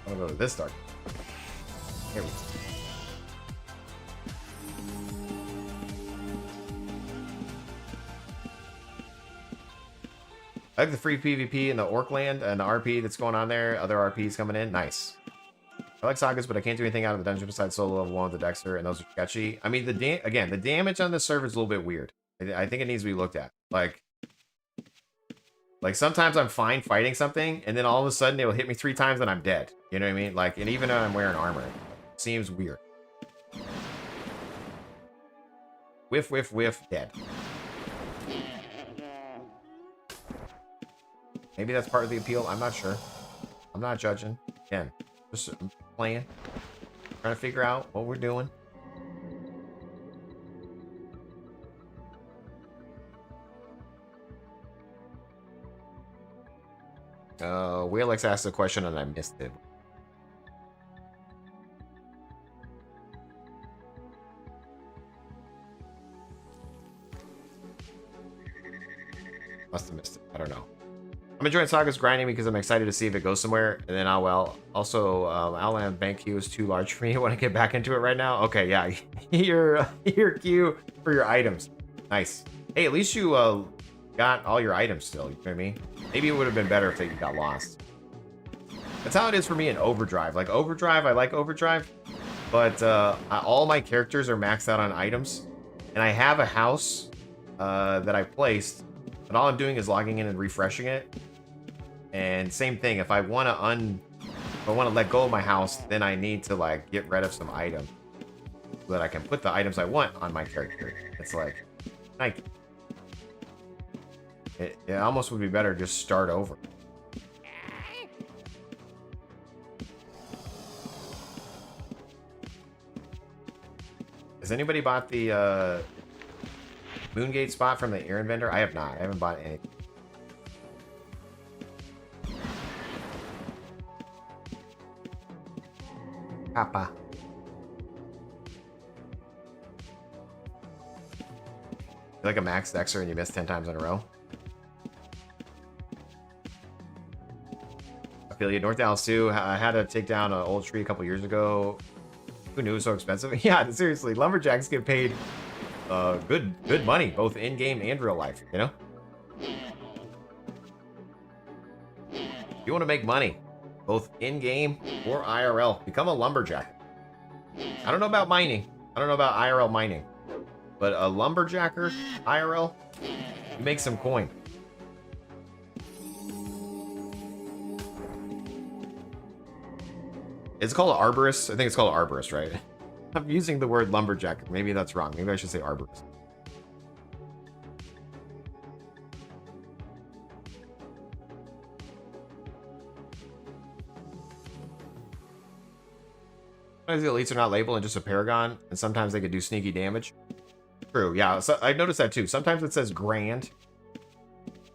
Speaker 1: I want to go to this dark. Here we go. I like the free PvP in the Orc Land and the RP that's going on there. Other RPs coming in. Nice. I like Sagas, but I can't do anything out of the dungeon besides solo level 1 with the Dexter, and those are sketchy. I mean, again, the damage on this server is a little bit weird. I think it needs to be looked at. Like sometimes I'm fine fighting something, and then all of a sudden it will hit me 3 times and I'm dead. You know what I mean? Like, and even when I'm wearing armor, it seems weird. Whiff, whiff, whiff, dead. Maybe that's part of the appeal. I'm not sure. I'm not judging. Again, just playing. Trying to figure out what we're doing. Wheelix asked a question and I missed it. Must have missed it. I don't know. I'm enjoying Sagas grinding because I'm excited to see if it goes somewhere. And then also Outland Bank queue is too large for me. I want to get back into it right now. Okay, yeah. your queue for your items. Nice. Hey, at least you got all your items still. You know what I mean? Maybe it would have been better if they got lost. That's how it is for me in Overdrive. Like Overdrive, I like Overdrive, but all my characters are maxed out on items, and I have a house that I placed, and all I'm doing is logging in and refreshing it. And same thing, if I want to let go of my house, then I need to like get rid of some items so that I can put the items I want on my character. It's like, it almost would be better to just start over. Has anybody bought the Moongate spot from the Aaron vendor? I have not. I haven't bought any. Papa. You're like a max Dexter and you missed 10 times in a row? I feel you. North Dallas too. I had to take down an old tree a couple years ago Who knew it was so expensive? Yeah, seriously, lumberjacks get paid good money, both in game and real life. You know, you want to make money, both in game or IRL. Become a lumberjack. I don't know about mining. I don't know about IRL mining, but a lumberjacker IRL, you make some coin. It's called an arborist. I think it's called an arborist, right? I'm using the word lumberjack. Maybe that's wrong. Maybe I should say arborist. Sometimes the elites are not labeled and just a paragon, and sometimes they could do sneaky damage. True, yeah. So I've noticed that too. Sometimes it says grand.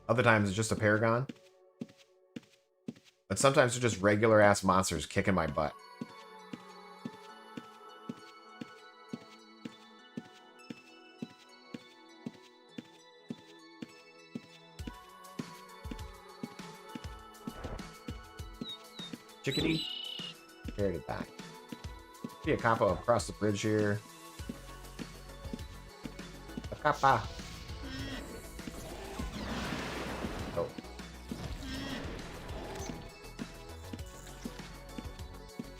Speaker 1: Other times it's just a paragon. But sometimes they're just regular ass monsters kicking my butt. Chickadee. Carried it back. See a kappa across the bridge here. A kappa. Oh.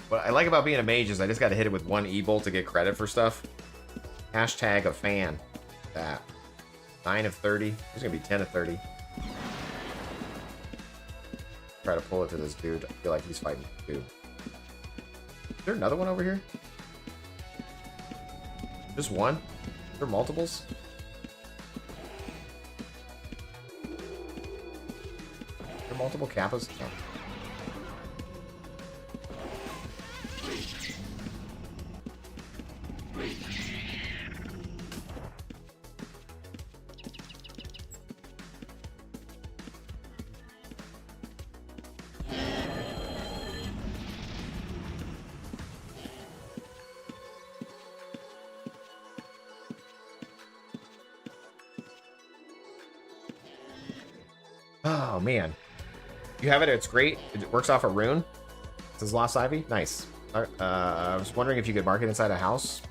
Speaker 1: What I like about being a mage is I just got to hit it with one E-bolt to get credit for stuff. Hashtag a fan. That. 9 of 30. There's going to be 10 of 30. Try to pull it to this dude. I feel like he's fighting dude. Is there another one over here? Just one? Is there multiples? Are there multiple kappas? No. Oh, man. You have it? It's great. It works off a rune. It says Lost Ivy. Nice. I was wondering if you could mark it inside a house.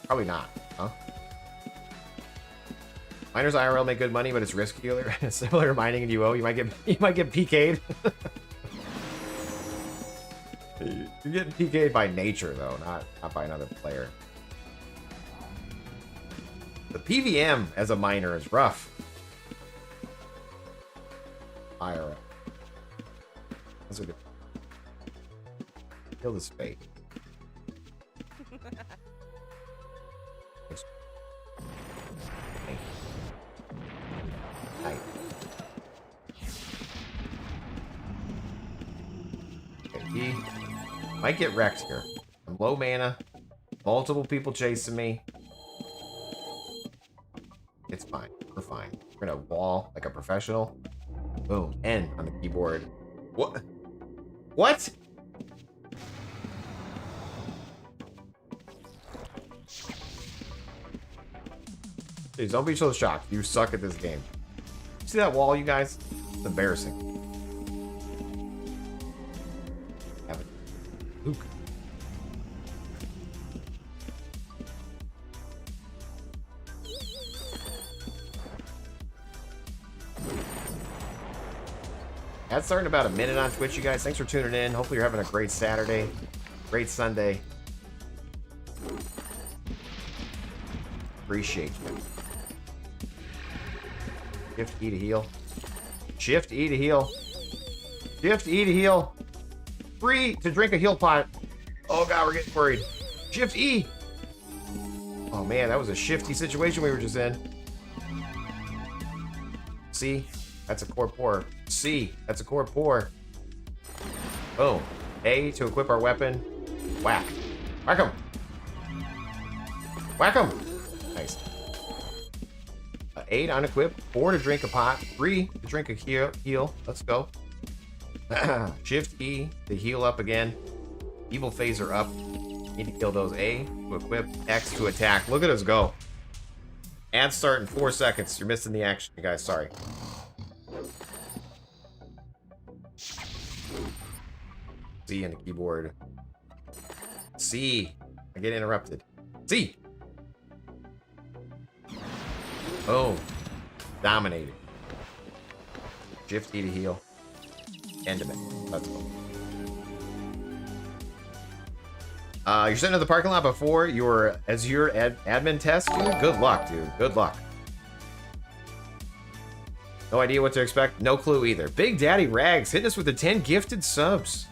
Speaker 1: Probably not, huh? Miners IRL make good money, but it's riskier. Similar to mining in UO. You might get PK'd. You're getting PK'd by nature, though, not by another player. The PVM as a miner is rough. IRL. That's a good. Kill this fate. Nice. Okay, he might get wrecked here. I'm low mana. Multiple people chasing me. It's fine. We're fine. We're gonna wall like a professional. Boom. N on the keyboard. What? What? Dude, don't be so shocked. You suck at this game. See that wall, you guys? It's embarrassing. Have it. Luke. That's starting about a minute on Twitch, you guys. Thanks for tuning in. Hopefully you're having a great Saturday. Great Sunday. Appreciate you. Shift E to heal. Shift E to heal. Shift E to heal. Free to drink a heal pot. Oh god, we're getting worried. Shift E. Oh man, that was a shifty situation we were just in. C. That's a core pour. C. That's a core pour. Boom. A to equip our weapon. Whack. Whack him. Whack him. Nice. 8 on equip. 4 to drink a pot. 3 to drink a heal. Let's go. Shift E to heal up again. Evil phaser up. Need to kill those. A to equip. X to attack. Look at us go. Ad start in 4 seconds. You're missing the action, you guys. Sorry. C on the keyboard. C. I get interrupted. C. Oh. Dominated. Shift E to heal. End of it. Let's go. You're sitting in the parking lot before your Azure admin test, dude? Good luck, dude. Good luck. No idea what to expect. No clue either. Big Daddy Rags hitting us with the 10 gifted subs.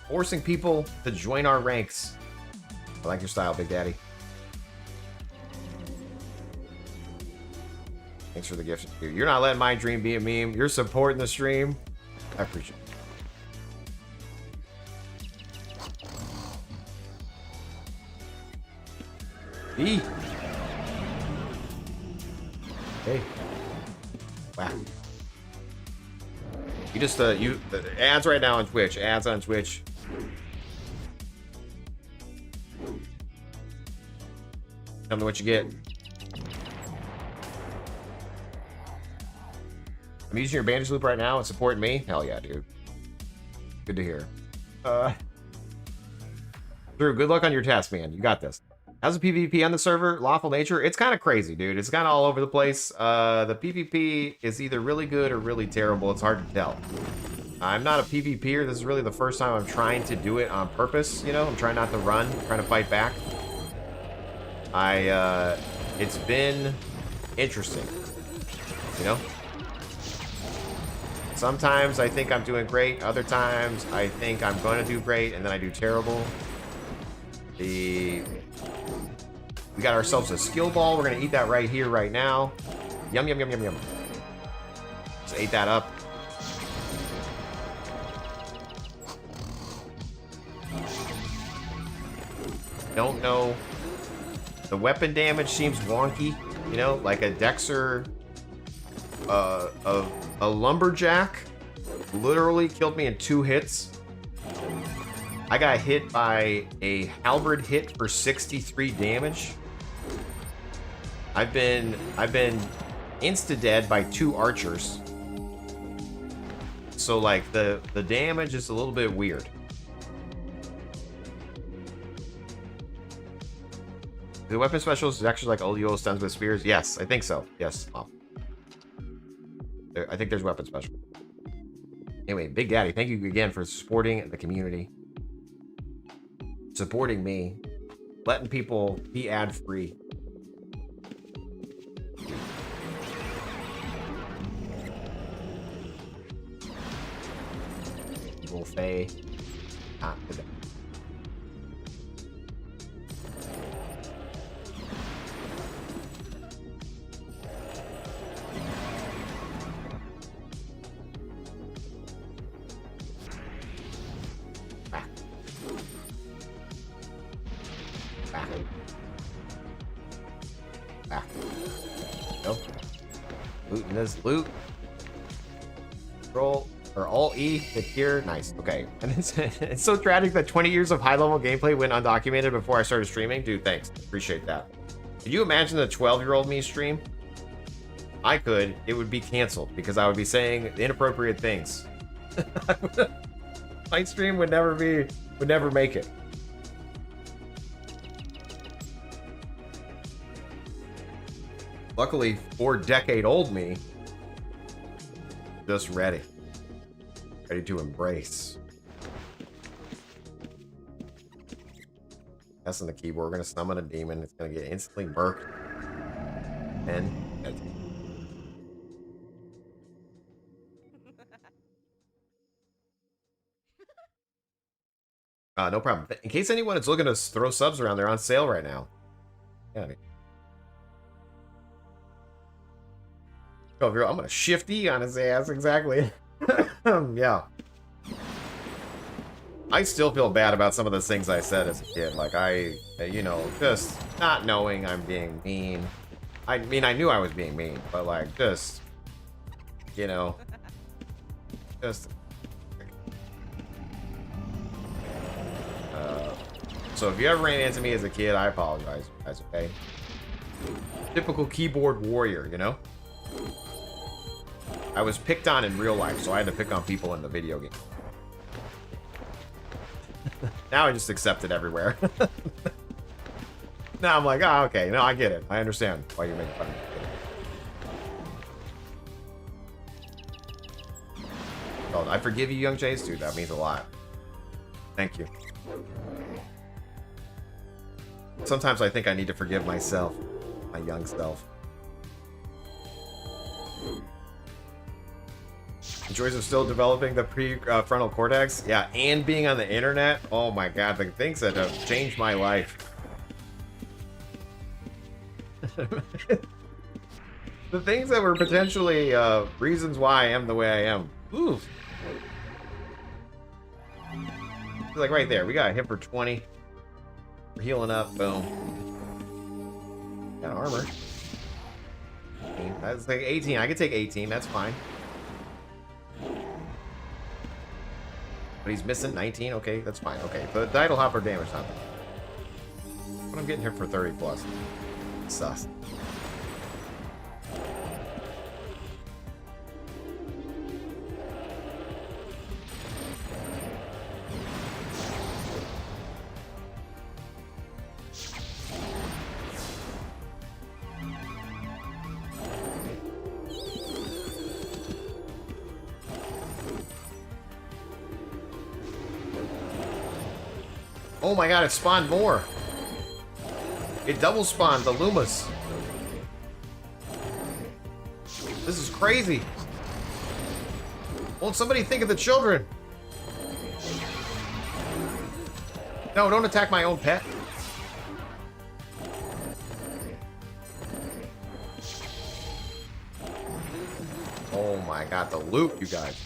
Speaker 1: Forcing people to join our ranks. I like your style, Big Daddy. Thanks for the gift, dude. You're not letting my dream be a meme. You're supporting the stream. I appreciate it. E. Hey. Wow. You just, the ads right now on Twitch. Ads on Twitch. Tell me what you get. I'm using your bandage loop right now and supporting me. Hell yeah, dude. Good to hear. Drew, good luck on your test, man. You got this. How's the PvP on the server? Lawful Nature? It's kind of crazy, dude. It's kind of all over the place. The PvP is either really good or really terrible. It's hard to tell. I'm not a PvPer. This is really the first time I'm trying to do it on purpose, you know? I'm trying not to run, trying to fight back. It's been interesting, you know? Sometimes I think I'm doing great. Other times I think I'm going to do great, and then I do terrible. We got ourselves a skill ball. We're going to eat that right here, right now. Yum, yum, yum, yum, yum. Just ate that up. Don't know. The weapon damage seems wonky. You know, like a Dexter... a lumberjack literally killed me in 2 hits. I got hit by a halberd hit for 63 damage. I've been insta-dead by 2 archers. So like the damage is a little bit weird. The weapon specialist is actually like UO stuns with spears. Yes, I think so. Yes. I think there's weapon special. Anyway, Big Daddy, thank you again for supporting the community. Supporting me. Letting people be ad-free. Evil Faye. Not today. Looting this loot. Control or Alt E to cure. Nice. Okay. And it's so tragic that 20 years of high level gameplay went undocumented before I started streaming. Dude, thanks. Appreciate that. Could you imagine the 12-year-old me stream? I could. It would be canceled because I would be saying inappropriate things. My stream would never make it. Luckily, 4-decade-old me, just ready to embrace. That's on the keyboard. We're gonna summon a demon. It's gonna get instantly murked. And no problem. In case anyone is looking to throw subs around, they're on sale right now. Yeah. Oh, I'm gonna shift E on his ass, exactly. Yeah. I still feel bad about some of the things I said as a kid. Like, you know, just not knowing I'm being mean. I mean, I knew I was being mean, but, like, just, you know, just... So if you ever ran into me as a kid, I apologize, guys, okay? Typical keyboard warrior, you know? I was picked on in real life, so I had to pick on people in the video game. Now I just accept it everywhere. Now I'm like, oh, okay. No, I get it. I understand why you're making fun of me. Oh, I forgive you, young Jase. Dude, that means a lot. Thank you. Sometimes I think I need to forgive myself. My young self. The joys of still developing the prefrontal cortex. Yeah, and being on the internet. Oh my god, the things that have changed my life. The things that were potentially reasons why I am the way I am. Ooh. Like right there, we got a hit for 20. We're healing up, boom. Got armor. That's like 18. I could take 18, that's fine. But he's missing 19. Okay, that's fine. Okay, the Tidal Hopper damage not bad. But I'm getting hit for 30 plus. Sus. Oh my god, it spawned more. It double spawned the Lumas. This is crazy. Won't somebody think of the children? No, don't attack my own pet. Oh my god, the loot, you guys.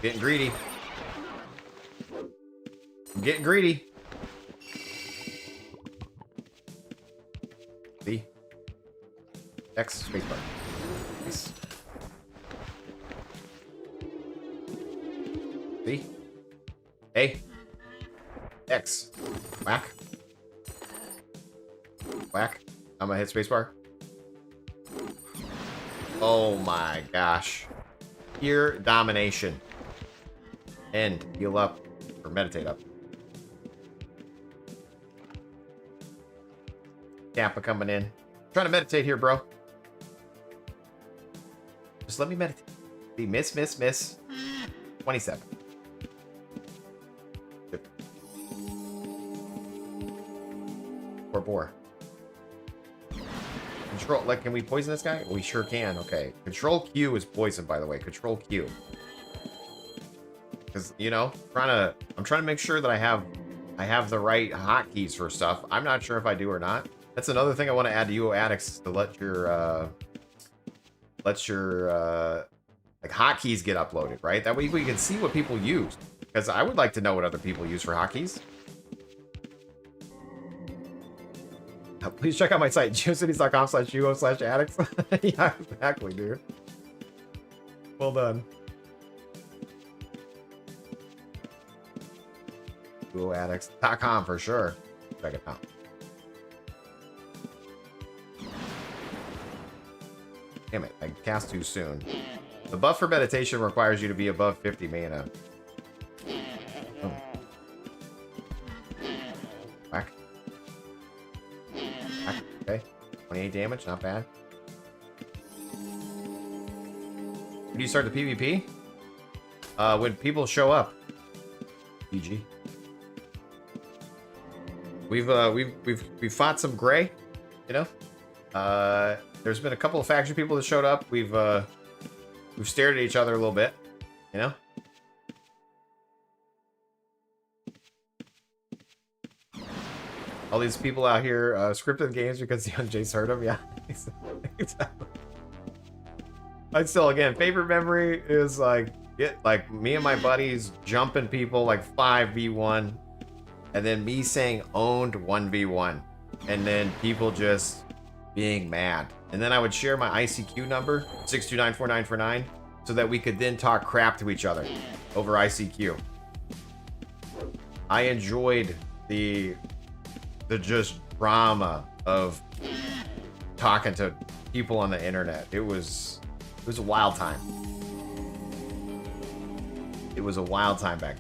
Speaker 1: Getting greedy. I'm getting greedy. B. X spacebar. Nice. B. A. X. Whack. Whack. I'm gonna hit spacebar. Oh my gosh. Pure domination. End. Heal up. Or meditate up. Kappa coming in. I'm trying to meditate here, bro. Just let me meditate. See, miss, miss, miss. 27. Good. Poor boar. Control, like, can we poison this guy? We sure can. Okay. Control Q is poison, by the way. Control Q. Because, you know, I'm trying to make sure that I have the right hotkeys for stuff. I'm not sure if I do or not. That's another thing I want to add to UO Addicts, to let your like hotkeys get uploaded, right? That way we can see what people use. Because I would like to know what other people use for hotkeys. Please check out my site, geocities.com/UO/addicts. Yeah, exactly, dude. Well done. UOAddicts.com for sure. Check it out. Damn it, I cast too soon. The buff for meditation requires you to be above 50 mana. Oh. Whack. Whack. Okay. 28 damage, not bad. When do you start the PvP? When people show up. GG. We've fought some gray, you know. There's been a couple of faction people that showed up. We've stared at each other a little bit, you know. All these people out here scripted games because the young Jace heard them. Yeah, exactly. I'd still, again, favorite memory is like me and my buddies jumping people like 5v1. And then me saying owned 1v1. And then people just being mad. And then I would share my ICQ number, 6294949, so that we could then talk crap to each other over ICQ. I enjoyed the just drama of talking to people on the internet. It was a wild time. It was a wild time back.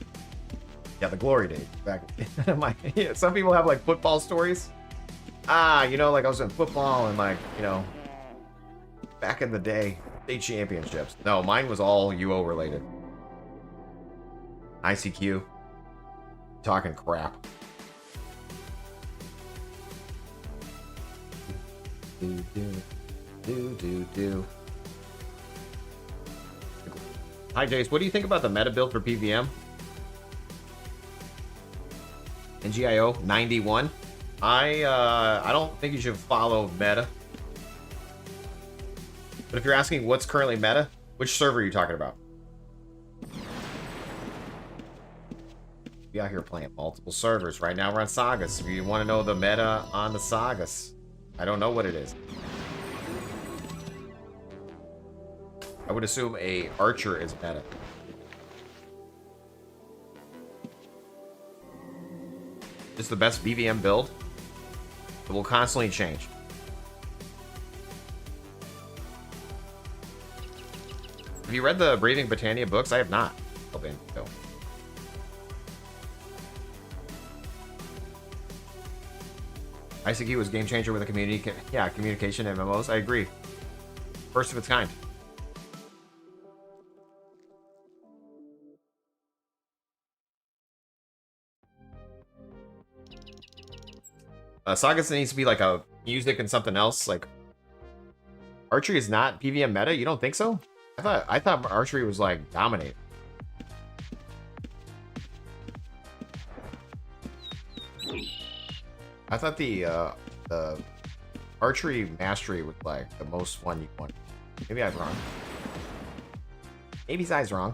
Speaker 1: Yeah, the glory days back. Yeah, some people have like football stories. You know, like I was in football and like, you know, back in the day, state championships. No, mine was all UO related. ICQ. Talking crap. Do. Hi, Jace. What do you think about the meta build for PVM? NGIO 91. I don't think you should follow meta. But if you're asking what's currently meta, which server are you talking about? Be out here playing multiple servers. Right now we're on Sagas. If you want to know the meta on the Sagas, I don't know what it is. I would assume a archer is meta. It's the best BVM build. It will constantly change. Have you read the Braving Britannia books? I have not. Okay, no. ICQ was game changer with a communication MMOs. I agree. First of its kind. Sagas needs to be like a music and something else. Like archery is not PVM meta. You don't think so? I thought archery was like dominate. I thought the archery mastery was like the most one you want. Maybe I was wrong. Maybe Zai's wrong.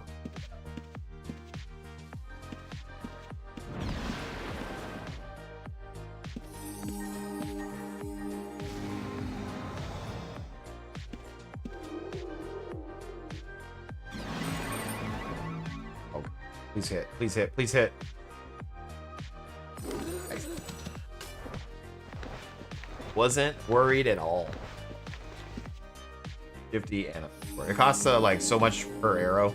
Speaker 1: Please hit. Please hit. Please hit. Nice. Wasn't worried at all. 50 and a 4. It costs like so much per arrow.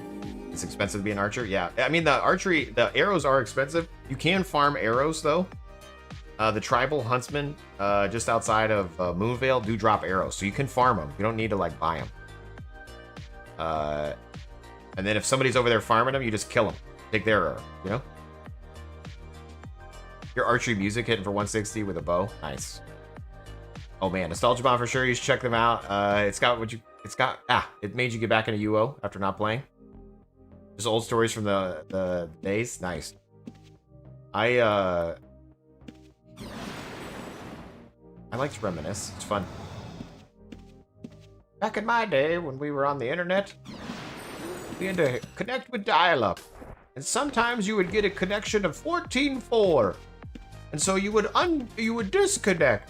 Speaker 1: It's expensive to be an archer. Yeah. I mean, the archery, the arrows are expensive. You can farm arrows though. The tribal huntsmen just outside of Moonvale do drop arrows. So you can farm them. You don't need to like buy them. And then if somebody's over there farming them, you just kill them. Take their arrow, you know? Your archery music hitting for 160 with a bow. Nice. Oh man, Nostalgia Bomb for sure. You should check them out. It made you get back into UO after not playing. Just old stories from the days. Nice. I like to reminisce. It's fun. Back in my day when we were on the internet, we had to connect with dial-up. And sometimes you would get a connection of 14.4. And so you would disconnect.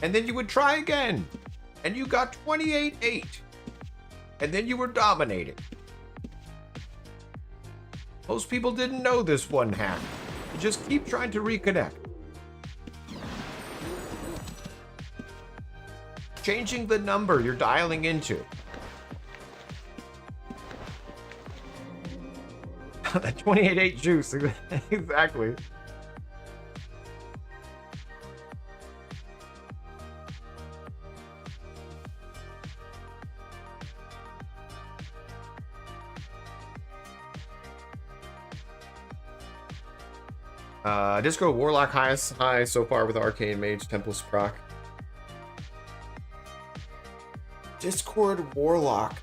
Speaker 1: And then you would try again. And you got 28.8. And then you were dominated. Most people didn't know this one hack. You just keep trying to reconnect. Changing the number you're dialing into. That 28.8 juice. Exactly. Discord Warlock highest high so far with Arcane Mage Tempest proc. Discord Warlock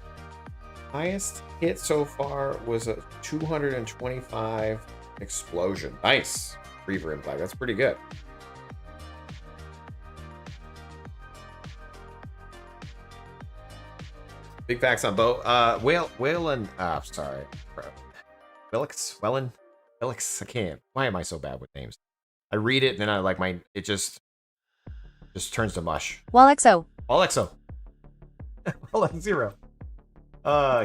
Speaker 1: highest hit so far was a 225 explosion. Nice. Reaver Impact. That's pretty good. Big facts on Bo. Whalen. Sorry. Felix. I can't. Why am I so bad with names? I read it and then I like it just turns to mush.
Speaker 6: Walexo.
Speaker 1: Zero.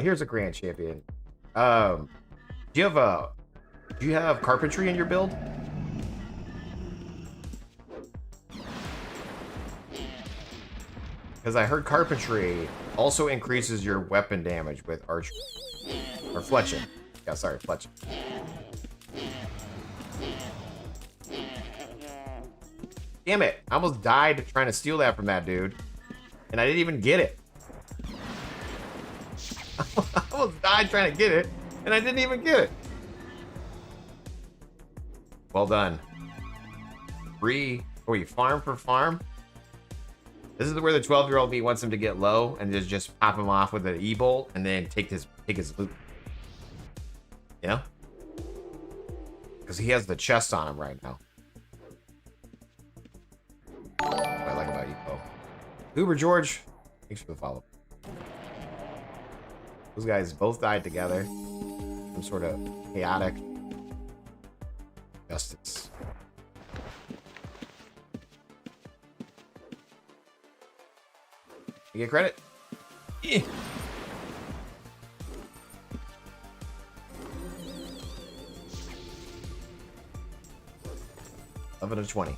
Speaker 1: Here's a grand champion. Do you have carpentry in your build? Because I heard carpentry also increases your weapon damage with archery. Or fletching. Yeah, sorry, fletching. Damn it. I almost died trying to steal that from that dude. And I didn't even get it. I almost died trying to get it. And I didn't even get it. Well done. Free. Oh, you farm for farm? This is where the 12-year-old me wants him to get low and just pop him off with an E-bolt and then take his loot. You know? Because he has the chest on him right now. What I like about you, Bo. Uber George, thanks for the follow. Those guys both died together. Some sort of chaotic justice. You get credit? Yeah. 11 to 20.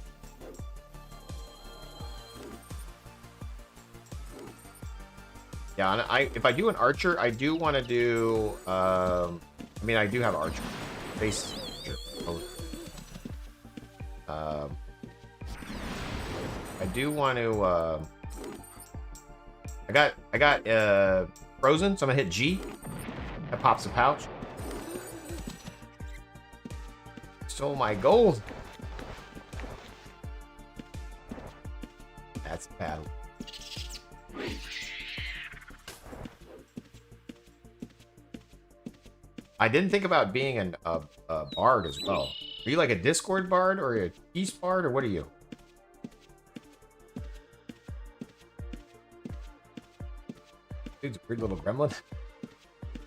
Speaker 1: Yeah, and if I do an archer, I do want to do. I mean, I do have archer. Base archer. I do want to. I got frozen, so I'm gonna hit G. That pops a pouch. Stole my gold. That's bad. I didn't think about being a bard as well. Are you like a Discord bard or a peace bard or what are you? Dude's a weird little gremlin.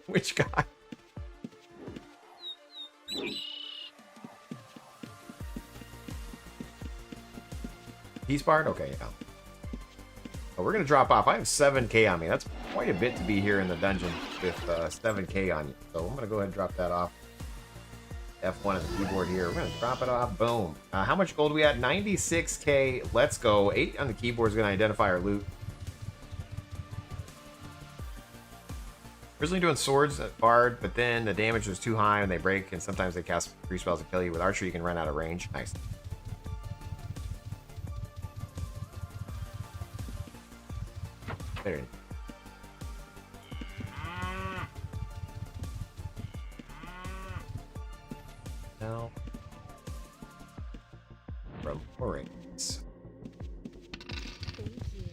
Speaker 1: Which guy? Peace bard? Okay, yeah. Oh, we're gonna drop off. I have 7k on me. That's quite a bit to be here in the dungeon with 7k on you. So I'm gonna go ahead and drop that off. F1 on the keyboard here. We're gonna drop it off. Boom. How much gold are we at? 96k. Let's go. 8 on the keyboard is gonna identify our loot. Originally doing swords at bard, but then the damage was too high and they break, and sometimes they cast 3 spells to kill you. With archer, you can run out of range. Nice. There. Now, from rings.
Speaker 4: Thank you.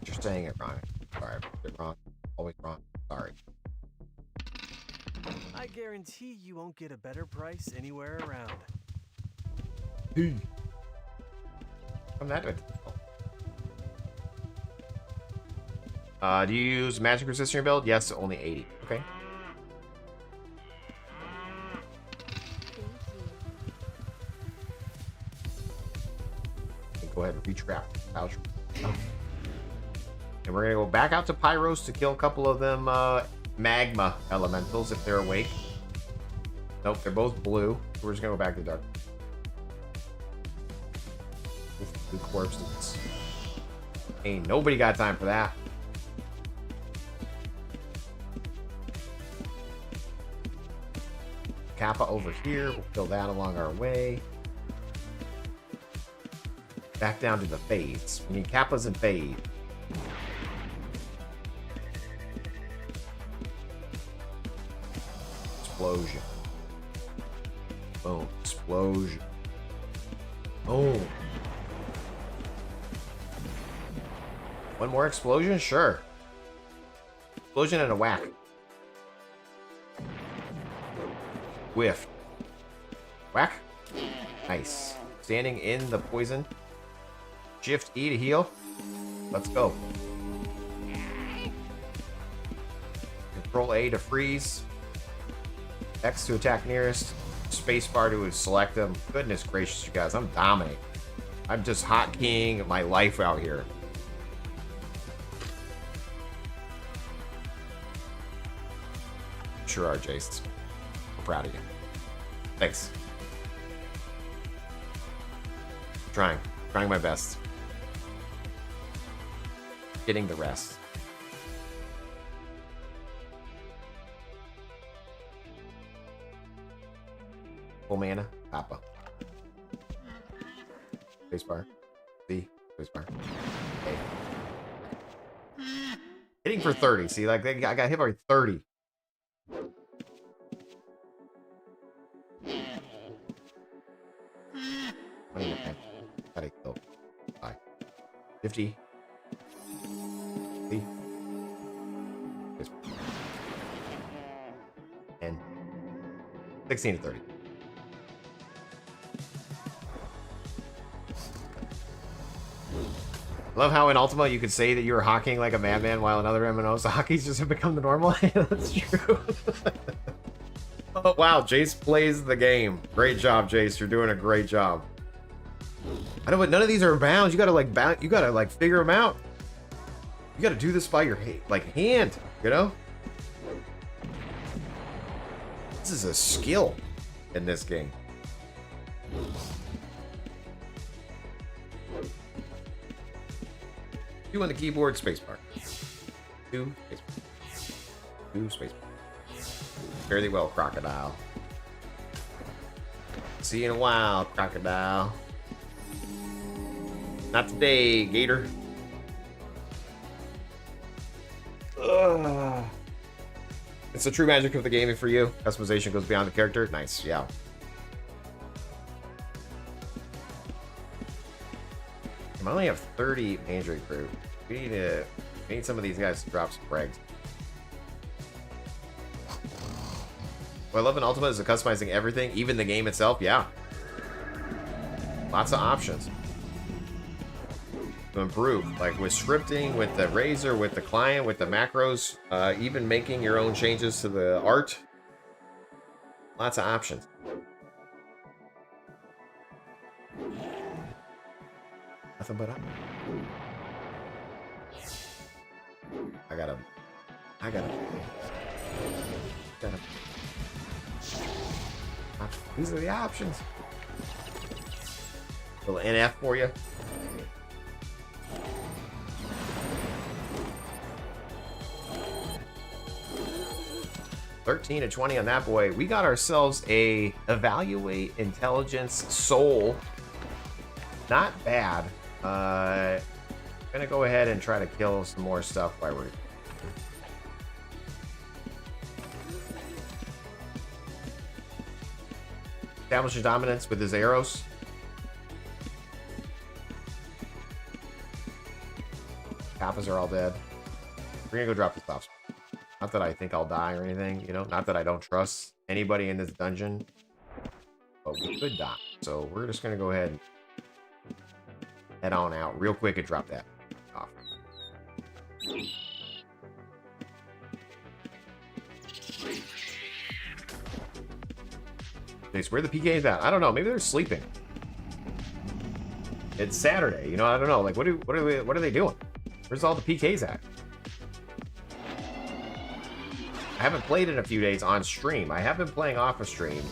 Speaker 1: You're saying it wrong. Sorry, I did it wrong. Always wrong. Sorry.
Speaker 5: I guarantee you won't get a better price anywhere around.
Speaker 1: From that way. Do you use magic resist in your build? Yes, only 80. Okay.
Speaker 4: Thank you.
Speaker 1: Go ahead and retrap. Ouch. Oh. And we're gonna go back out to Pyros to kill a couple of them magma elementals if they're awake. Nope, they're both blue. So we're just gonna go back to dark. Blue corpses. Ain't nobody got time for that. Kappa over here. We'll kill that along our way. Back down to the fades. We need Kappas and fades. Explosion. Boom. Explosion. Boom. One more explosion? Sure. Explosion and a whack. Whiff. Whack. Nice. Standing in the poison. Shift E to heal. Let's go. Control A to freeze. X to attack nearest. Spacebar to select them. Goodness gracious, you guys. I'm dominating. I'm just hotkeying my life out here. Sure are, Jace. I'm proud of you. Thanks. Trying my best. getting the rest. Full mana, Papa. Spacebar. C. Spacebar. A. Hitting for 30. See, like I got hit by 30. Gotta kill. Bye. 50. C. 10. 16 to 30. I love how in Ultima you could say that you were hawking like a madman while in other MMOs the hockeys just have become the normal. That's true. Oh, wow, Jace plays the game. Great job, Jace. You're doing a great job. I know, but none of these are bounds. You gotta like figure them out. You gotta do this by your hand, you know? This is a skill in this game. Two on the keyboard, spacebar. Two, spacebar. Two, spacebar. Fairly well, crocodile. See you in a while, crocodile. Not today, gator. Ugh. It's the true magic of the gaming for you. Customization goes beyond the character. Nice, yeah. I only have 30 magery crew. We need some of these guys to drop some frags. What I love in Ultima is the customizing everything, even the game itself. Yeah, lots of options to improve, like with scripting, with the Razor, with the client, with the macros, even making your own changes to the art. Lots of options. Nothing but up. I gotta. These are the options. Little NF for you. $13 to $20 on that boy. We got ourselves a evaluate intelligence soul. Not bad. Gonna go ahead and try to kill some more stuff while we're establishing dominance with his arrows. Kappas are all dead. We're gonna go drop this off. Not that I think I'll die or anything, you know. Not that I don't trust anybody in this dungeon, but we could die. So we're just gonna go ahead and head on out real quick and drop that off. Jace, where the PKs at? I don't know. Maybe they're sleeping. It's Saturday, you know. I don't know. Like, what are they doing? Where's all the PKs at? I haven't played in a few days on stream. I have been playing off a stream.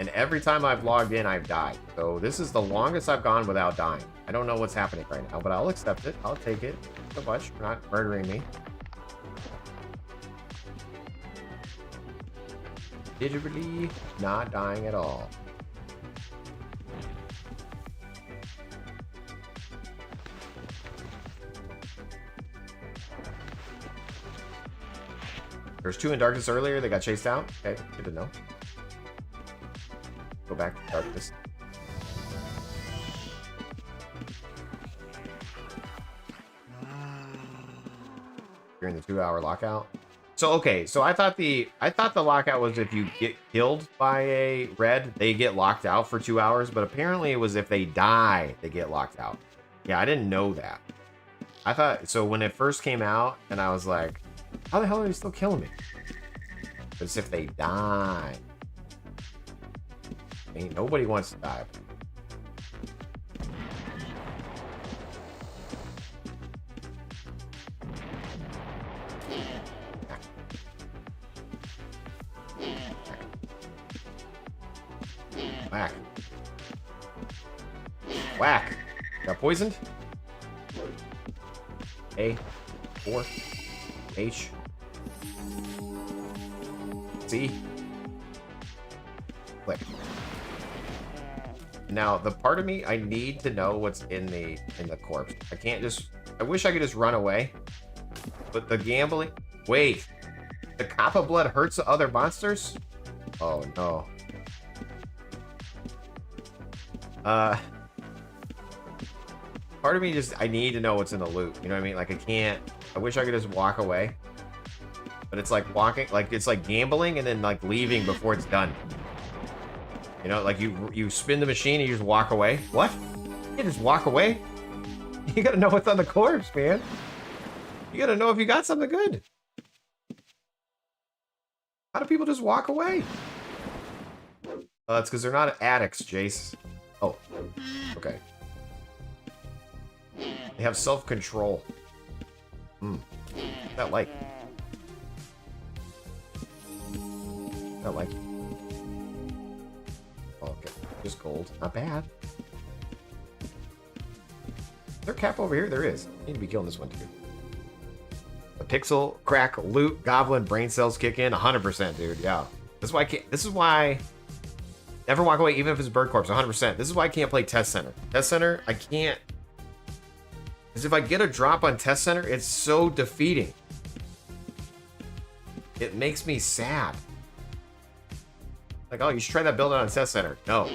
Speaker 1: And every time I've logged in, I've died. So this is the longest I've gone without dying. I don't know what's happening right now, but I'll accept it. I'll take it. So much for not murdering me. Digitally not dying at all. There's two in darkness earlier. They got chased out. Okay, good to know. Go back to darkness. During the 2-hour lockout. So okay, so I thought the lockout was if you get killed by a red, they get locked out for 2 hours, but apparently it was if they die, they get locked out. Yeah, I didn't know that. I thought so when it first came out, and I was like, how the hell are they still killing me? It's if they die. Ain't nobody wants to die. Whack. Whack. Got poisoned? A, 4, H, C, click. Now, the part of me, I need to know what's in the corpse. I can't just... I wish I could just run away. But the gambling... Wait. The Kappa blood hurts the other monsters? Oh, no. Part of me just... I need to know what's in the loot. You know what I mean? Like, I can't... I wish I could just walk away. But it's like walking... Like, it's like gambling and then, like, leaving before it's done. You know, like you spin the machine and you just walk away. What? You just walk away? You gotta know what's on the corpse, man. You gotta know if you got something good. How do people just walk away? It's because they're not addicts, Jace. Oh, okay. They have self-control. That like. That like. Okay, just gold. Not bad. Is there a cap over here? There is. Need to be killing this one too. The pixel, crack, loot, goblin, brain cells kick in. 100%, dude. Yeah. This is why I can't. This is why. Never walk away, even if it's bird corpse. 100%. This is why I can't play test center. Test center, I can't. Because if I get a drop on test center, it's so defeating. It makes me sad. Like, oh, you should try that build on test center. No.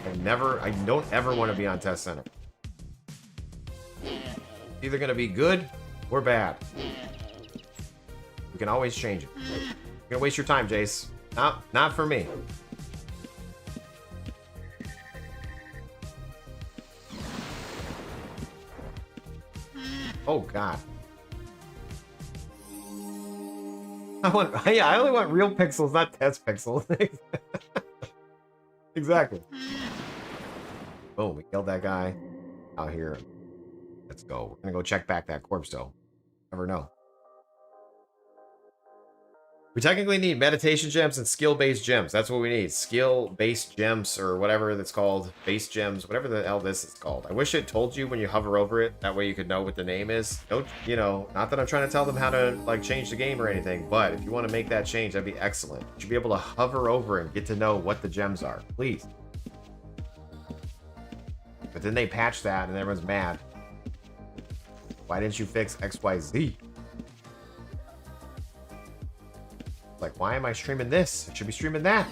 Speaker 1: I don't ever want to be on test center. It's either going to be good or bad. We can always change it. You're going to waste your time, Jace. Not for me. Oh, God. I only want real pixels, not test pixels. Exactly. Boom, we killed that guy out here. Let's go. We're gonna go check back that corpse, though. Never know. We technically need meditation gems and skill-based gems. That's what we need. Skill-based gems, or whatever that's called. Base gems, whatever the hell this is called. I wish it told you when you hover over it. That way you could know what the name is. Don't, you know, not that I'm trying to tell them how to, like, change the game or anything, but if you want to make that change, that'd be excellent. You should be able to hover over and get to know what the gems are. Please. But then they patch that and everyone's mad. Why didn't you fix XYZ? Like, why am I streaming this? I should be streaming that.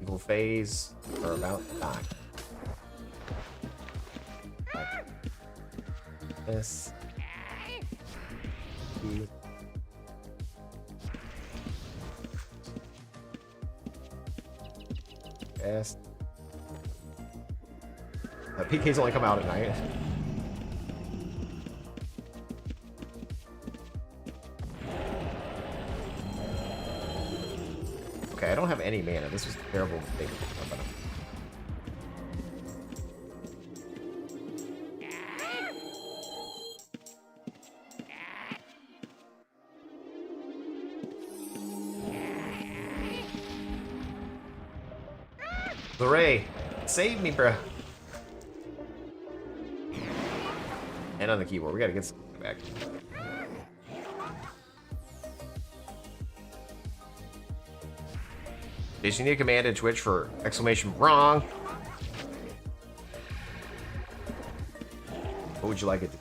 Speaker 1: Evil phase are about to die. Like this. Yes. PKs only come out at night. Okay, I don't have any mana. This was a terrible mistake. Hooray! Save me, bruh. And on the keyboard, we gotta get something back. Jason, you need a command in Twitch for exclamation wrong. What would you like it to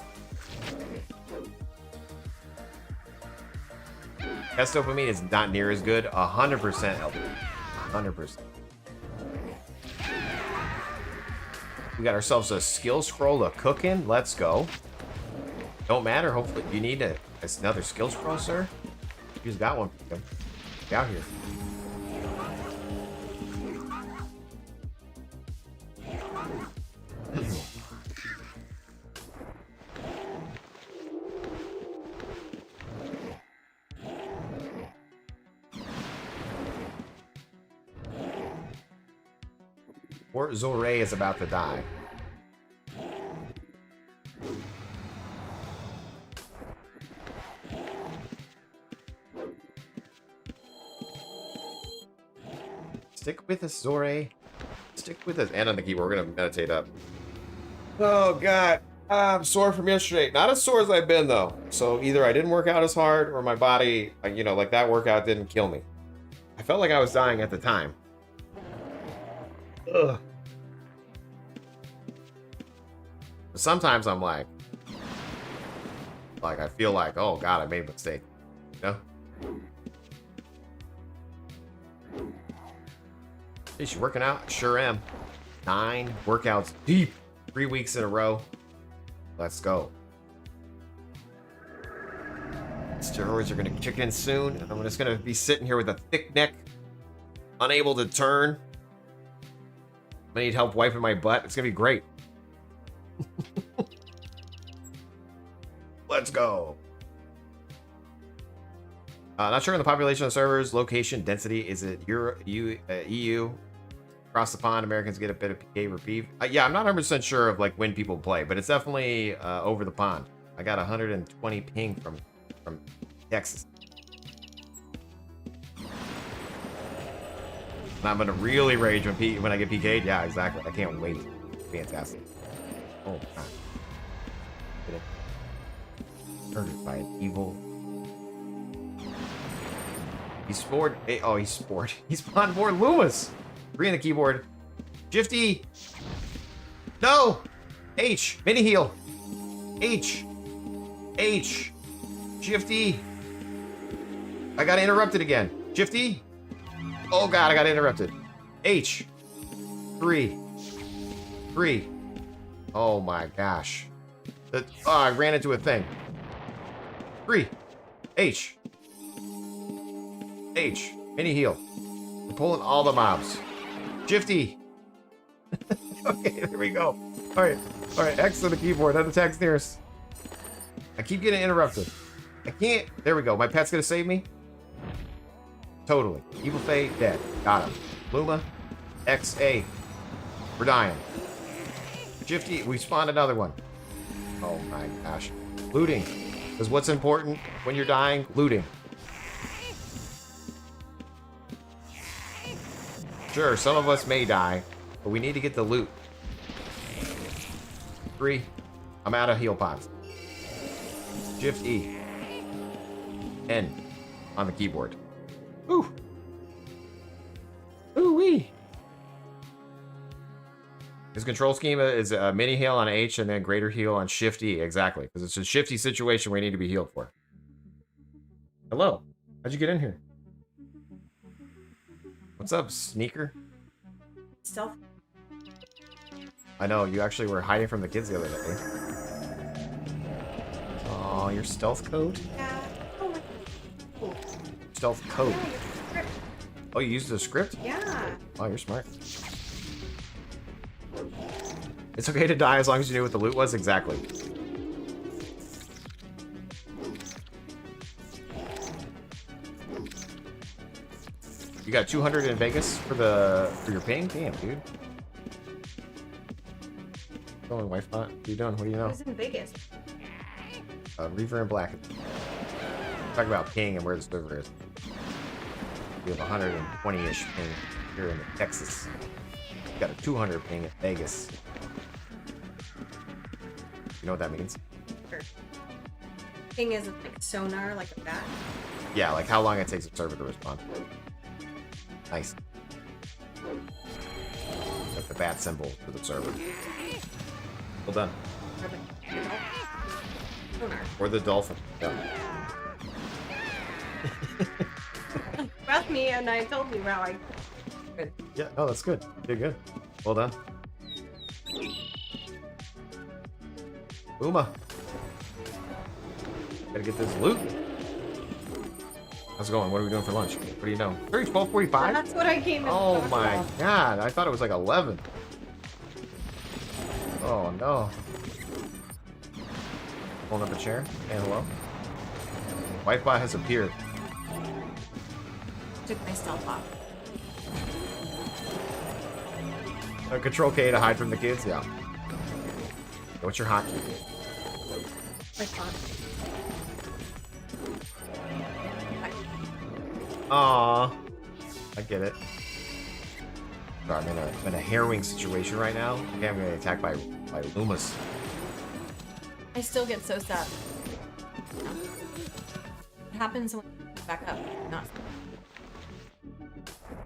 Speaker 1: be? Test dopamine is not near as good. 100% LP. 100%. We got ourselves a skill scroll to cook in. Let's go. Don't matter. Hopefully, you need another skill scroll, sir. You just got one. Get out here. Or Zoray is about to die. Stick with us, Zoray. Stick with us. And on the keyboard, we're gonna meditate up. Oh, God. I'm sore from yesterday. Not as sore as I've been, though. So either I didn't work out as hard or my body, you know, like that workout didn't kill me. I felt like I was dying at the time. Ugh. But sometimes I'm like I feel like, oh God, I made a mistake. You know? Is you working out? Sure am. 9 workouts deep. 3 weeks in a row. Let's go. Steroids are going to kick in soon, and I'm just going to be sitting here with a thick neck, unable to turn. I need help wiping my butt. It's going to be great. Let's go. Not sure on the population of servers, location, density. Is it EU? Across the pond, Americans get a bit of PK reprieve. Yeah, I'm not 100% sure of like when people play, but it's definitely over the pond. I got 120 ping from Texas. And I'm gonna really rage when I get PK'd. Yeah, exactly. I can't wait. Fantastic. Oh God. Murdered by an evil. He's spored. Oh, he's spored. He's spawned more Lumas. 3 in the keyboard. Shifty. No. H. Mini heal. H. H. Shifty. I got interrupted again. Shifty. Oh God, I got interrupted. H. 3. 3. Oh my gosh. Oh, I ran into a thing. 3. H. H. Mini heal. We're pulling all the mobs. Shifty. Okay, there we go. All right, X on the keyboard. That attacks nearest. I keep getting interrupted. I can't. There we go. My pet's gonna save me. Totally. Evil Fae dead. Got him. Luma. XA. We're dying. Shifty. We spawned another one. Oh my gosh. Looting. Because what's important when you're dying? Looting. Sure, some of us may die, but we need to get the loot. 3. I'm out of heal pots. Shift E. N. On the keyboard. Ooh. Ooh-wee. His control scheme is a mini heal on H and then greater heal on Shift E. Exactly, because it's a shifty situation we need to be healed for. Hello. How'd you get in here? What's up, sneaker?
Speaker 4: Stealth.
Speaker 1: I know, you actually were hiding from the kids the other day. Oh, your stealth code?
Speaker 4: Yeah. Oh my. Cool.
Speaker 1: Stealth code.
Speaker 4: Yeah, your script.
Speaker 1: Oh, you used the script?
Speaker 4: Yeah.
Speaker 1: Oh, you're smart. It's okay to die as long as you knew what the loot was? Exactly. You got 200 in Vegas for your ping? Damn, dude. Oh, wife bot. What are you doing? What do you know?
Speaker 4: Who's in Vegas?
Speaker 1: Reaver and Black. Talk about ping and where the server is. We have 120-ish ping here in Texas. We got a 200 ping at Vegas. You know what that means?
Speaker 4: Sure. Thing is, it's like sonar, like a bat.
Speaker 1: Yeah, like how long it takes a server to respond. Nice. Like the bat symbol for the server. Well done.
Speaker 4: Sonar.
Speaker 1: Or the dolphin. Yeah.
Speaker 4: Trust me, and I told you how I. Good.
Speaker 1: Yeah, no, that's good. You're good. Well done. Uma. Gotta get this loot. How's it going? What are we doing for lunch? What do you know? 12:45?
Speaker 4: That's what I came in.
Speaker 1: Oh my god, I thought it was like 11. Oh no. Pulling up a chair. Hey, hello. White bot has appeared.
Speaker 4: Took my stealth off.
Speaker 1: Control K to hide from the kids? Yeah. What's your hotkey?
Speaker 4: My font.
Speaker 1: Aww. I get it. Sorry, I'm in a harrowing situation right now. Okay, I'm getting attacked by Lumas.
Speaker 4: I still get so sad. What happens when you back up? Not.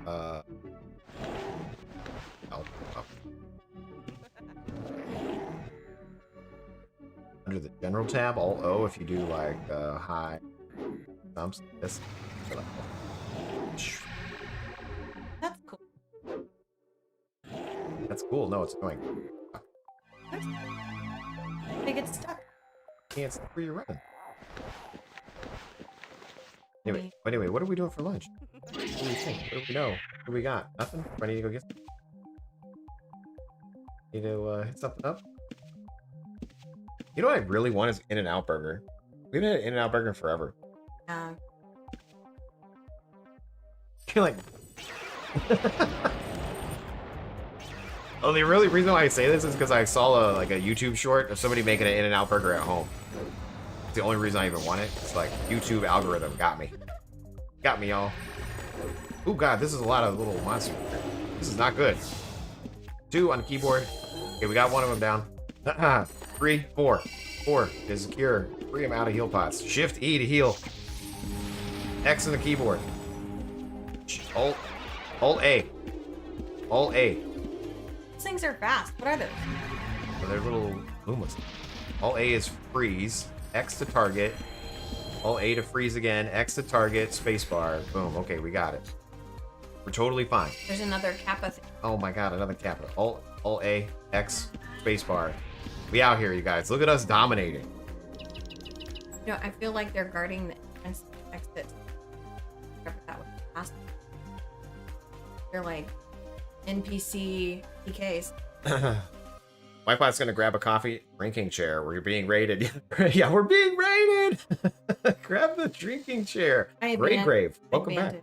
Speaker 1: Up. Under the general tab, Alt O if you do like high jumps. This.
Speaker 4: That's cool.
Speaker 1: That's cool. No, it's annoying.
Speaker 4: They get stuck.
Speaker 1: Can't see where you're running. Anyway, what are we doing for lunch? What do we think? What do we know? What do we got? Nothing? Do I need to go get some? Need to hit something up? You know what I really want is In-N-Out Burger. We haven't had an In-N-Out Burger in forever. You're like... Oh, the really reason why I say this is because I saw a YouTube short of somebody making an In-N-Out Burger at home. It's the only reason I even want it. It's like YouTube algorithm got me. Got me, y'all. Oh god, this is a lot of little monsters. This is not good. 2 on the keyboard. Okay, we got one of them down. 3, 4. 4 is a cure. 3 I'm out of heal pots. Shift E to heal. X on the keyboard. Alt A. Alt A.
Speaker 4: Those things are fast. What are those?
Speaker 1: So they're little Lumas. Alt A is freeze. X to target. Alt A to freeze again. X to target. Spacebar. Boom. Okay, we got it. We're totally fine.
Speaker 4: There's another Kappa thing.
Speaker 1: Oh my god, another Kappa. Alt A. X. Spacebar. We out here, you guys. Look at us dominating.
Speaker 4: You know, I feel like they're guarding the entrance exit. Whatever that was last. They're like NPC PKs.
Speaker 1: Wife's gonna grab a coffee drinking chair. We're being raided. Yeah, we're being raided. Grab the drinking chair. Great grave. Welcome back.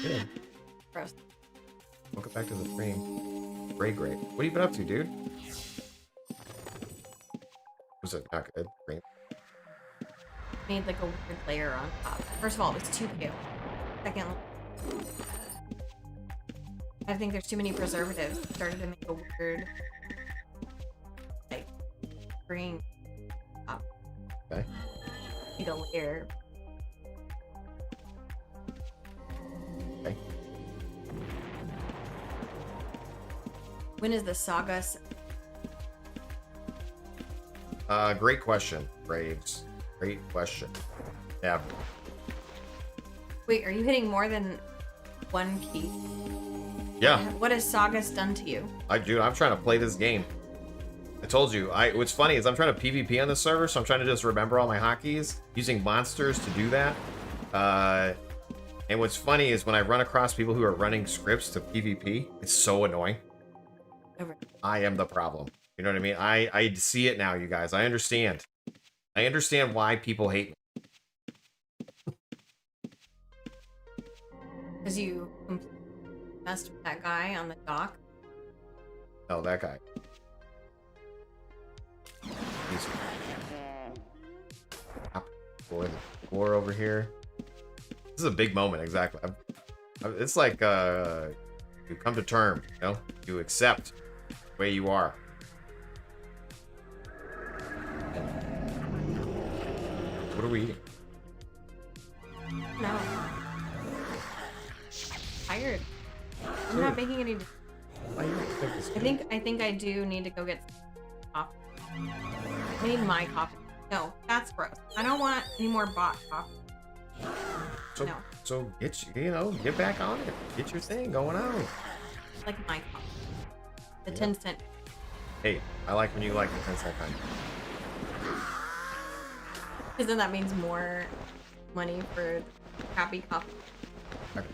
Speaker 1: Get in.
Speaker 4: Gross.
Speaker 1: Welcome back to the stream. Great grave. What have you been up to, dude? Was it not good? Green.
Speaker 4: Made like a weird layer on top. First of all, it was too pale. Second, I think there's too many preservatives. It started to make a weird, like, green top.
Speaker 1: Okay.
Speaker 4: Need a layer.
Speaker 1: Okay.
Speaker 4: When is the Sagas?
Speaker 1: Great question, Braves. Great question. Yeah.
Speaker 4: Wait, are you hitting more than one key?
Speaker 1: Yeah.
Speaker 4: What has Sagas done to you?
Speaker 1: Dude, I'm trying to play this game. I told you. What's funny is I'm trying to PvP on the server, so I'm trying to just remember all my hotkeys, using monsters to do that. And what's funny is when I run across people who are running scripts to PvP, it's so annoying.
Speaker 4: Over.
Speaker 1: I am the problem. You know what I mean? I see it now, you guys. I understand. I understand why people hate me.
Speaker 4: Because you messed with that guy on the dock.
Speaker 1: Oh, that guy. He's for the floor over here. This is a big moment, exactly. It's like you come to terms, you know? You accept the way you are. What are we eating?
Speaker 4: No. Tired. I'm not making any. I think I do need to go get some coffee. I need my coffee. No, that's gross. I don't want any more bot coffee.
Speaker 1: So,
Speaker 4: No.
Speaker 1: so get back on it. Get your thing going on.
Speaker 4: Like my coffee. The 10-cent.
Speaker 1: Hey, I like when you like the 10-cent kind.
Speaker 4: Because then that means more money for crappy coffee.
Speaker 1: Okay.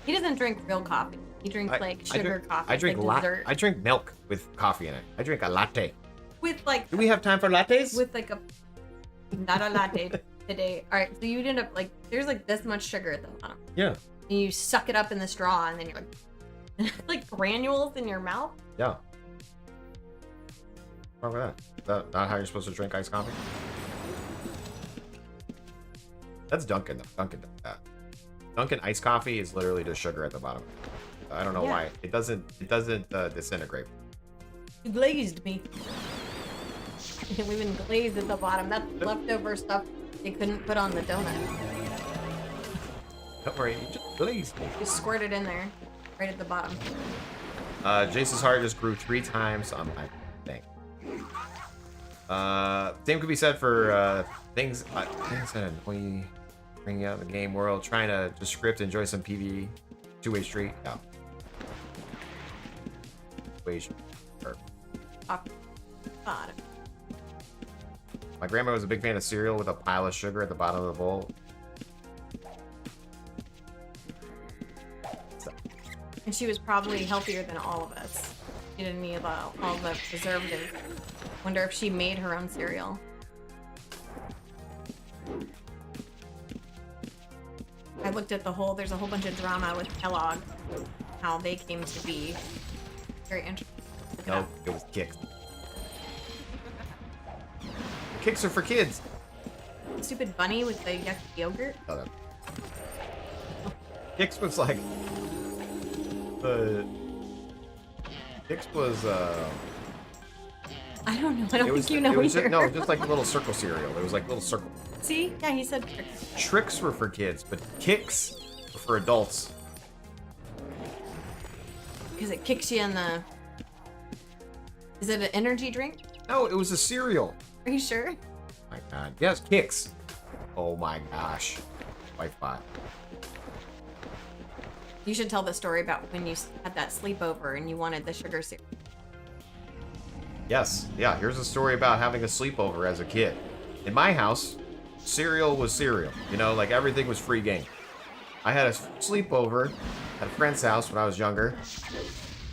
Speaker 4: He doesn't drink real coffee. He drinks like sugar coffee.
Speaker 1: I drink
Speaker 4: like dessert.
Speaker 1: I drink milk with coffee in it. I drink a latte.
Speaker 4: With like.
Speaker 1: Do we have time for lattes?
Speaker 4: With like a. Not a latte today. All right, so you end up like there's like this much sugar at the bottom.
Speaker 1: Yeah.
Speaker 4: And you suck it up in the straw, and then you're like, like granules in your mouth.
Speaker 1: Yeah. What's wrong with that? Is that not how you're supposed to drink iced coffee? That's Dunkin'. Dunkin' does that. Dunkin' iced coffee is literally just sugar at the bottom. I don't know why. It doesn't disintegrate.
Speaker 4: You glazed me. leaving glaze at the bottom. That's leftover stuff they couldn't put on the donut.
Speaker 1: Don't worry, just glaze.
Speaker 4: Just squirt it in there, right at the bottom.
Speaker 1: Jace's heart just grew 3 times on my thing. Same could be said for things that annoy you, bringing out in the game world, trying to just script, enjoy some PvE, 2-way street. No. Equation.
Speaker 4: Top bottom.
Speaker 1: My grandma was a big fan of cereal with a pile of sugar at the bottom of the bowl.
Speaker 4: And she was probably healthier than all of us. She didn't need all the preservatives. Wonder if she made her own cereal. I looked at there's a whole bunch of drama with Kellogg, how they came to be. Very interesting.
Speaker 1: No, it was Kix. Kicks are for kids.
Speaker 4: Stupid bunny with the yucky yogurt.
Speaker 1: Oh, no. Kix was like... Kix was,
Speaker 4: I don't know. I don't think you know
Speaker 1: it was
Speaker 4: either.
Speaker 1: no, just like a little circle cereal. It was like little circle.
Speaker 4: See? Yeah, he said tricks.
Speaker 1: Tricks were for kids, but kicks were for adults.
Speaker 4: Because it kicks you in the... Is it an energy drink?
Speaker 1: No, it was a cereal.
Speaker 4: Are you sure?
Speaker 1: My God. Yes, kicks. Oh my gosh. Wi-Fi.
Speaker 4: You should tell the story about when you had that sleepover and you wanted the sugar cereal.
Speaker 1: Yes. Yeah, here's a story about having a sleepover as a kid. In my house, cereal was cereal. You know, like everything was free game. I had a sleepover at a friend's house when I was younger.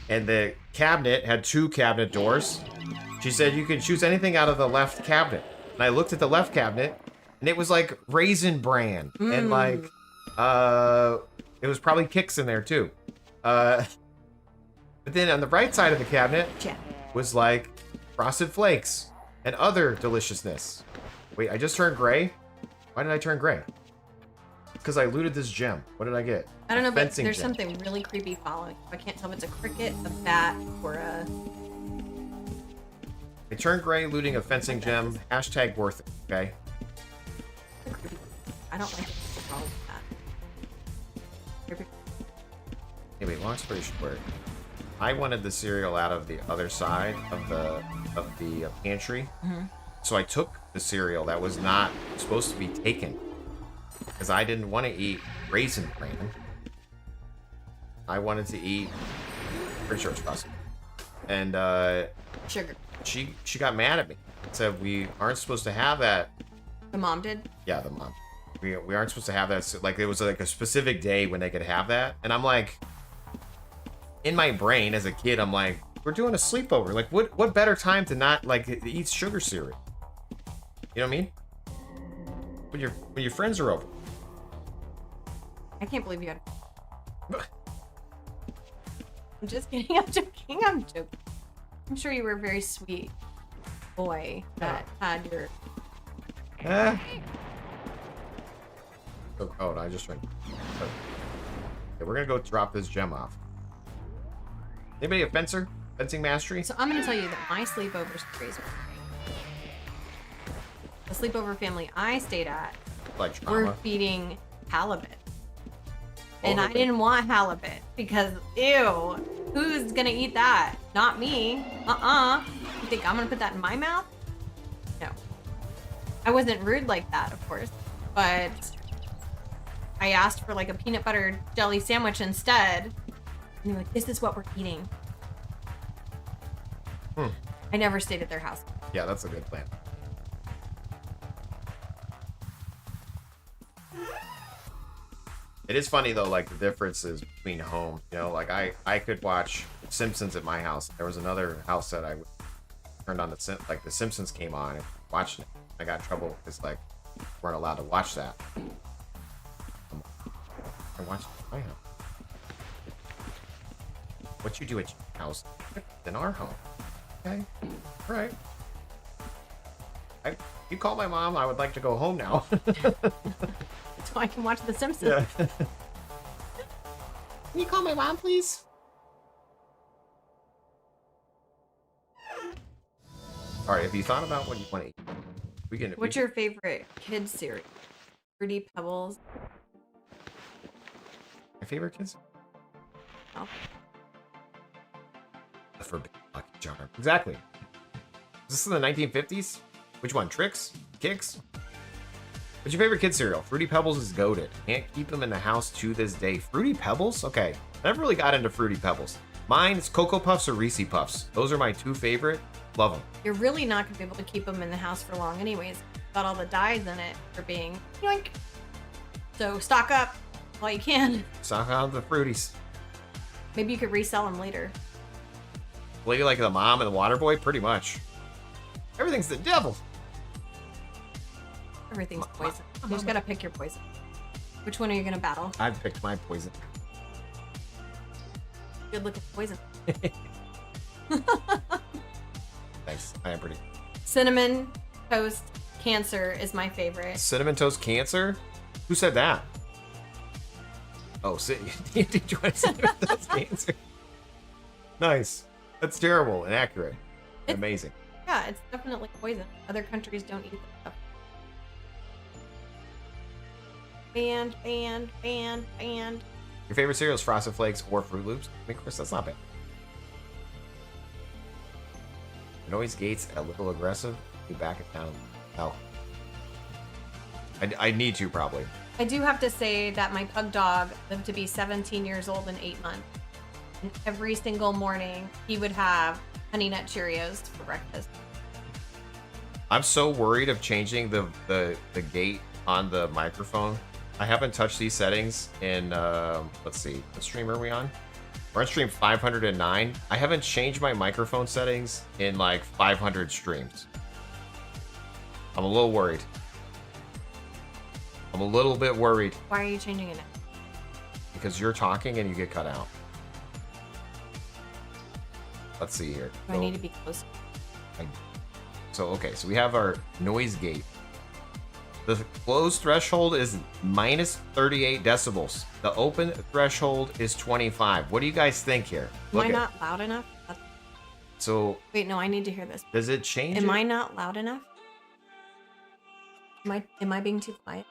Speaker 1: And the cabinet had 2 cabinet doors. She said you could choose anything out of the left cabinet. And I looked at the left cabinet, and it was like Raisin Bran. And like, it was probably Kix in there too. But then on the right side of the cabinet was like Frosted Flakes and other deliciousness. Wait, I just turned gray? Why did I turn gray? Because I looted this gem. What did I get?
Speaker 4: I don't know, but
Speaker 1: Fencing
Speaker 4: there's
Speaker 1: gem.
Speaker 4: something really creepy following. I can't tell if it's a cricket, a bat, or a...
Speaker 1: I turned gray looting a fencing gem. Hashtag worth it, okay?
Speaker 4: I don't like it. All of that.
Speaker 1: Anyway, long story short, I wanted the cereal out of the other side of the pantry. So I took the cereal that was not supposed to be taken. Because I didn't want to eat Raisin Bran. I wanted to eat... Pretty sure it's frosted. And
Speaker 4: Sugar.
Speaker 1: she got mad at me. Said we aren't supposed to have that.
Speaker 4: The mom did?
Speaker 1: Yeah, the mom. We aren't supposed to have that. Like, it was like a specific day when they could have that. And I'm like... In my brain as a kid, I'm like, we're doing a sleepover. Like, what better time to not, like, eat sugar cereal? You know what I mean? When your friends are over.
Speaker 4: I can't believe you had... I'm just kidding. I'm joking. I'm joking. I'm sure you were a very sweet boy that had your...
Speaker 1: Oh, no, I just drank. Okay, we're gonna go drop this gem off. Anybody a fencer? Fencing mastery?
Speaker 4: So I'm going to tell you that my sleepover stories were... The sleepover family I stayed at
Speaker 1: Like
Speaker 4: were
Speaker 1: trauma.
Speaker 4: feeding halibut. And I
Speaker 1: Okay.
Speaker 4: didn't want halibut because, ew, who's going to eat that? Not me. You think I'm going to put that in my mouth? No. I wasn't rude like that, of course. But I asked for like a peanut butter jelly sandwich instead. And they're like, this is what we're eating. I never stayed at their house.
Speaker 1: Yeah, that's a good plan. It is funny though, like the differences between home. You know, like I could watch Simpsons at my house. There was another house that I turned on the Simpsons came on and watched it. I got in trouble because like weren't allowed to watch that. I watched it at my house. What you do at your house in our home. Okay. All right. You call my mom. I would like to go home now.
Speaker 4: So I can watch The Simpsons.
Speaker 1: Yeah. Can you call my mom, please? All right, have you thought about what you want to eat? We can.
Speaker 4: What's your favorite kids series? Fruity Pebbles.
Speaker 1: My favorite kids?
Speaker 4: Oh.
Speaker 1: The Forbidden Lucky Charm. Exactly. Is this in the 1950s? Which one? Tricks? Kicks? What's your favorite kid cereal? Fruity Pebbles is goated. Can't keep them in the house to this day. Fruity Pebbles? Okay. I never really got into Fruity Pebbles. Mine is Cocoa Puffs or Reese Puffs. Those are my two favorite. Love them.
Speaker 4: You're really not going to be able to keep them in the house for long anyways. Got all the dyes in it for being yoink. So stock up while you can.
Speaker 1: Stock out the Fruities.
Speaker 4: Maybe you could resell them later.
Speaker 1: Lady like the mom and the water boy? Pretty much. Everything's the devil.
Speaker 4: Everything's poison. You just got to pick your poison. Which one are you going to battle?
Speaker 1: I've picked my poison.
Speaker 4: Good looking poison.
Speaker 1: Thanks. I am pretty.
Speaker 4: Cinnamon Toast Cancer is my favorite.
Speaker 1: Cinnamon Toast Cancer? Who said that? Oh, did you want to Cinnamon Toast Cancer? Nice. That's terrible and accurate. Amazing.
Speaker 4: Yeah, it's definitely poison. Other countries don't eat this stuff. Banned.
Speaker 1: Your favorite cereal is Frosted Flakes or Fruit Loops? I mean, Chris, that's not bad. Noise Gates a little aggressive. You back it down. No. I need to probably.
Speaker 4: I do have to say that my pug dog lived to be 17 years old in 8 months. And every single morning, he would have Honey Nut Cheerios for breakfast.
Speaker 1: I'm so worried of changing the gate on the microphone. I haven't touched these settings in, let's see, what stream are we on? We're on stream 509. I haven't changed my microphone settings in like 500 streams. I'm a little worried. I'm a little bit worried.
Speaker 4: Why are you changing it now?
Speaker 1: Because you're talking and you get cut out. Let's see here.
Speaker 4: Do I need to be closer?
Speaker 1: Okay, so we have our noise gate. The closed threshold is minus 38 decibels. The open threshold is 25. What do you guys think here?
Speaker 4: Am I not loud enough?
Speaker 1: So
Speaker 4: wait, no, I need to hear this.
Speaker 1: Does it change?
Speaker 4: Am I not loud enough? Am I being too quiet?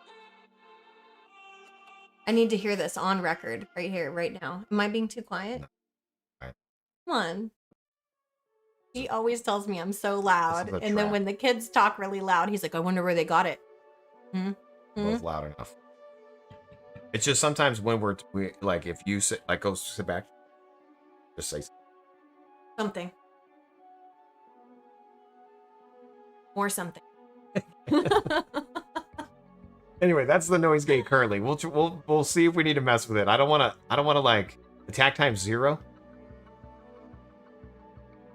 Speaker 4: I need to hear this on record right here, right now. Am I being too quiet?
Speaker 1: No. Right.
Speaker 4: Come on. He always tells me I'm so loud. And then
Speaker 1: trap.
Speaker 4: when the kids talk really loud, he's like, I wonder where they got it.
Speaker 1: Both loud enough. It's just sometimes when we like, if you sit, like, go sit back, just say
Speaker 4: something. Or something.
Speaker 1: Anyway, that's the noise gate currently. We'll see if we need to mess with it. I don't want to like attack time 0.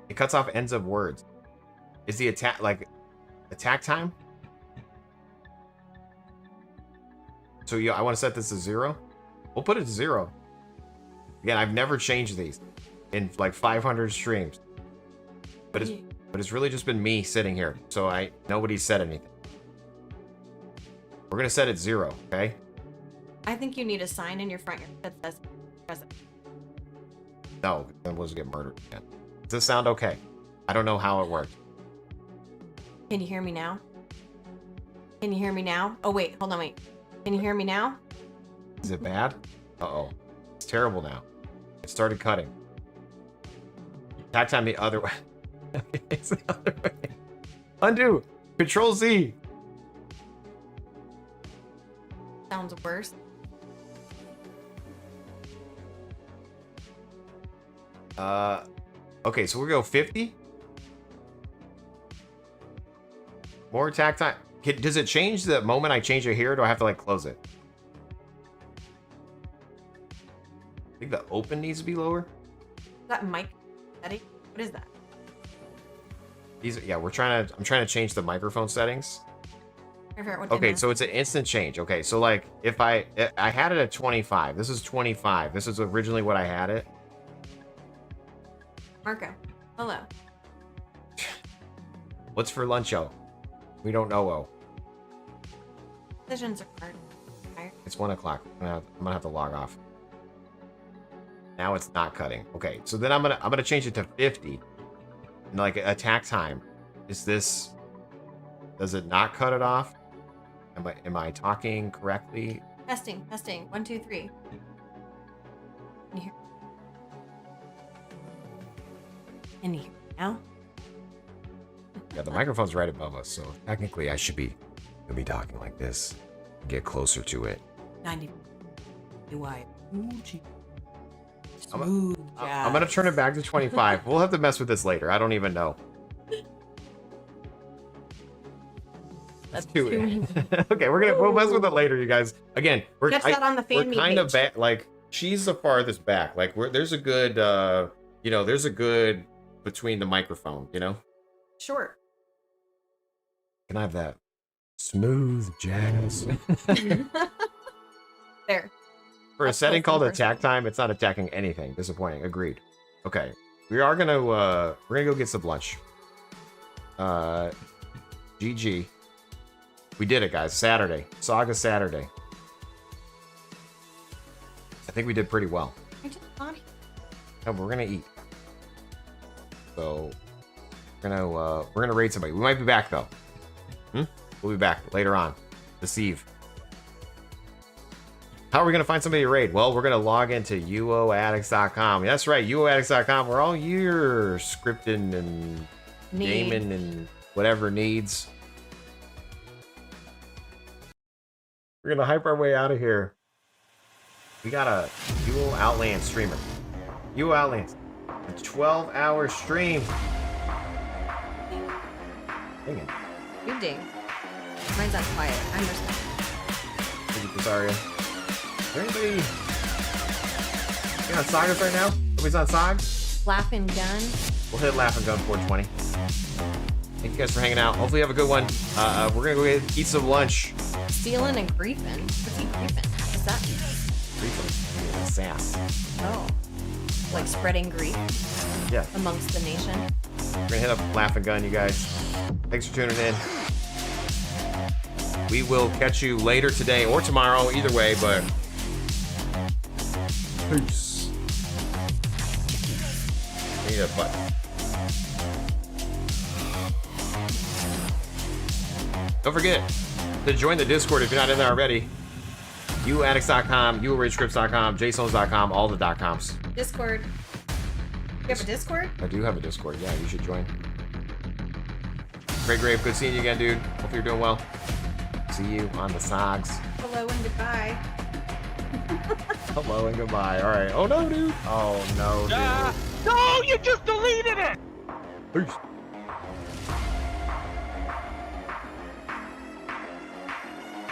Speaker 1: It cuts off ends of words. Is the attack time? So yeah, I want to set this to 0. We'll put it to 0. Again, I've never changed these in like 500 streams, but it's really just been me sitting here. So nobody said anything. We're gonna set it 0, okay?
Speaker 4: I think you need a sign in your front yard that says present.
Speaker 1: No, then we'll just get murdered again. Does this sound okay? I don't know how it worked.
Speaker 4: Can you hear me now? Can you hear me now? Oh wait, hold on, wait. Can you hear me now?
Speaker 1: Is it bad? Uh-oh. It's terrible now. It started cutting. Attack time the other way. It's the other way. Undo. Control Z.
Speaker 4: Sounds worse.
Speaker 1: Okay, so we'll go 50. More attack time. Does it change the moment I change it here, or do I have to like close it? I think the open needs to be lower.
Speaker 4: Is that mic setting? What is that?
Speaker 1: Yeah, I'm trying to change the microphone settings. Okay, so it's an instant change. Okay, so like if I had it at 25. This is 25. This is originally what I had it.
Speaker 4: Marco, hello.
Speaker 1: What's for lunch-o? We don't know-o.
Speaker 4: Decisions are hard.
Speaker 1: It's 1 o'clock. I'm gonna have to log off. Now it's not cutting. Okay, so then I'm gonna change it to 50. And like attack time. Is this... Does it not cut it off? Am I talking correctly?
Speaker 4: Testing. 1, 2, 3. Can you hear? Can you hear now?
Speaker 1: Yeah, the microphone's right above us, so technically I should be talking like this. Get closer to it.
Speaker 4: 90. Do I?
Speaker 1: I'm
Speaker 4: Smooth
Speaker 1: I'm gonna turn it back to 25. We'll have to mess with this later. I don't even know.
Speaker 4: That's
Speaker 1: too
Speaker 4: too
Speaker 1: Okay, we'll mess with it later, you guys. Again,
Speaker 4: Catch that on the fan
Speaker 1: we're
Speaker 4: meet
Speaker 1: kind of
Speaker 4: page.
Speaker 1: back. Like she's the farthest back. Like there's a good, there's a good between the microphone. You know.
Speaker 4: Sure.
Speaker 1: Can I have that smooth jazz?
Speaker 4: There.
Speaker 1: For a
Speaker 4: That's
Speaker 1: setting
Speaker 4: close
Speaker 1: called
Speaker 4: in
Speaker 1: attack time, it's not attacking anything. Disappointing. Agreed. Okay, we're gonna go get some lunch. GG. We did it, guys. Saturday. Saga Saturday. I think we did pretty well.
Speaker 4: I just thought.
Speaker 1: No, but we're gonna eat. So we're gonna raid somebody. We might be back though. We'll be back later on this eve. How are we gonna find somebody to raid? Well, we're gonna log into UOAddicts.com. That's right, UOAddicts.com. Where all your scripting and gaming and whatever needs. We're gonna hype our way out of here. We got a UO Outland streamer. UO Outland. A 12-hour stream. Dang it.
Speaker 4: You ding. Mine's on quiet. I understand.
Speaker 1: Thank you, Rosario. Is there anybody on Sagas right now? Nobody's on Sags?
Speaker 4: Laughing gun.
Speaker 1: We'll hit Laugh and Gun 420. Thank you guys for hanging out. Hopefully you have a good one. We're gonna go eat some lunch.
Speaker 4: Stealing and griefing. What's he griefing? What's that mean?
Speaker 1: Briefly. Sass.
Speaker 4: Oh. Like spreading grief
Speaker 1: Yeah.
Speaker 4: amongst the nation.
Speaker 1: We're gonna hit up Laugh and Gun, you guys. Thanks for tuning in. We will catch you later today or tomorrow, either way, but peace. I need a button. Don't forget to join the Discord if you're not in there already. UOAddicts.com, UORageScripts.com, JaseOwns.com, all the .coms.
Speaker 4: Discord. You have a Discord?
Speaker 1: I do have a Discord. Yeah, you should join. Great Grave, good seeing you again, dude. Hope you're doing well. See you on the Sags.
Speaker 4: Hello and goodbye.
Speaker 1: Hello and goodbye. All right. Oh no, dude. Oh no, dude.
Speaker 2: No, you just deleted it!
Speaker 1: Peace.